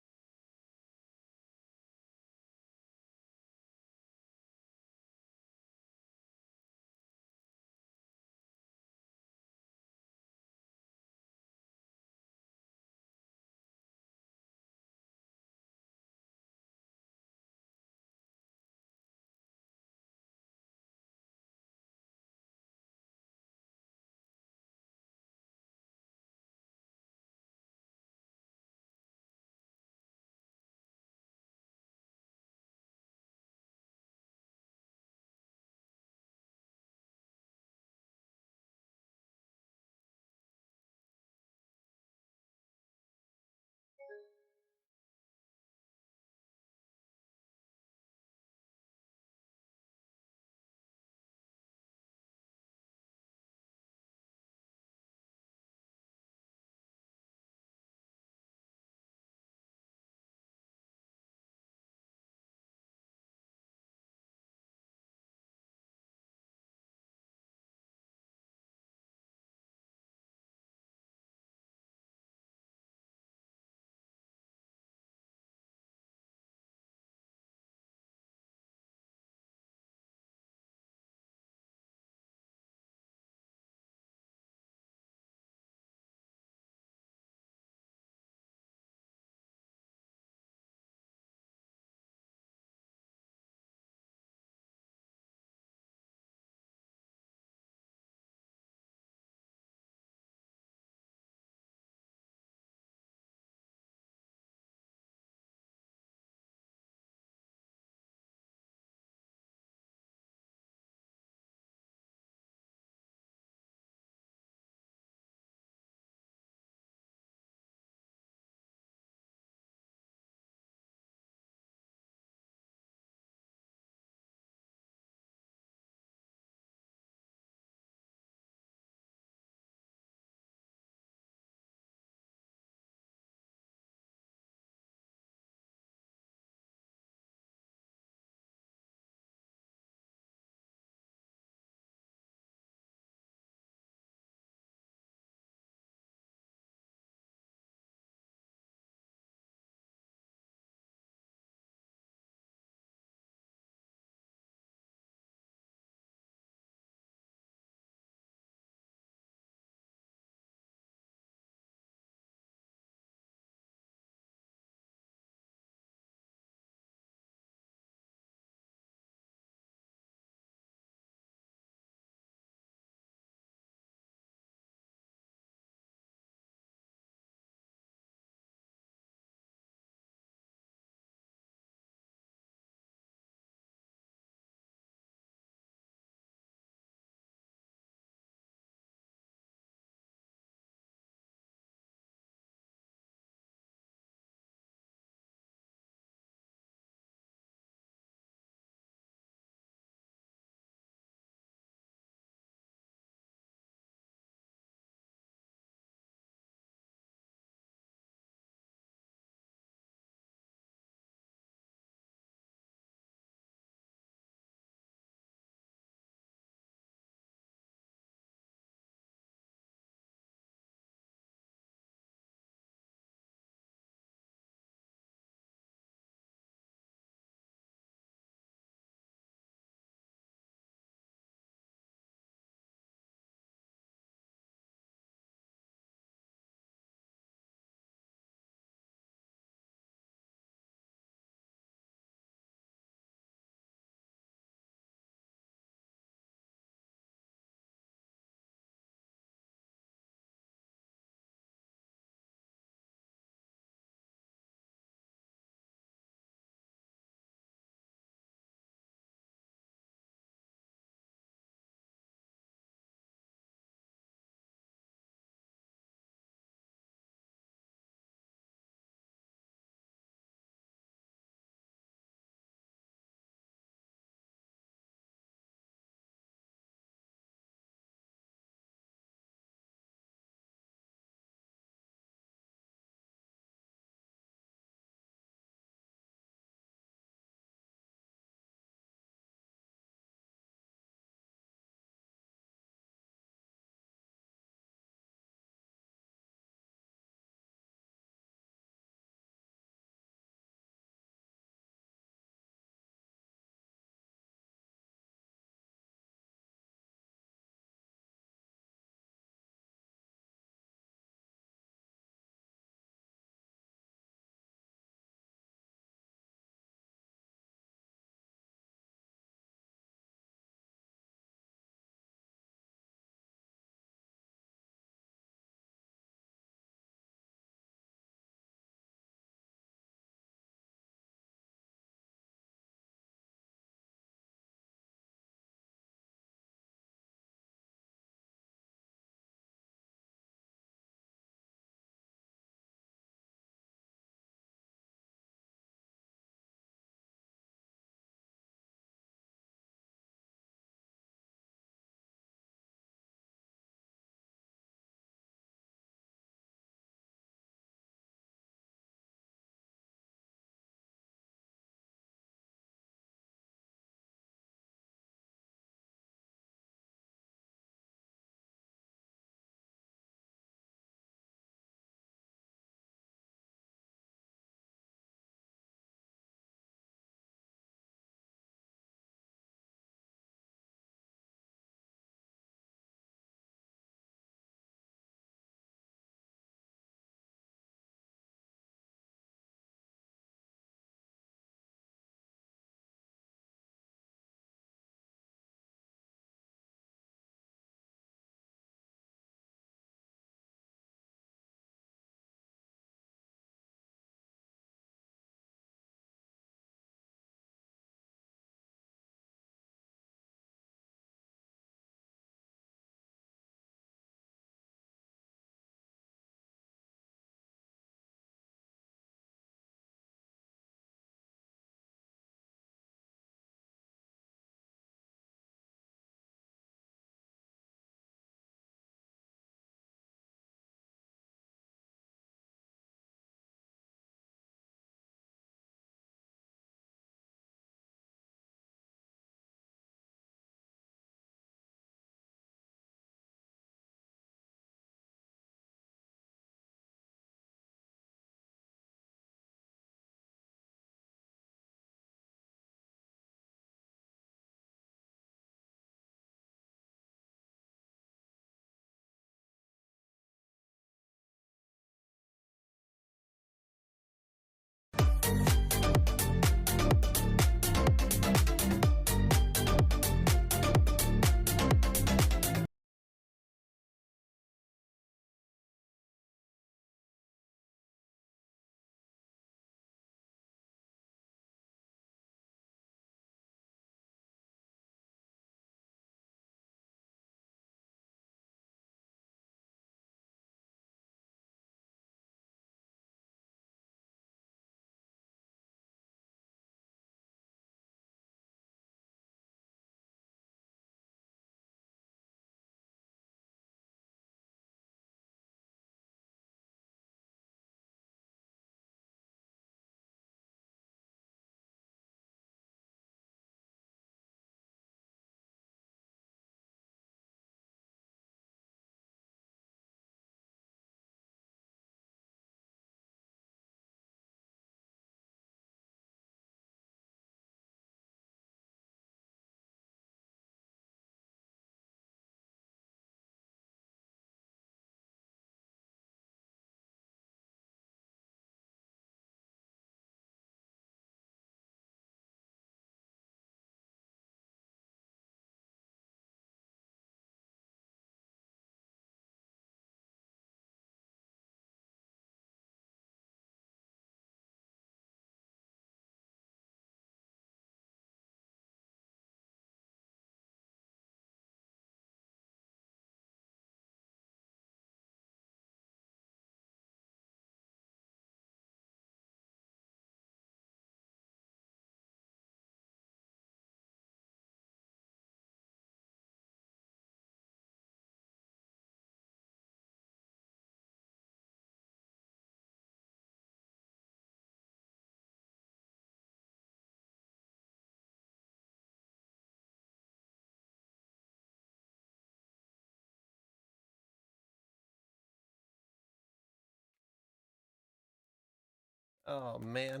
Oh man.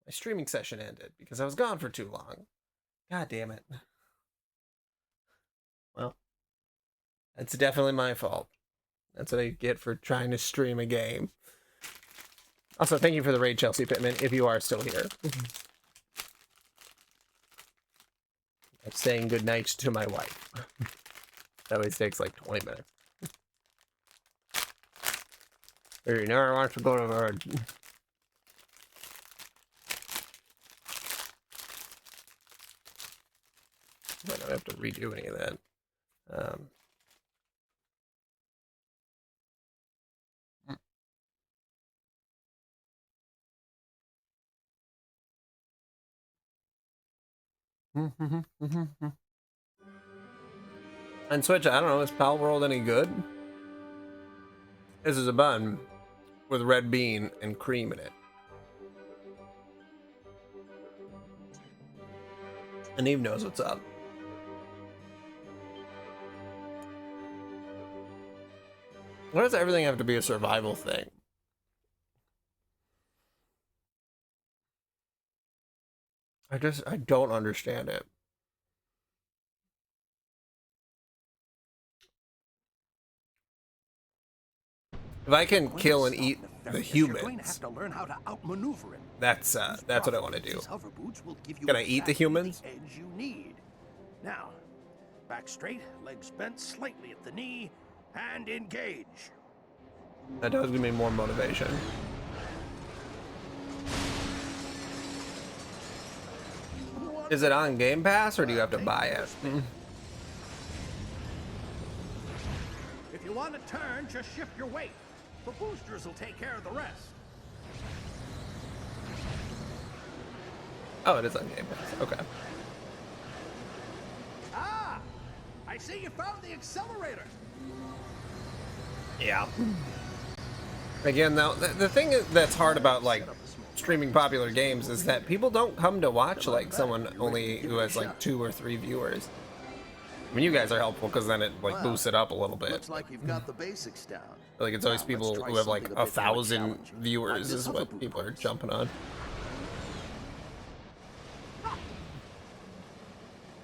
My streaming session ended because I was gone for too long. God damn it. Well, that's definitely my fault. That's what I get for trying to stream a game. Also, thank you for the raid, Chelsea Pittman, if you are still here. I'm saying goodnight to my wife. That always takes like 20 minutes. You never want to go to bed. I don't have to redo any of that. On Switch, I don't know, is Pal World any good? This is a bun with red bean and cream in it. And Eve knows what's up. Why does everything have to be a survival thing? I don't understand it. If I can kill and eat the humans, to learn how to outmaneuver it. that's what I want to do. These hover boots will give you Can I eat the exactly humans? the edge you need. Now, back straight, legs bent slightly at the knee, and engage. That does give me more motivation. Is it on Game Pass or do you have to buy it? If you want to turn, just shift your weight. The boosters will take care of the rest. Oh, it is on Game Pass. Okay. Ah! I see you found the accelerator. Yeah. Again, though, the thing that's hard about like streaming popular games is that people don't come to watch like someone only who has like 2 or 3 viewers. I mean, you guys are helpful because then it like boosts it up a little bit. Looks like you've got the basics down. Like it's always people who have like 1,000 viewers is what people are jumping on.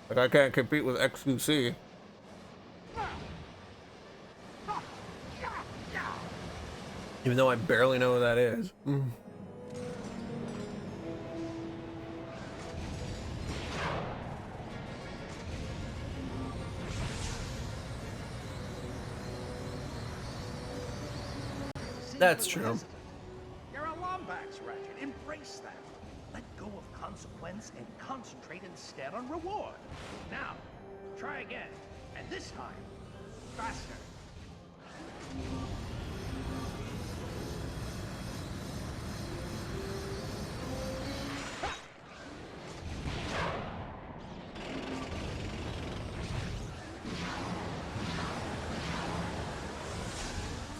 Like I can't compete with XQC. Even though I barely know who that is. That's true. You're a Lombax, Ratchet. Embrace that. Let go of consequence and concentrate instead on reward. Now, try again. And this time, faster.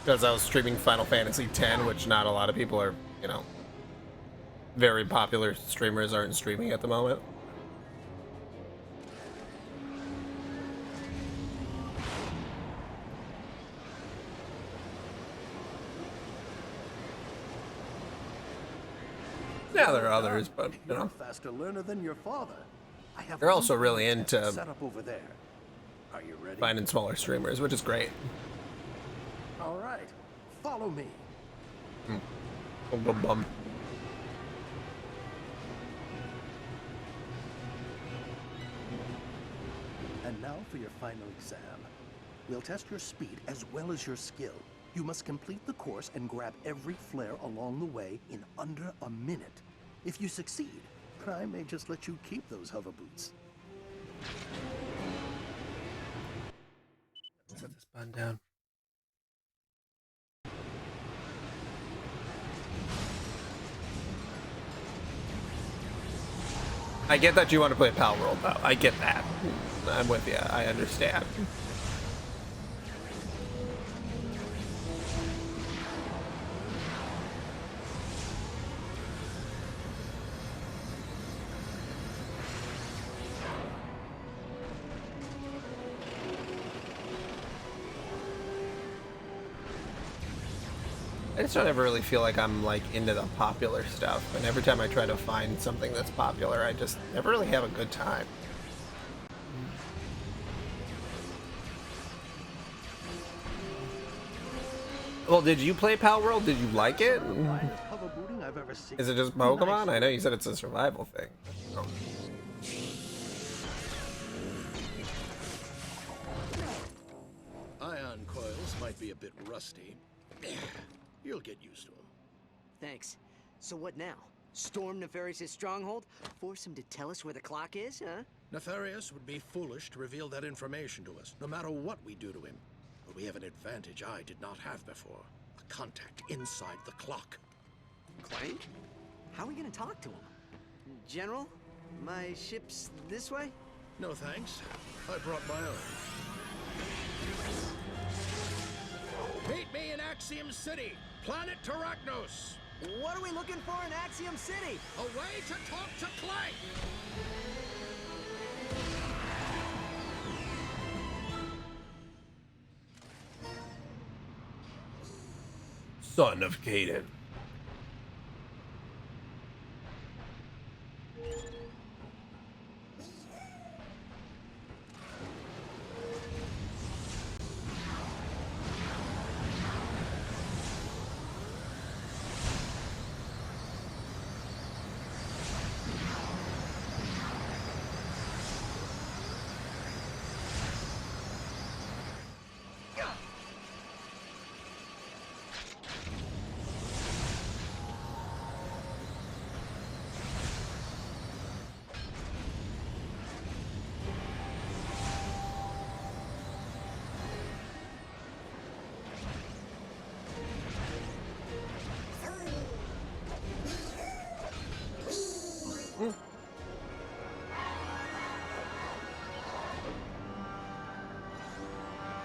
Because I was streaming Final Fantasy X, which not a lot of people are, you know, very popular streamers aren't streaming at the moment. Yeah, there are others, but you You're know, a faster learner than your father. I have they're also really into set up over there. Are you ready? finding smaller streamers, which is great. All right, follow me. Bum, bum, bum. And now for your final exam. We'll test your speed as well as your skill. You must complete the course and grab every flare along the way in under a minute. If you succeed, Prime may just let you keep those hover boots. Set this button down. I get that you want to play Pal World, though. I get that. I'm with you. I understand. I just don't ever really feel like I'm like into the popular stuff, and every time I try to find something that's popular, I just never really have a good time. Well, did you play Pal World? Did you like it? Is it just Pokemon? I know you said it's a survival thing. Oh. Ion coils might be a bit rusty. You'll get used to them. Thanks. So what now? Storm Nefarious' stronghold? Force him to tell us where the clock is, huh? Nefarious would be foolish to reveal that information to us, no matter what we do to him. But we have an advantage I did not have before. A contact inside the clock. Clank? How are we gonna talk to him? General? My ship's this way? No thanks. I brought my own. Meet me in Axiom City, planet Terragnos. What are we looking for in Axiom City? A way to talk to Clank! Son of Caden.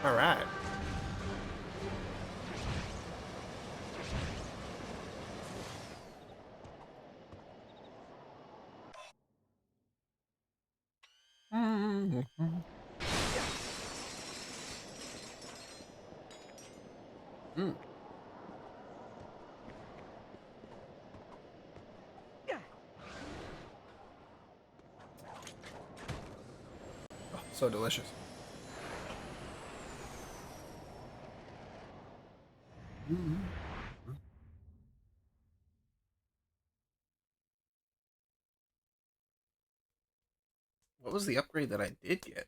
All right. Oh, so delicious. What was the upgrade that I did get?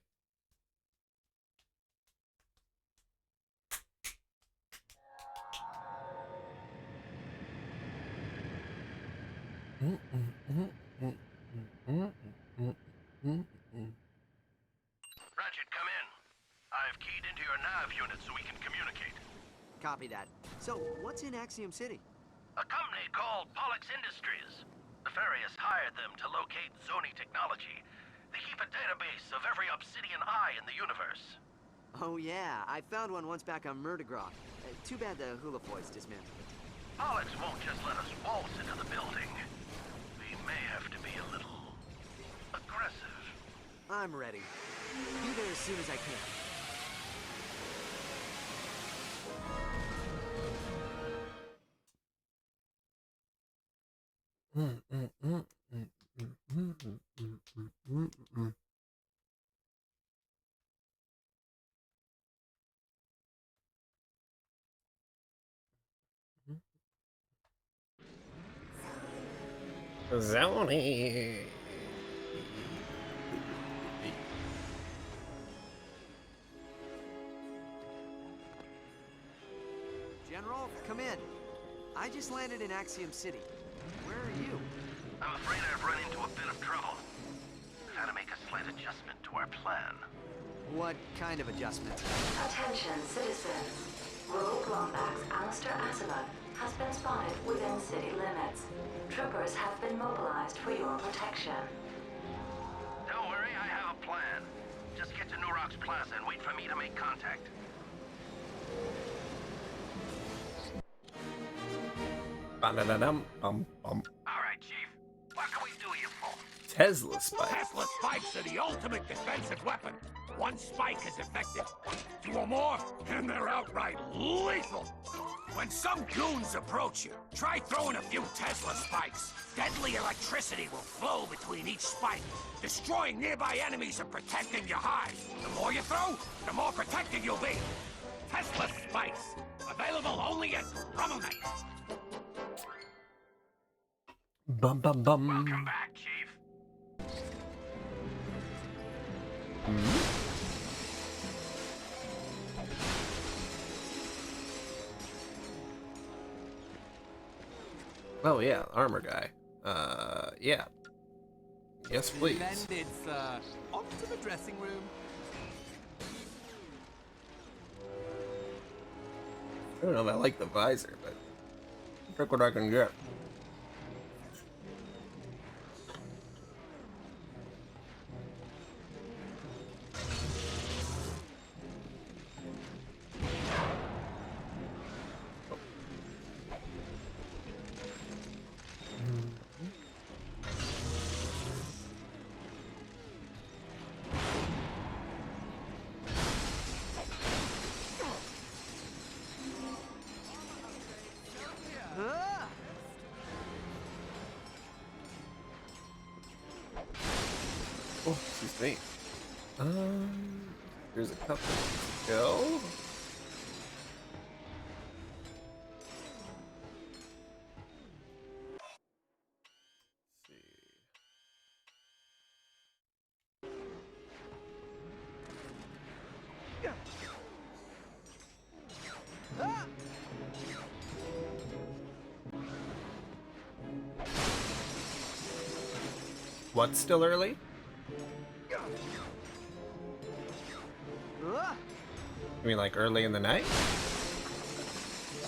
Ratchet, come in. I've keyed into your nav unit so we can communicate. Copy that. So, what's in Axiom City? A company called Pollux Industries. Nefarious hired them to locate Zoni technology. They keep a database of every obsidian eye in the universe. Oh yeah, I found one once back on Murdergrock. Too bad the Hulafoids dismantled it. Pollux won't just let us waltz into the building. We may have to be a little aggressive. I'm ready. Be there as soon as I can. Zony. General, come in. I just landed in Axiom City. Where are you? I'm afraid I've run into a bit of trouble. I've had to make a slight adjustment to our plan. What kind of adjustment? Attention, citizens. Rogue Lombax Alistair Azimuth has been spotted within city limits. Troopers have been mobilized for your protection. Don't worry, I have a plan. Just get to New Rocks Plaza and wait for me to make contact. Alright, Chief. What can we do you for? Tesla spikes. Tesla spikes are the ultimate defensive weapon. One spike is effective. Two or more, and they're outright lethal. When some goons approach you, try throwing a few Tesla spikes. Deadly electricity will flow between each spike, destroying nearby enemies and protecting your hive. The more you throw, the more protected you'll be. Tesla spikes, available only at RumbleNet. Bum bum bum. Welcome back, Chief. Oh yeah, armor guy. Yeah. Yes, please. Splendid, sir. Off to the dressing room. I don't know if I like the visor, but check what I can get. Oh, excuse me. Here's a couple to go. What's still early? You mean like early in the night?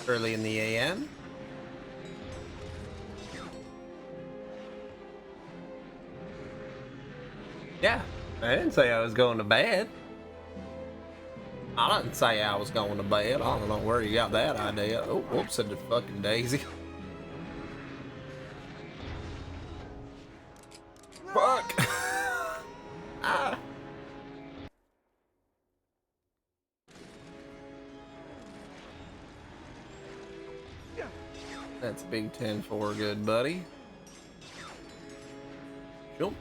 Early in the AM? Yeah, I didn't say I was going to bed. I didn't say I was going to bed. I don't know where you got that idea. Oh, whoops, and the fucking daisy. Fuck! Ah. That's Big 10-4, good buddy. Jump.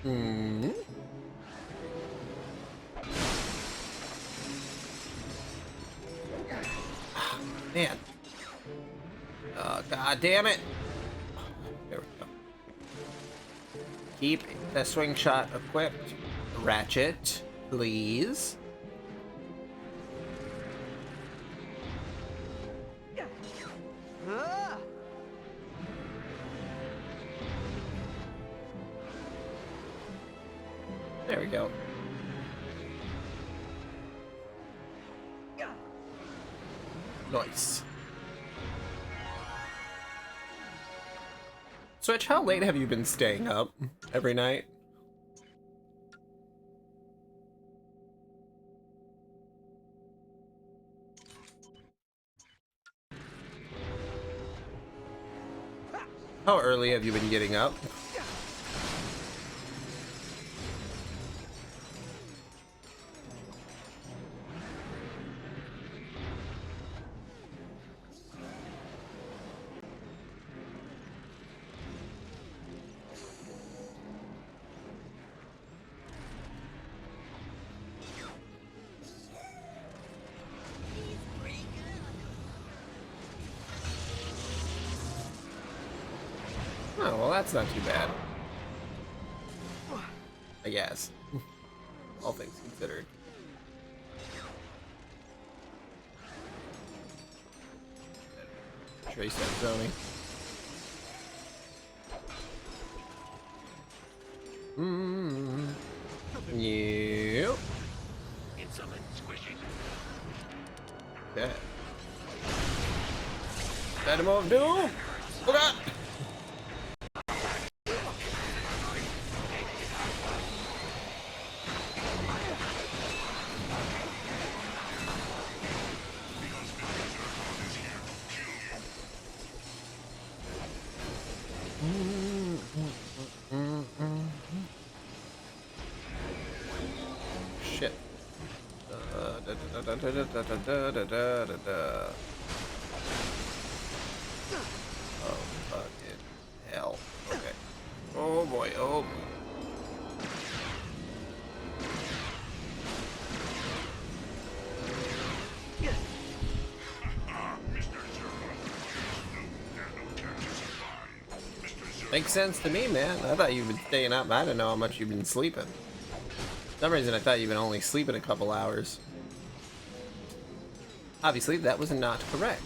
Hmm. Man. Oh, god damn it. There we go. Keep the swing shot equipped. Ratchet, please. There we go. Nice. Switch, how late have you been staying up every night? How early have you been getting up? Oh, well, that's not too bad. I guess. All things considered. Trace that zoning. Yep. It's something squishy. Okay. Phantom of Doom! Oh god! Shit. Oh, fucking hell. Okay. Oh boy, oh boy. Makes sense to me, man. I thought you'd been staying up. I didn't know how much you've been sleeping. For some reason, I thought you've been only sleeping a couple hours. Obviously, that was not correct.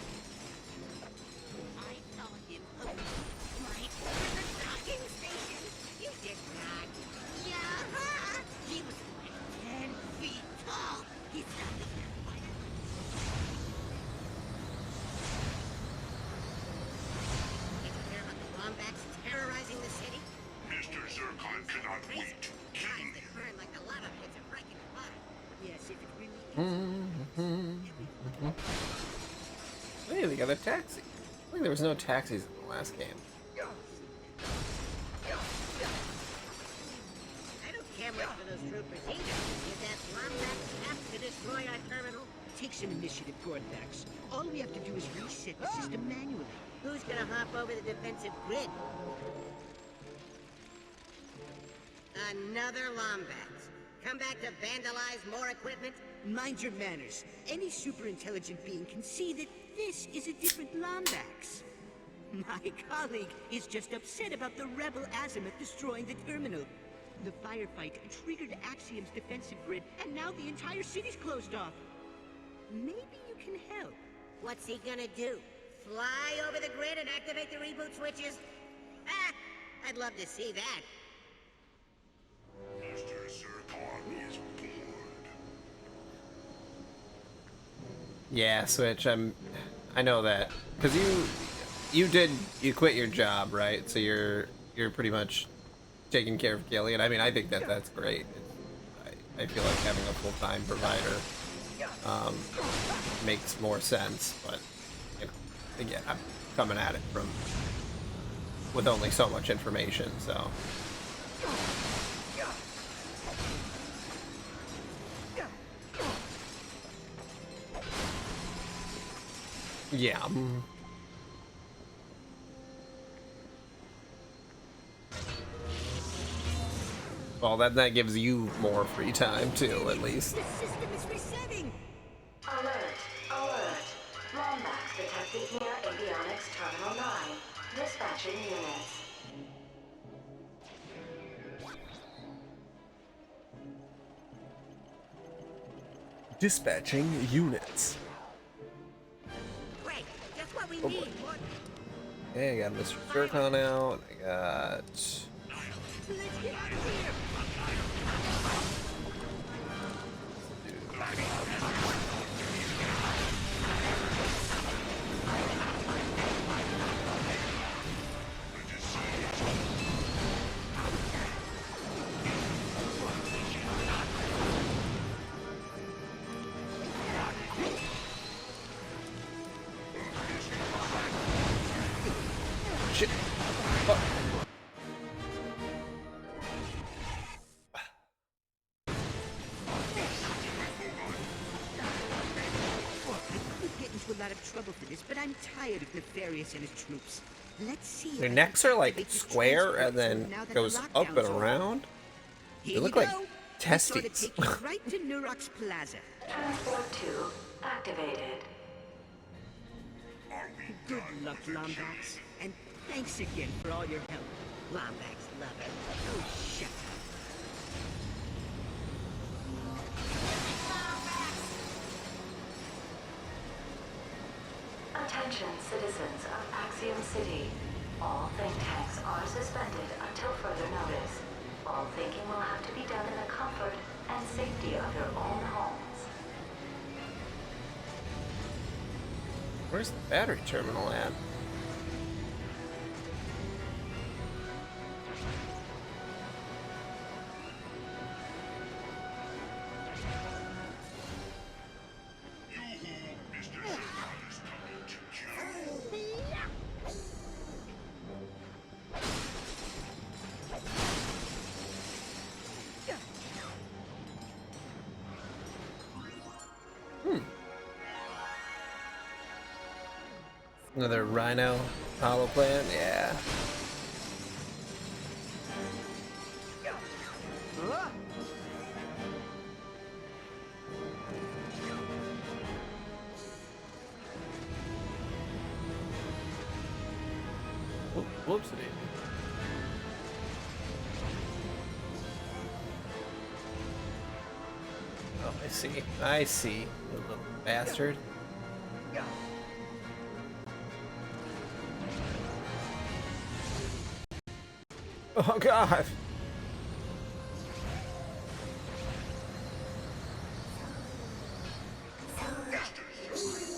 Hey, they got a taxi. I think there was no taxis in the last game. I don't care much for those troopers either. If that Lombax have to destroy our terminal, Take some initiative, Gorthax. All we have to do is reset the system manually. who's gonna hop over the defensive grid? Another Lombax. Come back to vandalize more equipment? Mind your manners. Any super-intelligent being can see that this is a different Lombax. My colleague is just upset about the rebel Azimuth destroying the terminal. The firefight triggered Axiom's defensive grid, and now the entire city's closed off. Maybe you can help. What's he gonna do? Fly over the grid and activate the reboot switches? Ah, I'd love to see that. Mr. Zircon is bored. Yeah, Switch. I know that because you quit your job, right? So you're pretty much taking care of Gillian. I mean, I think that's great. I feel like having a full-time provider makes more sense, but you know, again, I'm coming at it with only so much information, so. Yeah. Well, that gives you more free time too, at least. The system is resetting! Alert! Alert! Lombax detected near Avionics Terminal 9. Dispatching units. Dispatching units. Great, that's what we Oh, need. boy. Okay, I got Mr. Zircon out. I got. Let's get out of here! Shit. Get into a lot of trouble for this, but I'm tired of Nefarious and his troops. Let's see. Their necks are like square and then goes up and around. They look like testes. Take you right to Nurox Plaza. Transport 2 activated. Good luck, Lombax. And thanks again for all your help. Lombax lover. Oh, shut up. Attention, citizens of Axiom City. All think tanks are suspended until further notice. All thinking will have to be done in the comfort and safety of your own homes. Where's the battery terminal at? Another Rhino hollow plant, yeah. Whoopsie. Oh, I see. I see, you little bastard. Oh God!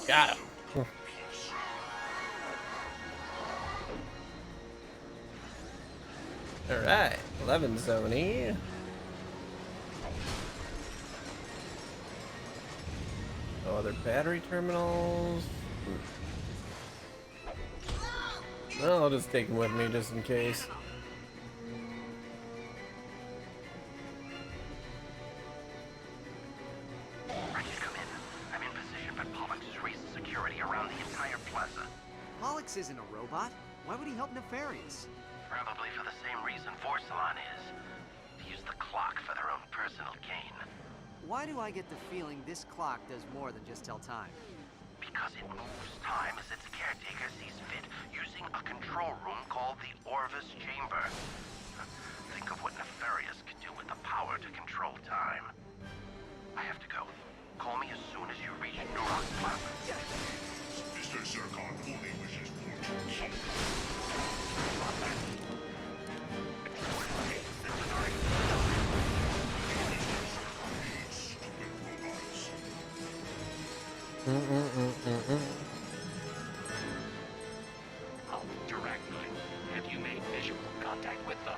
Got him. All right, 11 Zony. No other battery terminals. Well, I'll just take them with me just in case. Ratchet, come in. I'm in position, but Pollux has raised security around the entire plaza. Pollux isn't a robot. Why would he help Nefarious? Probably for the same reason Vorsalon is. To use the clock for their own personal gain. Why do I get the feeling this clock does more than just tell time? Because it moves time as its caretaker sees fit, using a control room called the Orvis Chamber. Think of what Nefarious could do with the power to control time. I have to go. Call me as soon as you reach Neuron's Plaza. Mr. Zircon only wishes fortune. Directly. Have you made visual contact with the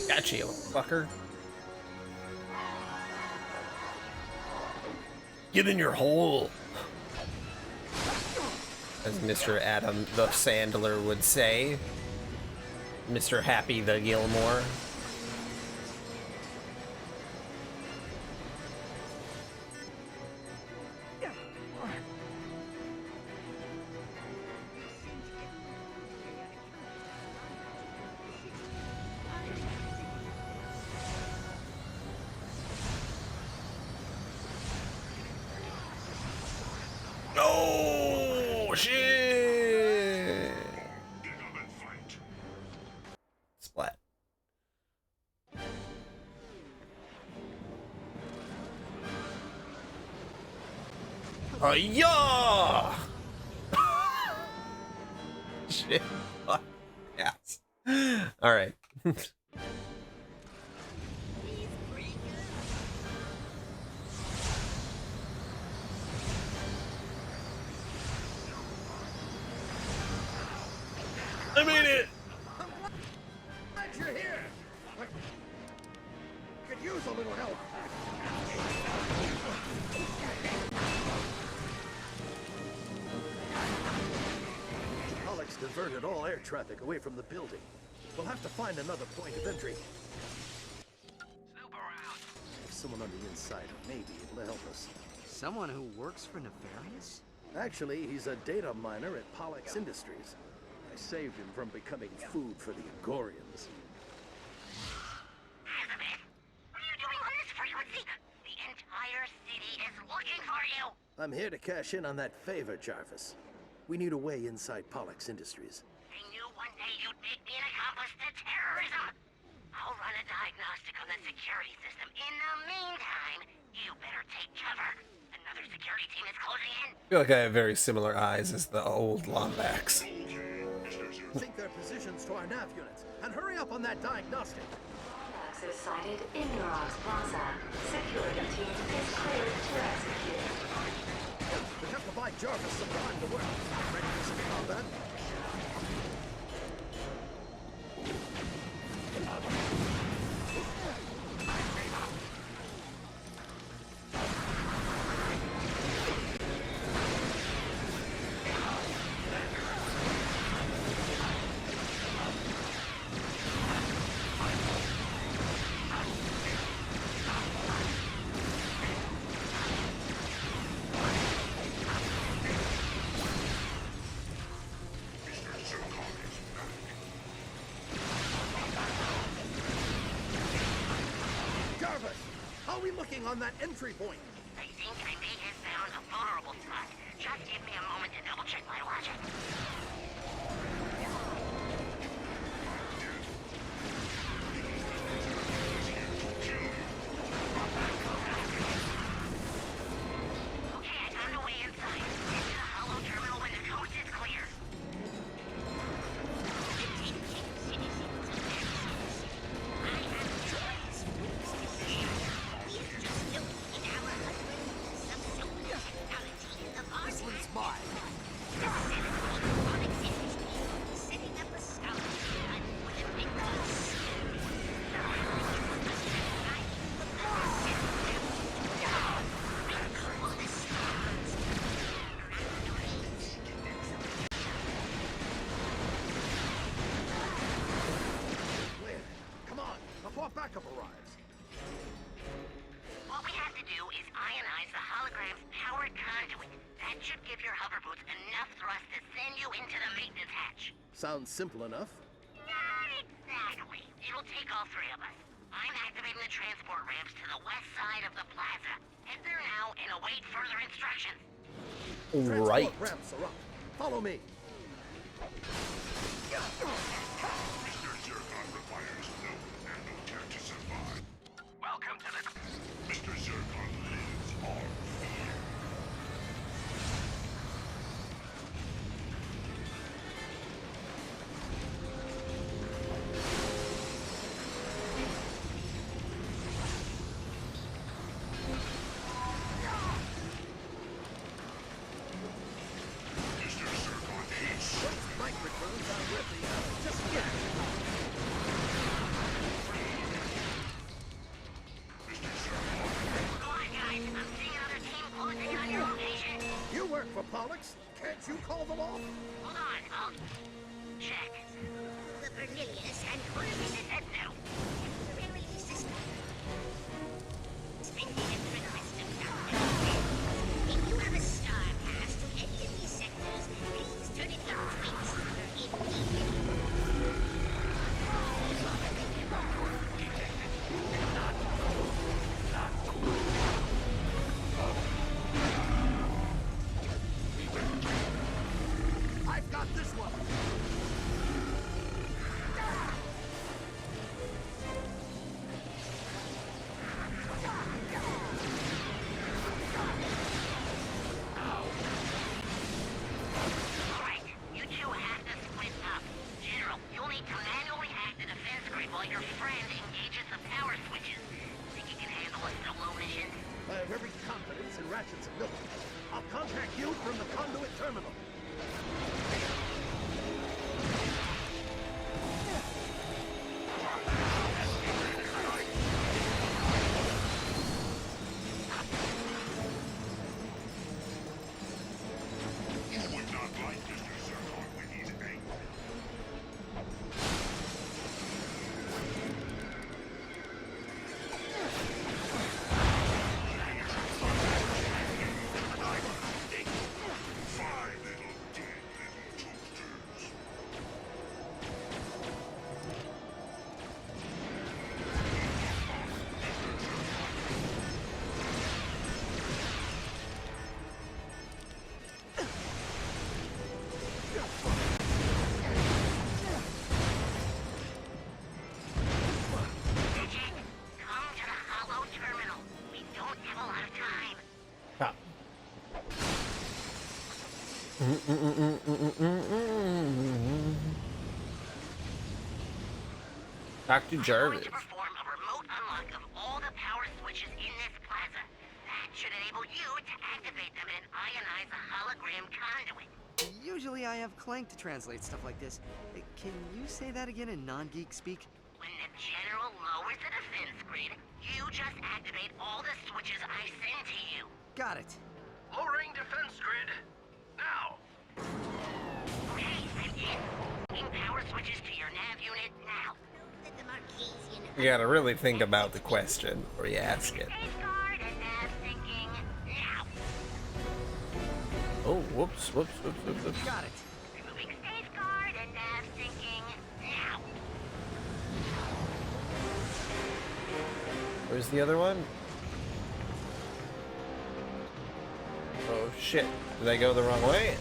Gotcha, you little fucker. Get in your hole, as Mr. Adam the Sandler would say. Mr. Happy the Gilmore. Oh shit! Splat. Yeah! Shit. Yes. All right. I made it! Glad you're here! Could use a little help. Pollux diverted all air traffic away from the building. We'll have to find another point of entry. If someone on the inside, maybe it'll help us. Someone who works for Nefarious? Actually, he's a data miner at Pollux Industries. I saved him from becoming food for the Agorians. What are you doing on this frequency? The entire city is looking for you! I'm here to cash in on that favor, Jarvis. We need a way inside Pollux Industries. I knew one day you'd make me an accomplice to terrorism! I'll run a diagnostic on the security system. In the meantime, you better take cover. Another security team is closing in. I feel like I have very similar eyes as the old Lombax. Sync their positions to our nav units, and hurry up on that diagnostic. Access sighted in Neuron's Plaza. Security team is cleared to execute. We have to buy Jarvis some time to work. Ready for some combat? working on that entry point. I think I may have found a vulnerable spot. Just give me a moment to double check my logic. Okay, I found a way inside. Into the hollow terminal when the coast is clear. This one's mine. Come on, before backup arrives. What we have to do is ionize the hologram's powered conduit. That should give your hover boots enough thrust to send you into the maintenance hatch. Sounds simple enough. Not exactly. It'll take all three of us. I'm activating the transport ramps to the west side of the plaza. Head there now and await further instructions. Right. Transport ramps are up. Follow me. Mr. Zircon requires no nanotech to survive. Welcome to the... Mr. Zircon lives on fear. Mr. Zircon hates Microphones are with the just get it. Come on, guys. I'm seeing another team closing in on your location. You work for Pollux. Can't you call them off? Hold on. I'll check. The Bernilius and Cornelius said no. Temporary system. Spending it through the rest of If you have a star pass to any of these sectors, please turn it into tweets immediately. I've got this one. Alright, you two have to split up. General, you'll need to manually hack the defense grid while your friend engages the power switches. Think you can handle a solo mission? I have every confidence in Ratchet's ability. I'll contact you from the conduit terminal. You would not like Mr. Zircon when he's angry. Fine little dead little toasters. Agent, come to the hollow terminal. We don't have a lot of time. Ah. Dr. Jarvis. To perform a remote unlock of all the power switches in this plaza. That should enable you to activate them and ionize the hologram conduit. Usually I have Clank to translate stuff like this. Can you say that again in non-geek speak? When the general lowers the defense grid, you just activate all the switches I send to you. Got it. Lowering defense grid. Now. Okay, I'm in. Bring power switches to your nav unit now. The Marquesian You gotta really think about the question before you ask it. safeguard and nav syncing now. Oh, whoops, whoops, whoops, whoops, whoops. Got it. Removing safeguard and nav syncing now. Where's the other one? shit. Did I go the wrong way?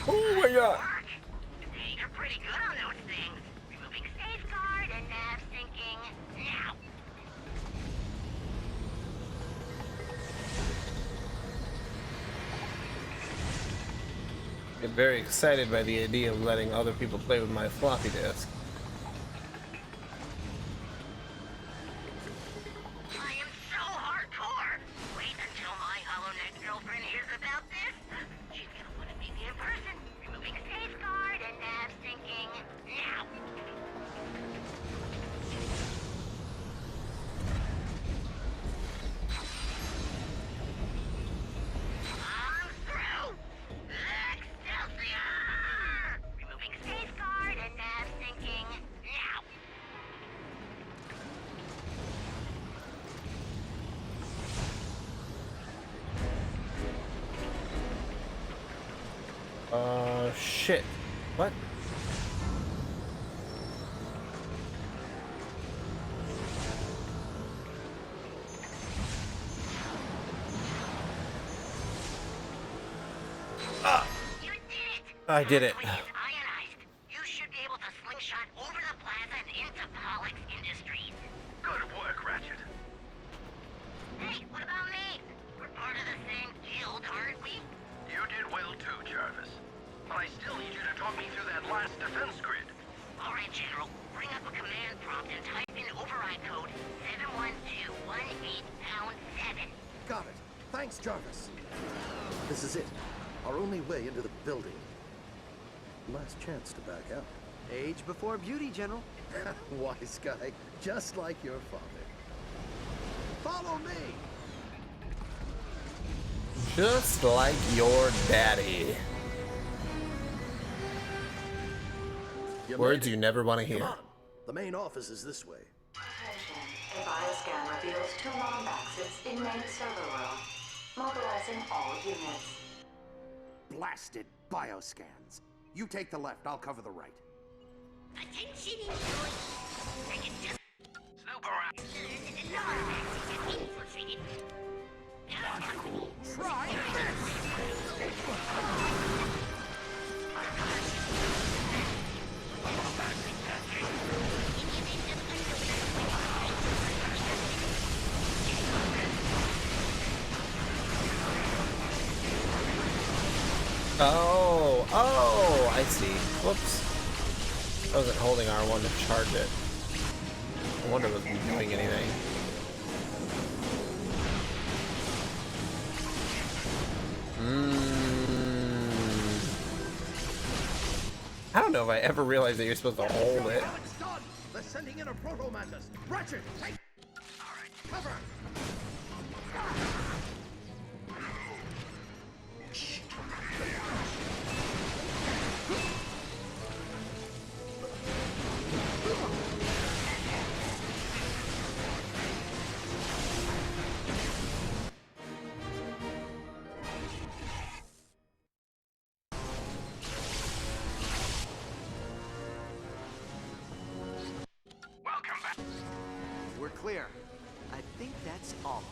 Oh my god! You're pretty good on those things. Removing safeguard and nav syncing now. I'm very excited by the idea of letting other people play with my floppy disk. I am so hardcore. Wait until my HoloNet girlfriend hears about this. She's gonna want to meet me in person. Removing safeguard and nav syncing now. I'm through. Excelsior! Removing safeguard and nav syncing now. Shit. What? I did it. Ionized. You should be able to slingshot over the plaza and into Pollux Industries. Good work, Ratchet. Hey, what about me? We're part of the same guild, aren't we? You did well too, Jarvis. But I still need you to talk me through that last defense grid. All right, General. Bring up a command prompt and type in override code 71218#7. Got it. Thanks, Jarvis. This is it. Our only way into the building. Last chance to back out. Age before beauty, General. Wise guy, just like your father. Follow me! Just like your daddy. Words you never want to hear. Come on. The main office is this way. Attention. A bioscan reveals 2 bomb exits in main server room. Mobilizing all units. Blasted bioscans. You take the left, I'll cover the right. Attention, employees. I can just snoop around. Try this! Oh, I see. Whoops. I wasn't holding R1 to charge it. I wonder if it was doing anything. I don't know if I ever realized that you're supposed to hold it. It's done! They're sending in a proto-mantis. Ratchet, take... Alright, cover! We're clear. I think that's all.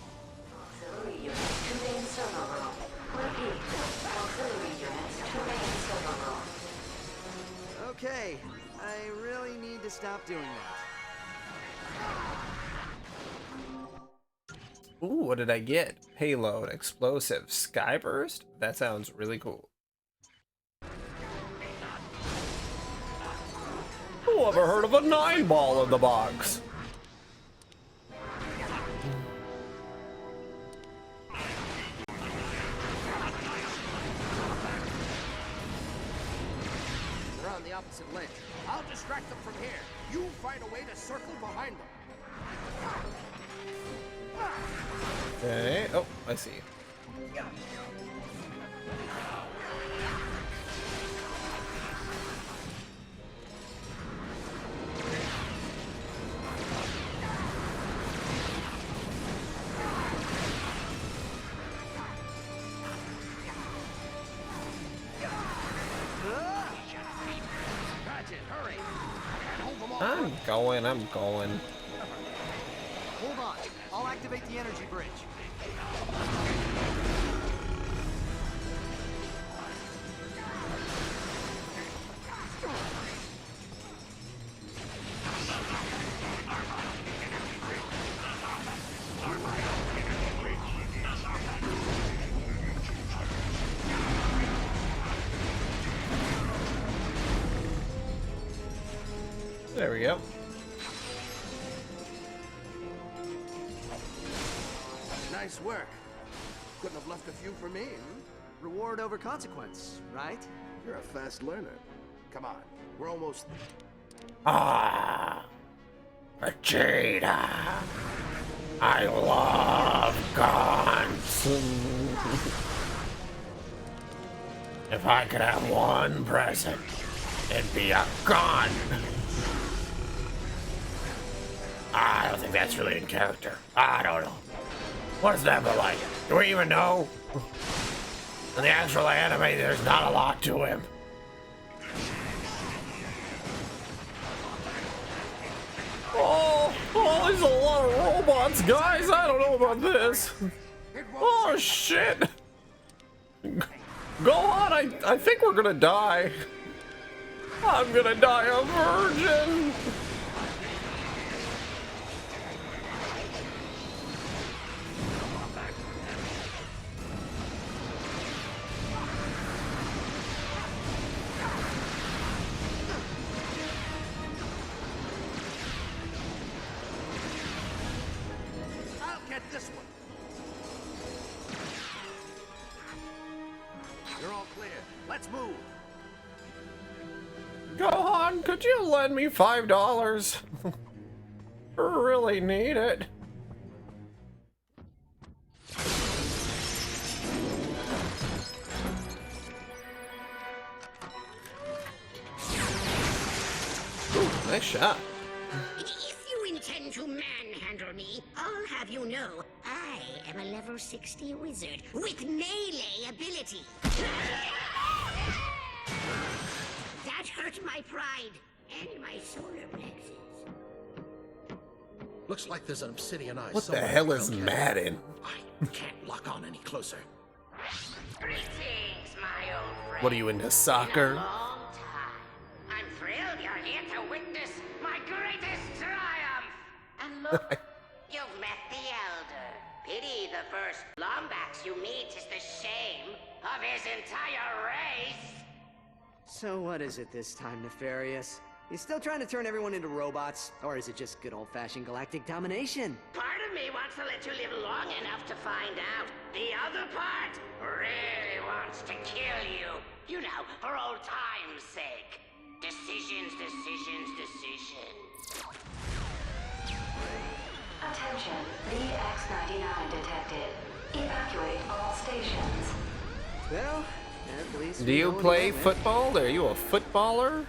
Auxiliary units to main server room. Repeat. Auxiliary units to main server room. Okay, I really need to stop doing that. Ooh, what did I get? Payload, explosive, skyburst? That sounds really cool. Who ever heard of a 9-ball in the box? They're on the opposite ledge. I'll distract them from here. You find a way to circle behind them. Okay, oh, I see. going, I'm going. Hold on. I'll activate the energy bridge. There we go. Nice work. Couldn't have left a few for me. Reward over consequence, right? You're a fast learner. Come on, we're almost. Ah, Vegeta. I love guns. If I could have one present, it'd be a gun. I don't think that's really in character. I don't know. What is that like? Do we even know? In the actual anime, there's not a lot to him. Oh, there's a lot of robots, guys. I don't know about this. Oh, shit. Go on, I think we're gonna die. I'm gonna die a virgin. I'll get this one. You're all clear. Let's move. Gohan, could you lend me $5? Really need it. Ooh, nice shot. If you intend to manhandle me, I'll have you know I am a level 60 wizard with melee ability. That hurt my pride and my solar plexus. Looks like there's an obsidian eye What the somewhere hell is around here. Madden? I can't lock on any closer. Greetings, my old friend. What are you into, soccer? Long time. I'm thrilled you're here to witness my greatest triumph. And look, you've met the Elder. Pity the first Lombax you meet is the shame of his entire race. So what is it this time, Nefarious? You still trying to turn everyone into robots? Or is it just good old-fashioned galactic domination? Part of me wants to let you live long enough to find out. The other part really wants to kill you. You know, for old time's sake. Decisions, decisions, decisions. Attention, VX-99 detected. Evacuate all stations. Well, at least Do we you know play what he football? Are you a footballer?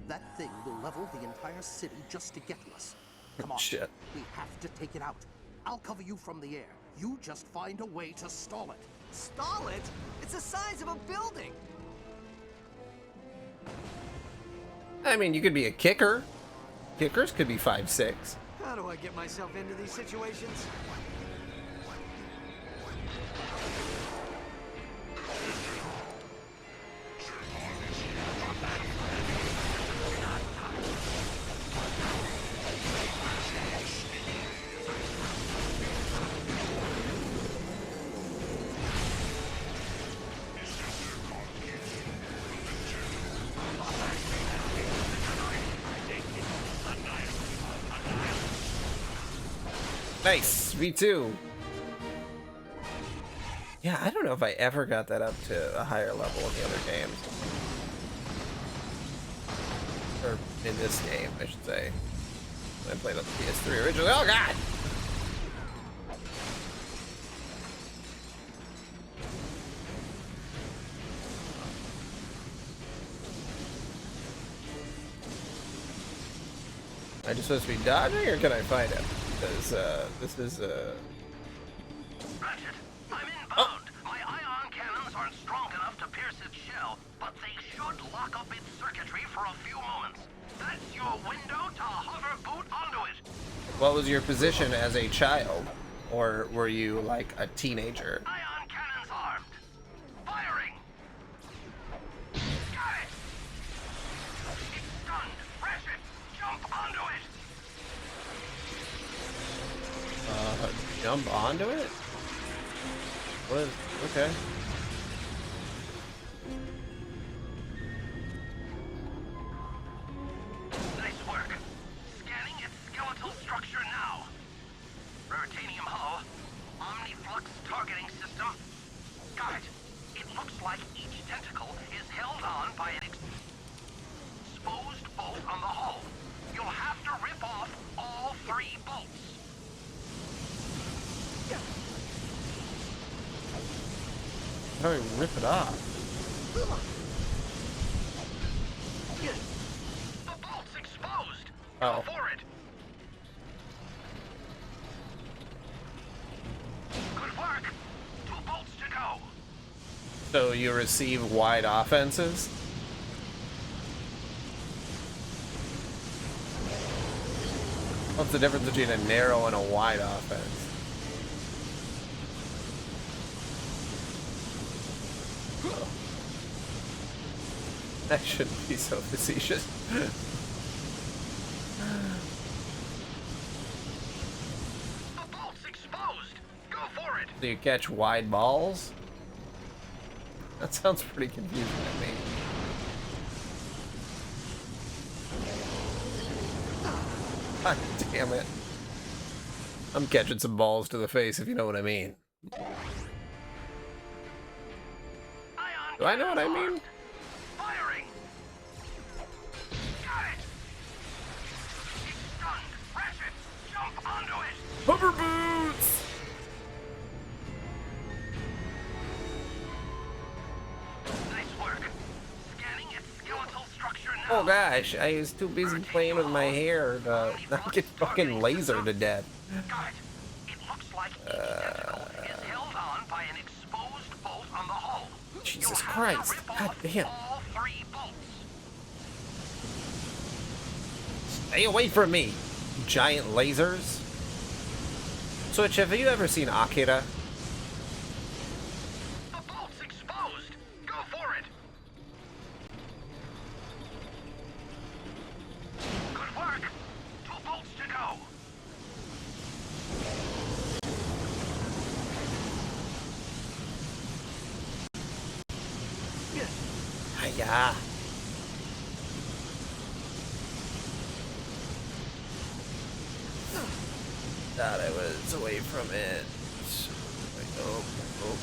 That thing will level the entire city just to get to us. Come on. Shit. We have to take it out. I'll cover you from the air. You just find a way to stall it. Stall it? It's the size of a building. I mean, you could be a kicker. Kickers could be 5'6". How do I get myself into these situations? Nice, V2. Yeah, I don't know if I ever got that up to a higher level in the other games. Or in this game, I should say. I played on the PS3 originally. Oh god! Am I just supposed to be dodging, or can I fight him? Because this is Ratchet, I'm inbound. My ion cannons aren't strong enough to to pierce its shell, but they should lock up its circuitry for a few moments. That's your window to hover boot onto it. What was your position as a child? Or were you like a teenager? Ion cannons armed. Firing. Got it. It's stunned. Ratchet, jump onto it. Jump onto it? What? Okay. Nice work. Scanning its skeletal structure now. Ruritanium hull. Omniflux targeting system. Got it. It looks like each tentacle is held on by an exposed bolt on the hull. You'll have to rip off all 3 bolts. How do I rip it off? The bolt's exposed. Oh. Go for it. Good work. 2 bolts to go. So you receive wide offenses? What's the difference between a narrow and a wide offense? That shouldn't be so facetious. The bolt's exposed. Go for it. Do you catch wide balls? That sounds pretty confusing to me. God damn it. I'm catching some balls to the face, if you know what I mean. Do I know what I mean? Firing. Got it. It's stunned. Ratchet, jump onto it. Hover boots! Nice work. Scanning its skeletal structure now. Oh gosh, I was too busy playing with my hair to not get fucking lasered to death. Got it. It looks like each tentacle is held on by an exposed bolt on the hull. Jesus Christ. God damn. All 3 bolts. Stay away from me, giant lasers. Switch, have you ever seen Akira? The bolt's exposed. Go for it. Good work. 2 bolts to go. Hiya. Thought I was away from it. Oh, oh,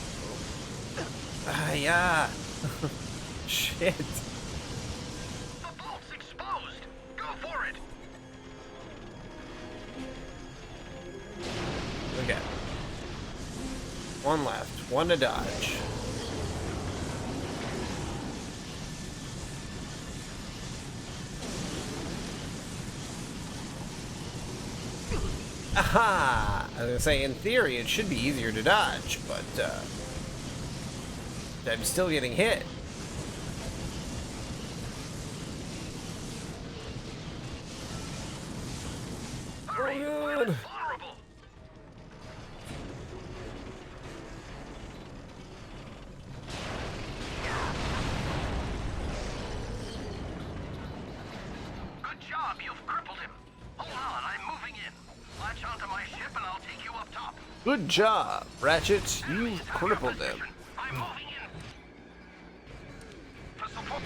oh. Hiya. Shit. The bolt's exposed. Go for it. Okay. 1 left. 1 to dodge. Aha! I was gonna say, in theory, it should be easier to dodge, but I'm still getting hit. Hurry, Oh, God. vulnerable. Good job, you've crippled him. Hold on, I'm moving in. Latch onto my ship and I'll take you up top. Good job, Ratchet. You crippled him. I'm moving in. For support.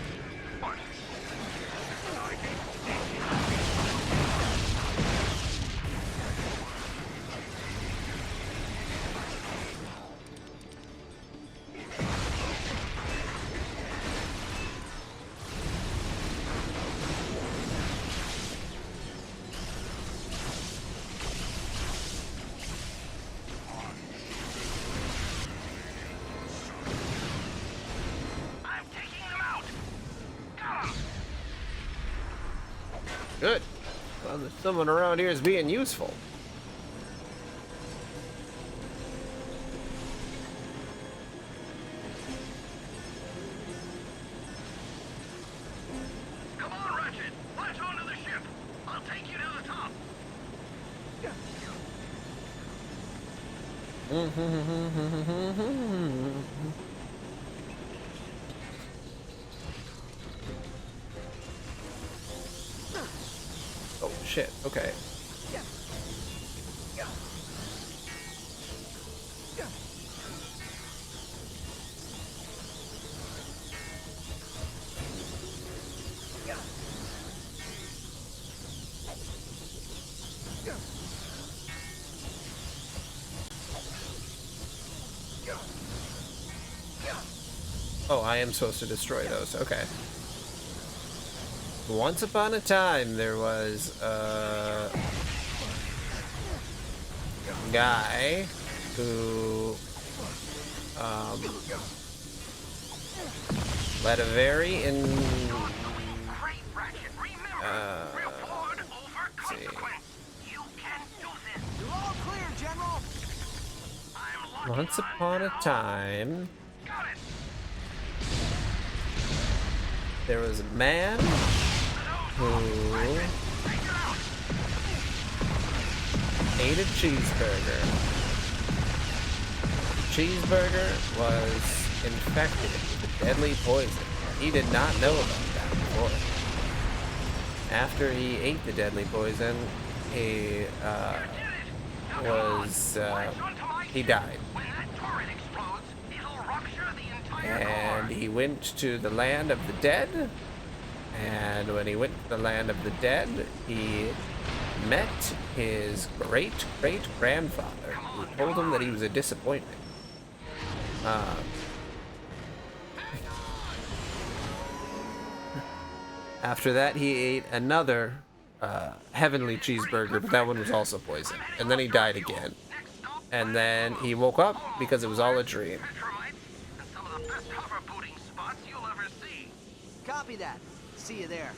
I'm taking them out. Got 'em. Good. Well, there's someone around here is being useful. Oh shit, okay. Oh, I am supposed to destroy those. Okay. Once upon a time, there was a guy who led a very Once upon a time, there was a man who ate a cheeseburger. The cheeseburger was infected with deadly poison. He did not know about that before. After he ate the deadly poison, he died. And he went to the land of the dead. And when he went to the land of the dead, he met his great-great-grandfather, who told him that he was a disappointment. After that, he ate another heavenly cheeseburger, but that one was also poison. And then he died again. And then he woke up because it was all a dream. Copy that. See you there.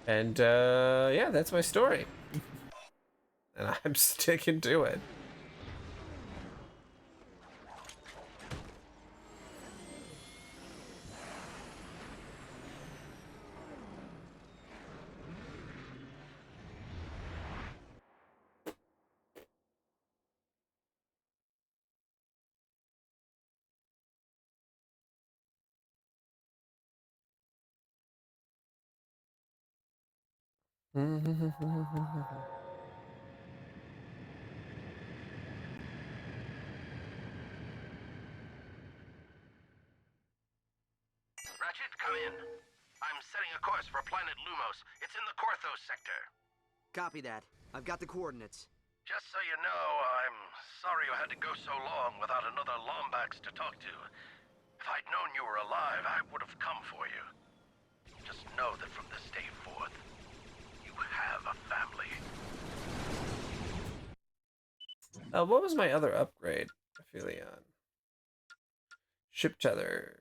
And yeah, that's my story. And I'm sticking to it. Ratchet, come in. I'm setting a course for planet Lumos. It's in the Korthos sector. Copy that. I've got the coordinates. Just so you know, I'm sorry you had to go so long without another Lombax to talk to. If I'd known you were alive, I would have come for you. Just know that from this day forth, you have a family. What was my other upgrade? Aphelion. Ship tether.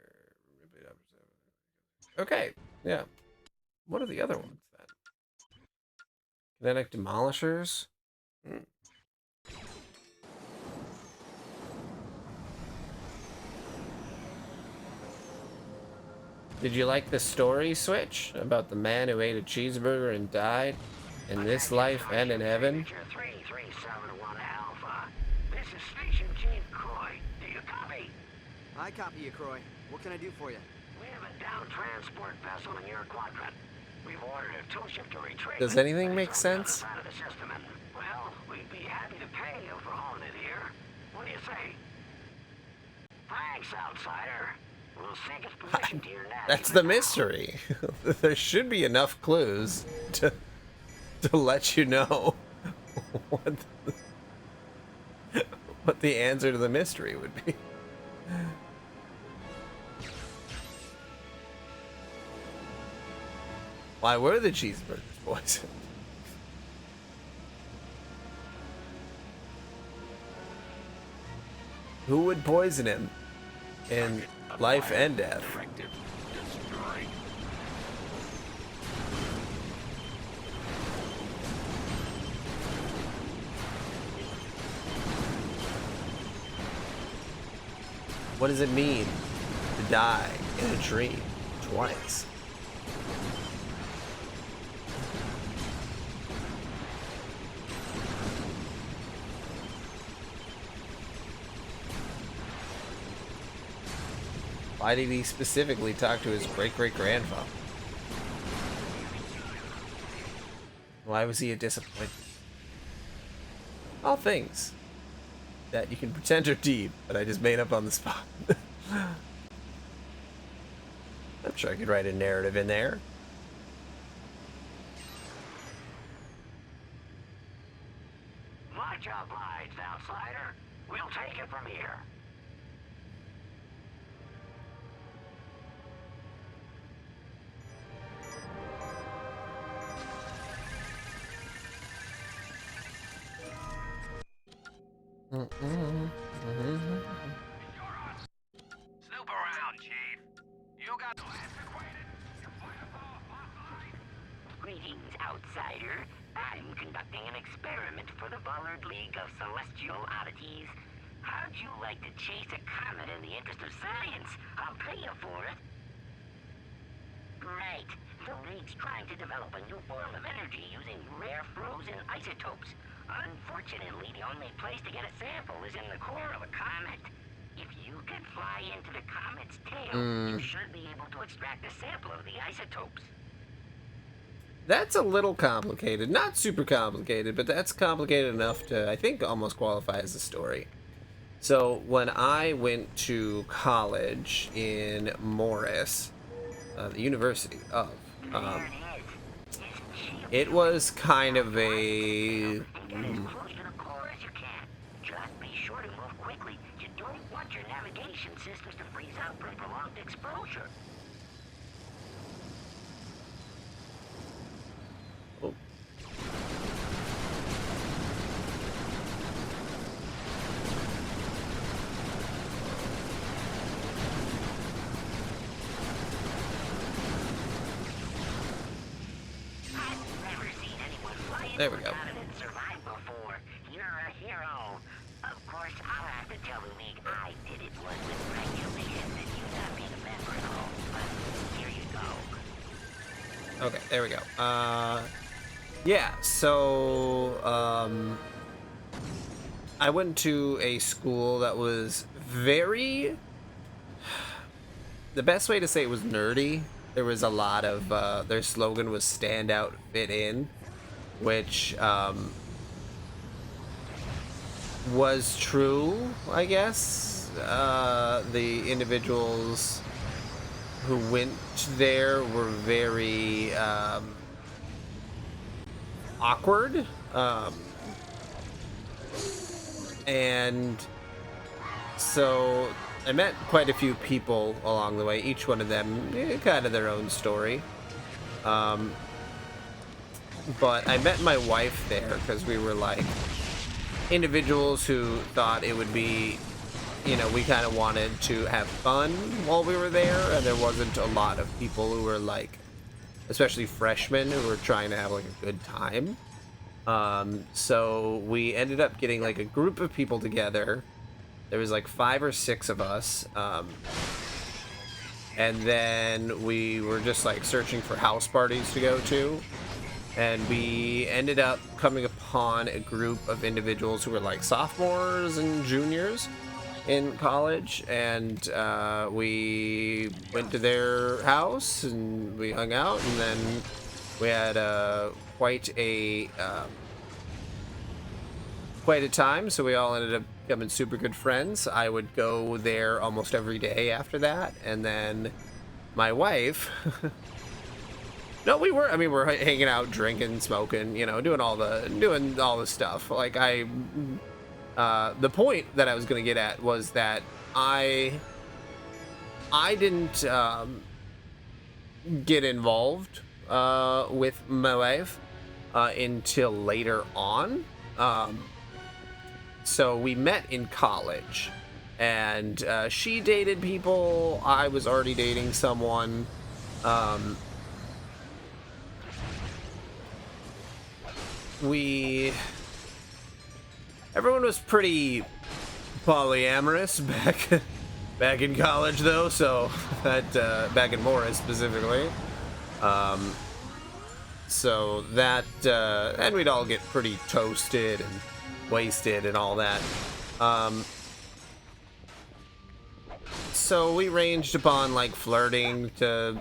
Okay, yeah. What are the other ones then? Kinetic demolishers? Did you like the story, Switch? About the man who ate a cheeseburger and died? In this life and in heaven? 3371 Alpha. This is Station Chief Croy. Do you copy? I copy you, Croy. What can I do for you? We have a down transport vessel in your quadrant. We've ordered a toolship to retrieve. Does anything make sense? Side of the system, and, well, we'd be happy to pay you for hauling it here. What do you say? Thanks, outsider. We'll seek its position to your nav. That's the mystery. There should be enough clues to let you know what the answer to the mystery would be. Why were the cheeseburgers poisoned? Who would poison him in life and death? What does it mean to die in a dream twice? Why did he specifically talk to his great-great-grandfather? Why was he a disappointment? All things that you can pretend are deep, but I just made up on the spot. I'm sure I could write a narrative in there. Much obliged, outsider. We'll take it from here. Snoop around, Chief. You got Greetings, outsider. I'm conducting an experiment for the Bullard League of Celestial Oddities. How'd you like to chase a comet in the interest of science? I'll pay you for it. Right. The League's trying to develop a new form of energy using rare frozen isotopes. Unfortunately, the only place to get a sample is in the core of a comet. If you can fly into the comet's tail, you should be able to extract a sample of the isotopes. That's a little complicated. Not super complicated, but that's complicated enough to, I think, almost qualify as a story. So, when I went to college in Morris, the University of, it was kind of a... Just be sure to move quickly. You don't want your navigation systems to freeze out from prolonged exposure. There we go. You're a hero. Of course, I'll have to tell the League I did it was with regulations and you not being a member at all. But here you go. Okay, there we go. Yeah, so, I went to a school that was very... The best way to say it was nerdy. There was a lot of, their slogan was stand out, fit in, which, was true, I guess. The individuals who went there were very, awkward, and so I met quite a few people along the way, each one of them kind of their own story. But I met my wife there because we were like individuals who thought it would be, you know, we kind of wanted to have fun while we were there, and there wasn't a lot of people who were like, especially freshmen, who were trying to have like a good time. So we ended up getting like a group of people together. There was like 5 or 6 of us. And then we were just like searching for house parties to go to. And we ended up coming upon a group of individuals who were like sophomores and juniors in college, and we went to their house and we hung out, and then we had quite a time. So we all ended up becoming super good friends. I would go there almost every day after that, and then my wife. No, we were. I mean, we're hanging out, drinking, smoking, you know, doing all the stuff. Like the point that I was gonna get at was that I didn't get involved with my wife until later on. So we met in college, and she dated people. I was already dating someone. Everyone was pretty polyamorous back in college, though, so that back in Morris specifically. So that and we'd all get pretty toasted and wasted and all that. so we ranged upon like flirting to,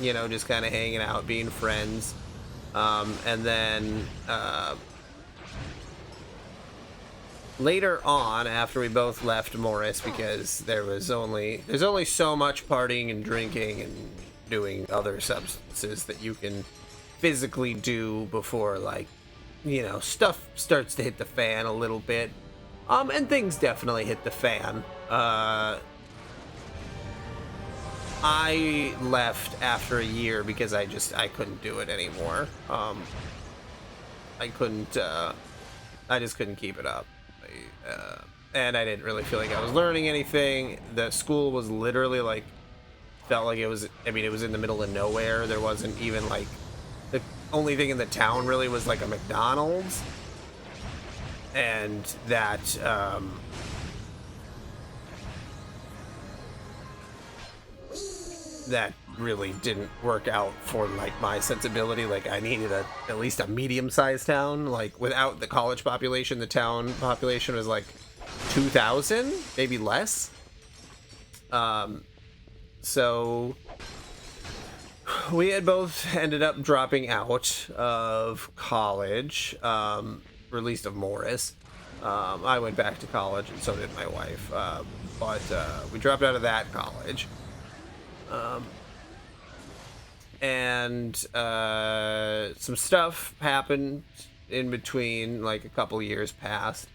you know, just kind of hanging out, being friends. And then later on, after we both left Morris, because there's only so much partying and drinking and doing other substances that you can physically do before, like, you know, stuff starts to hit the fan a little bit. And things definitely hit the fan. I left after a year because I couldn't do it anymore. I just couldn't keep it up. And I didn't really feel like I was learning anything. The school was literally like, felt like it was, I mean, it was in the middle of nowhere. There wasn't even like, the only thing in the town really was like a McDonald's. And that really didn't work out for like my sensibility. Like I needed at least a medium-sized town. Like without the college population, the town population was like 2,000, maybe less. So we had both ended up dropping out of college, or at least of Morris. I went back to college, and so did my wife. But we dropped out of that college. And some stuff happened in between, like a couple years passed.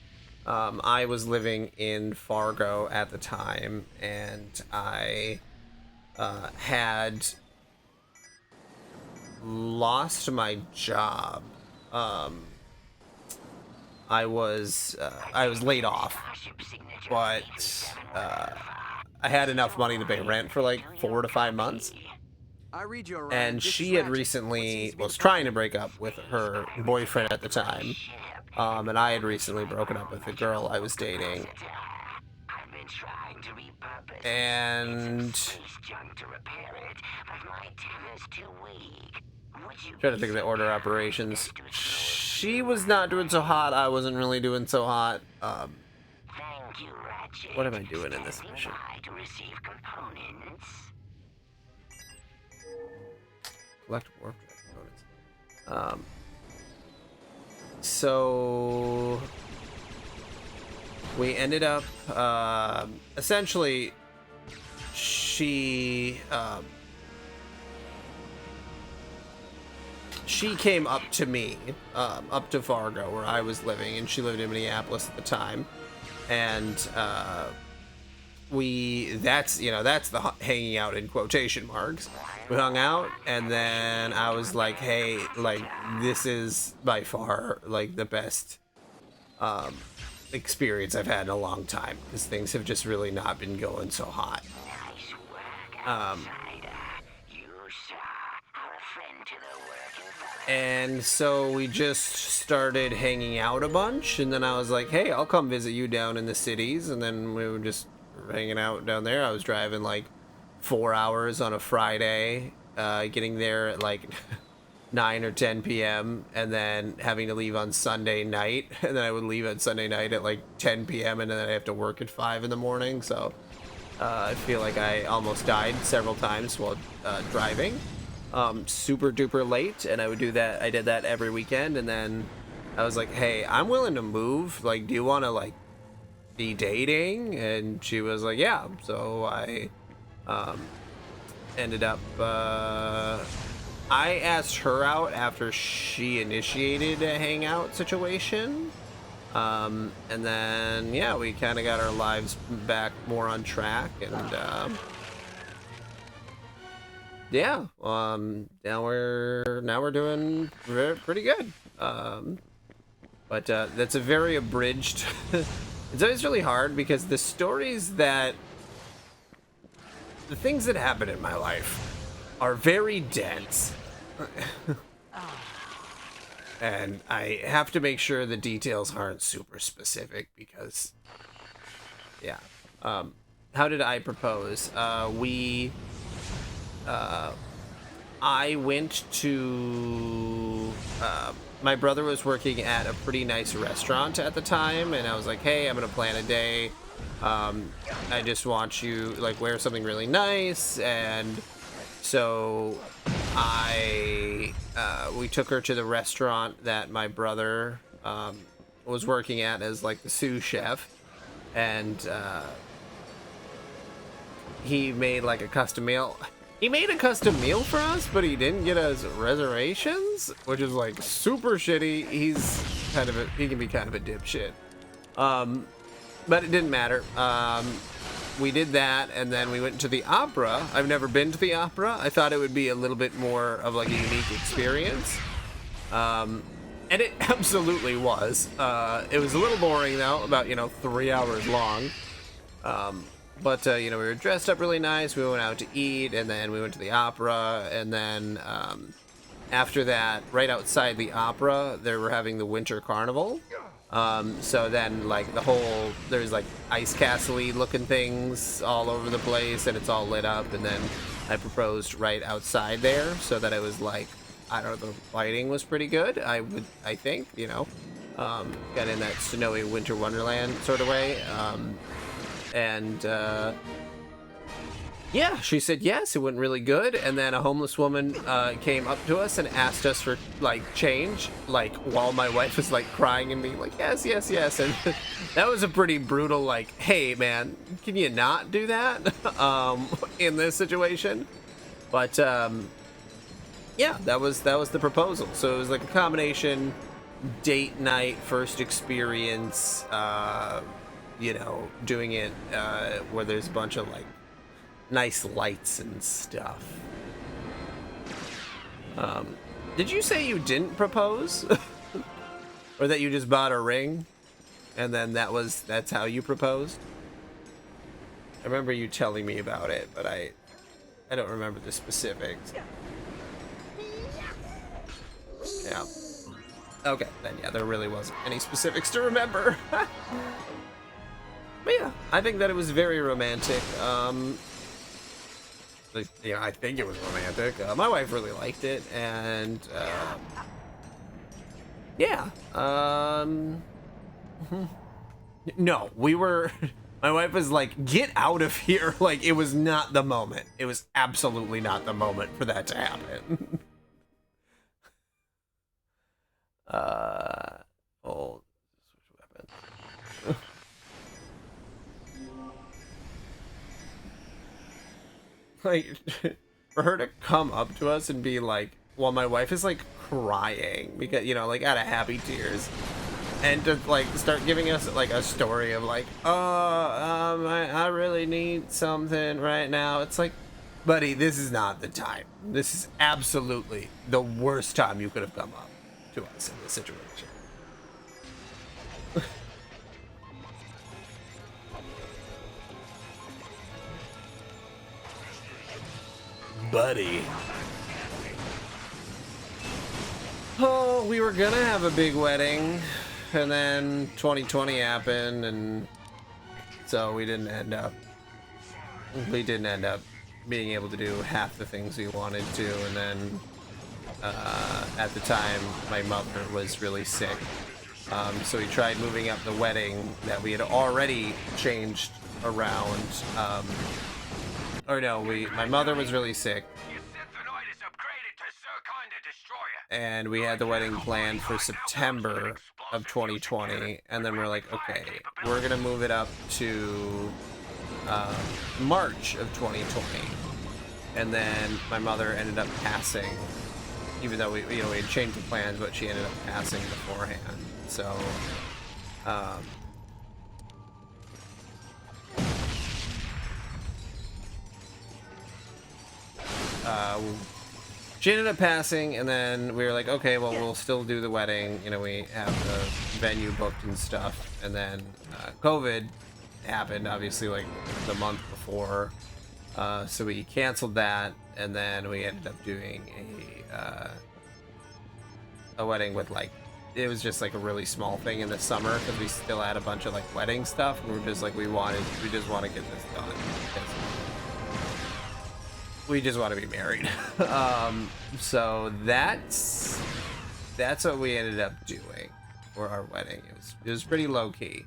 I was living in Fargo at the time, and I had lost my job. I was laid off, but I had enough money to pay rent for like 4 to 5 months. And she had recently was trying to break up with her boyfriend at the time. And I had recently broken up with the girl I was dating. And trying to think of the order of operations. She was not doing so hot. I wasn't really doing so hot. What am I doing in this mission? Collect warp components. So we ended up essentially she came up to me, up to Fargo where I was living, and she lived in Minneapolis at the time. And that's the hanging out in quotation marks. We hung out, and then I was like, hey, like, this is by far like the best experience I've had in a long time, because things have just really not been going so hot. And so we just started hanging out a bunch, and then I was like, hey, I'll come visit you down in the cities. And then we were just hanging out down there. I was driving like 4 hours on a Friday, getting there at like 9 or 10 p.m. and then having to leave on Sunday night. And then I would leave on Sunday night at like 10 p.m. and then I have to work at 5 in the morning. So I feel like I almost died several times while driving. Super duper late, and I would do that. I did that every weekend, and then I was like, hey, I'm willing to move. Like, do you want to like be dating? And she was like, yeah. So I ended up I asked her out after she initiated a hangout situation. And then yeah, we kind of got our lives back more on track, and yeah, now we're doing pretty good. But that's a very abridged. It's always really hard because the things that happen in my life are very dense. And I have to make sure the details aren't super specific because, yeah. How did I propose? I went to, my brother was working at a pretty nice restaurant at the time, and I was like, hey, I'm gonna plan a day I just want you like wear something really nice. And so we took her to the restaurant that my brother was working at as like the sous chef, and he made like a custom meal. He made a custom meal for us, but he didn't get us reservations, which is like super shitty. He can be kind of a dipshit. But it didn't matter. We did that, and then we went to the opera. I've never been to the opera. I thought it would be a little bit more of like a unique experience. And it absolutely was. It was a little boring though, about, 3 hours long. But we were dressed up really nice. We went out to eat, and then we went to the opera, and then after that, right outside the opera, they were having the winter carnival. So then like there's like ice castle-y looking things all over the place, and it's all lit up. And then I proposed right outside there, so that it was like, I don't know, the lighting was pretty good. I think, got in that snowy winter wonderland sort of way. Yeah, she said yes, it went really good. And then a homeless woman came up to us and asked us for like change, like while my wife was like crying and being like, yes, yes, yes. And that was a pretty brutal, like, hey man, can you not do that in this situation? But yeah, that was the proposal. So it was like a combination date night, first experience, doing it where there's a bunch of like nice lights and stuff. Did you say you didn't propose? Or that you just bought a ring and then that's how you proposed? I remember you telling me about it, but I don't remember the specifics. Yeah. Okay, then yeah, there really wasn't any specifics to remember. But yeah, I think that it was very romantic. I think it was romantic. My wife really liked it, and yeah. No, we were. My wife was like, "Get out of here!" Like it was not the moment. It was absolutely not the moment for that to happen. Oh, switch weapons. Like, for her to come up to us and be like, while my wife is like crying because, like out of happy tears, and to like start giving us like a story of like, I really need something right now. It's like, buddy, this is not the time. This is absolutely the worst time you could have come up to us in this situation. Buddy. Oh, we were gonna have a big wedding, and then 2020 happened, and so we didn't end up being able to do half the things we wanted to. And then at the time my mother was really sick, so we tried moving up the wedding that we had already changed around. My mother was really sick, and we had the wedding planned for September of 2020, and then we're like, okay, we're gonna move it up to March of 2020, and then my mother ended up passing, even though we had changed the plans, but she ended up passing beforehand. So she ended up passing, and then we were like, okay, well, we'll still do the wedding. We have the venue booked and stuff. And then COVID happened, obviously, like the month before. So we canceled that, and then we ended up doing a wedding with like, it was just like a really small thing in the summer, because we still had a bunch of like wedding stuff, and we're just like, we just want to get this done. We just want to be married. So that's what we ended up doing for our wedding. It was pretty low key.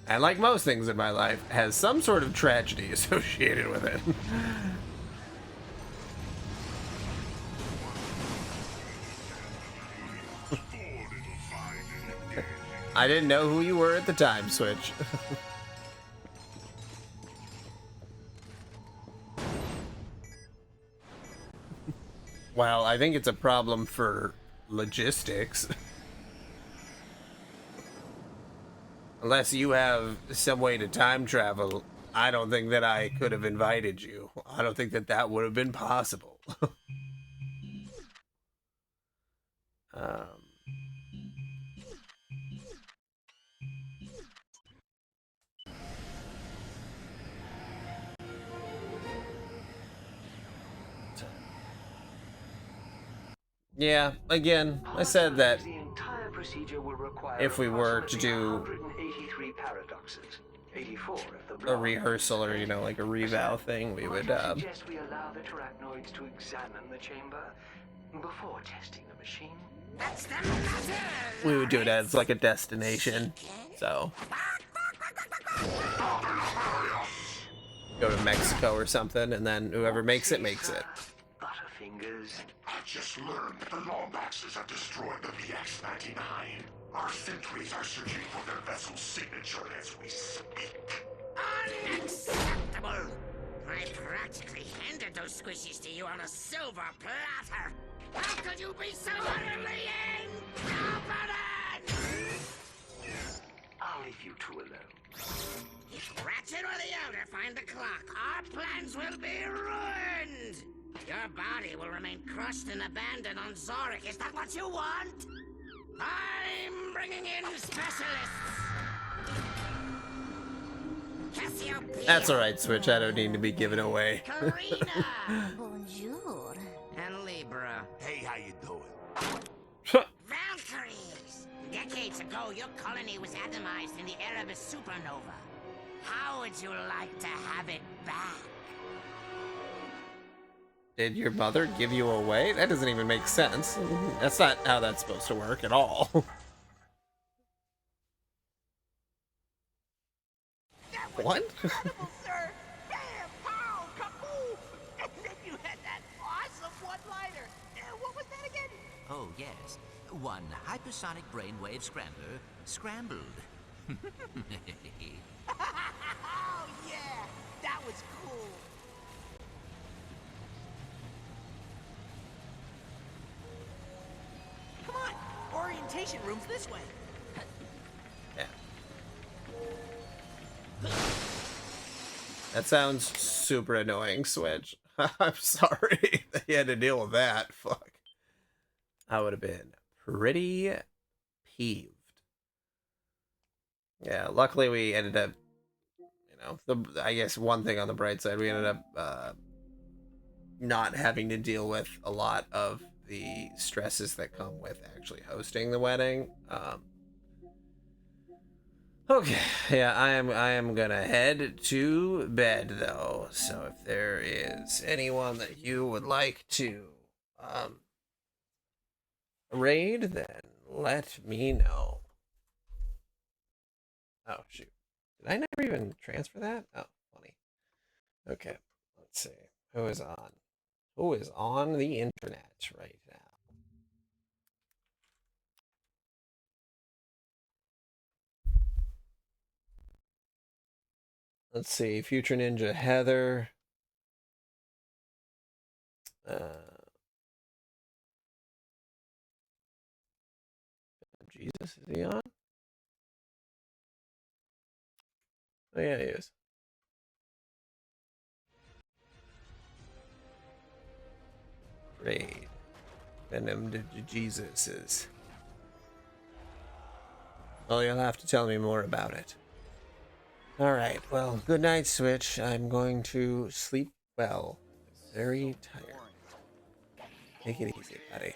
and like most things in my life, has some sort of tragedy associated with it. I didn't know who you were at the time, Switch. Well, I think it's a problem for logistics. Unless you have some way to time travel, I don't think that I could have invited you. I don't think that that would have been possible. Yeah, again, I said that The entire procedure will require if we were to approximately do 183 paradoxes, 84 if the a block. rehearsal or, you know, like a revow thing, we would, I suggest we allow the Terracnoids to examine the chamber before testing the machine. That's the matter! we would do it as like a destination. So go to Mexico or something, and then whoever makes it makes it. Butterfingers. I just learned the Lombaxes have destroyed the VX-99. Our sentries are searching for their vessel's signature as we speak. Unacceptable! I practically handed those squishies to you on a silver platter! How could you be so utterly incompetent? I'll leave you two alone. If Ratchet or the Elder find the clock, our plans will be ruined! Your body will remain crushed and abandoned on Zorik. Is that what you want? I'm bringing in specialists! Cassiopeia! That's alright, Switch. I don't need to be given away. Karina! Bonjour. And Libra. Hey, how you doing? Valkyries! Decades ago, your colony was atomized in the Erebus supernova. How would you like to have it back? Did your mother give you away? That doesn't even make sense. That's not how that's supposed to work at all. What? Incredible, sir! Bam! Pow! Kaboom! And then you had that awesome one-liner! What was that again? Oh, yes. One hypersonic brainwave scrambler scrambled. Oh, yeah! That was cool! Come on! Orientation room's this way! That sounds super annoying, Switch. I'm sorry that you had to deal with that. Fuck. I would have been pretty peeved. Yeah, luckily we ended up, you know, I guess one thing on the bright side, we ended up not having to deal with a lot of the stresses that come with actually hosting the wedding. Okay, yeah, I am gonna head to bed though. So if there is anyone that you would like to raid, then let me know. Oh shoot, did I never even transfer that? Oh, funny. Okay, let's see who is on. Who is on the internet right now? Let's see, Future Ninja Heather. Jesus, is he on? Oh yeah, he is. Raid. Venom to Jesus is. Well, you'll have to tell me more about it. Alright, well, good night, Switch. I'm going to sleep well. Very tired. Take it easy, buddy.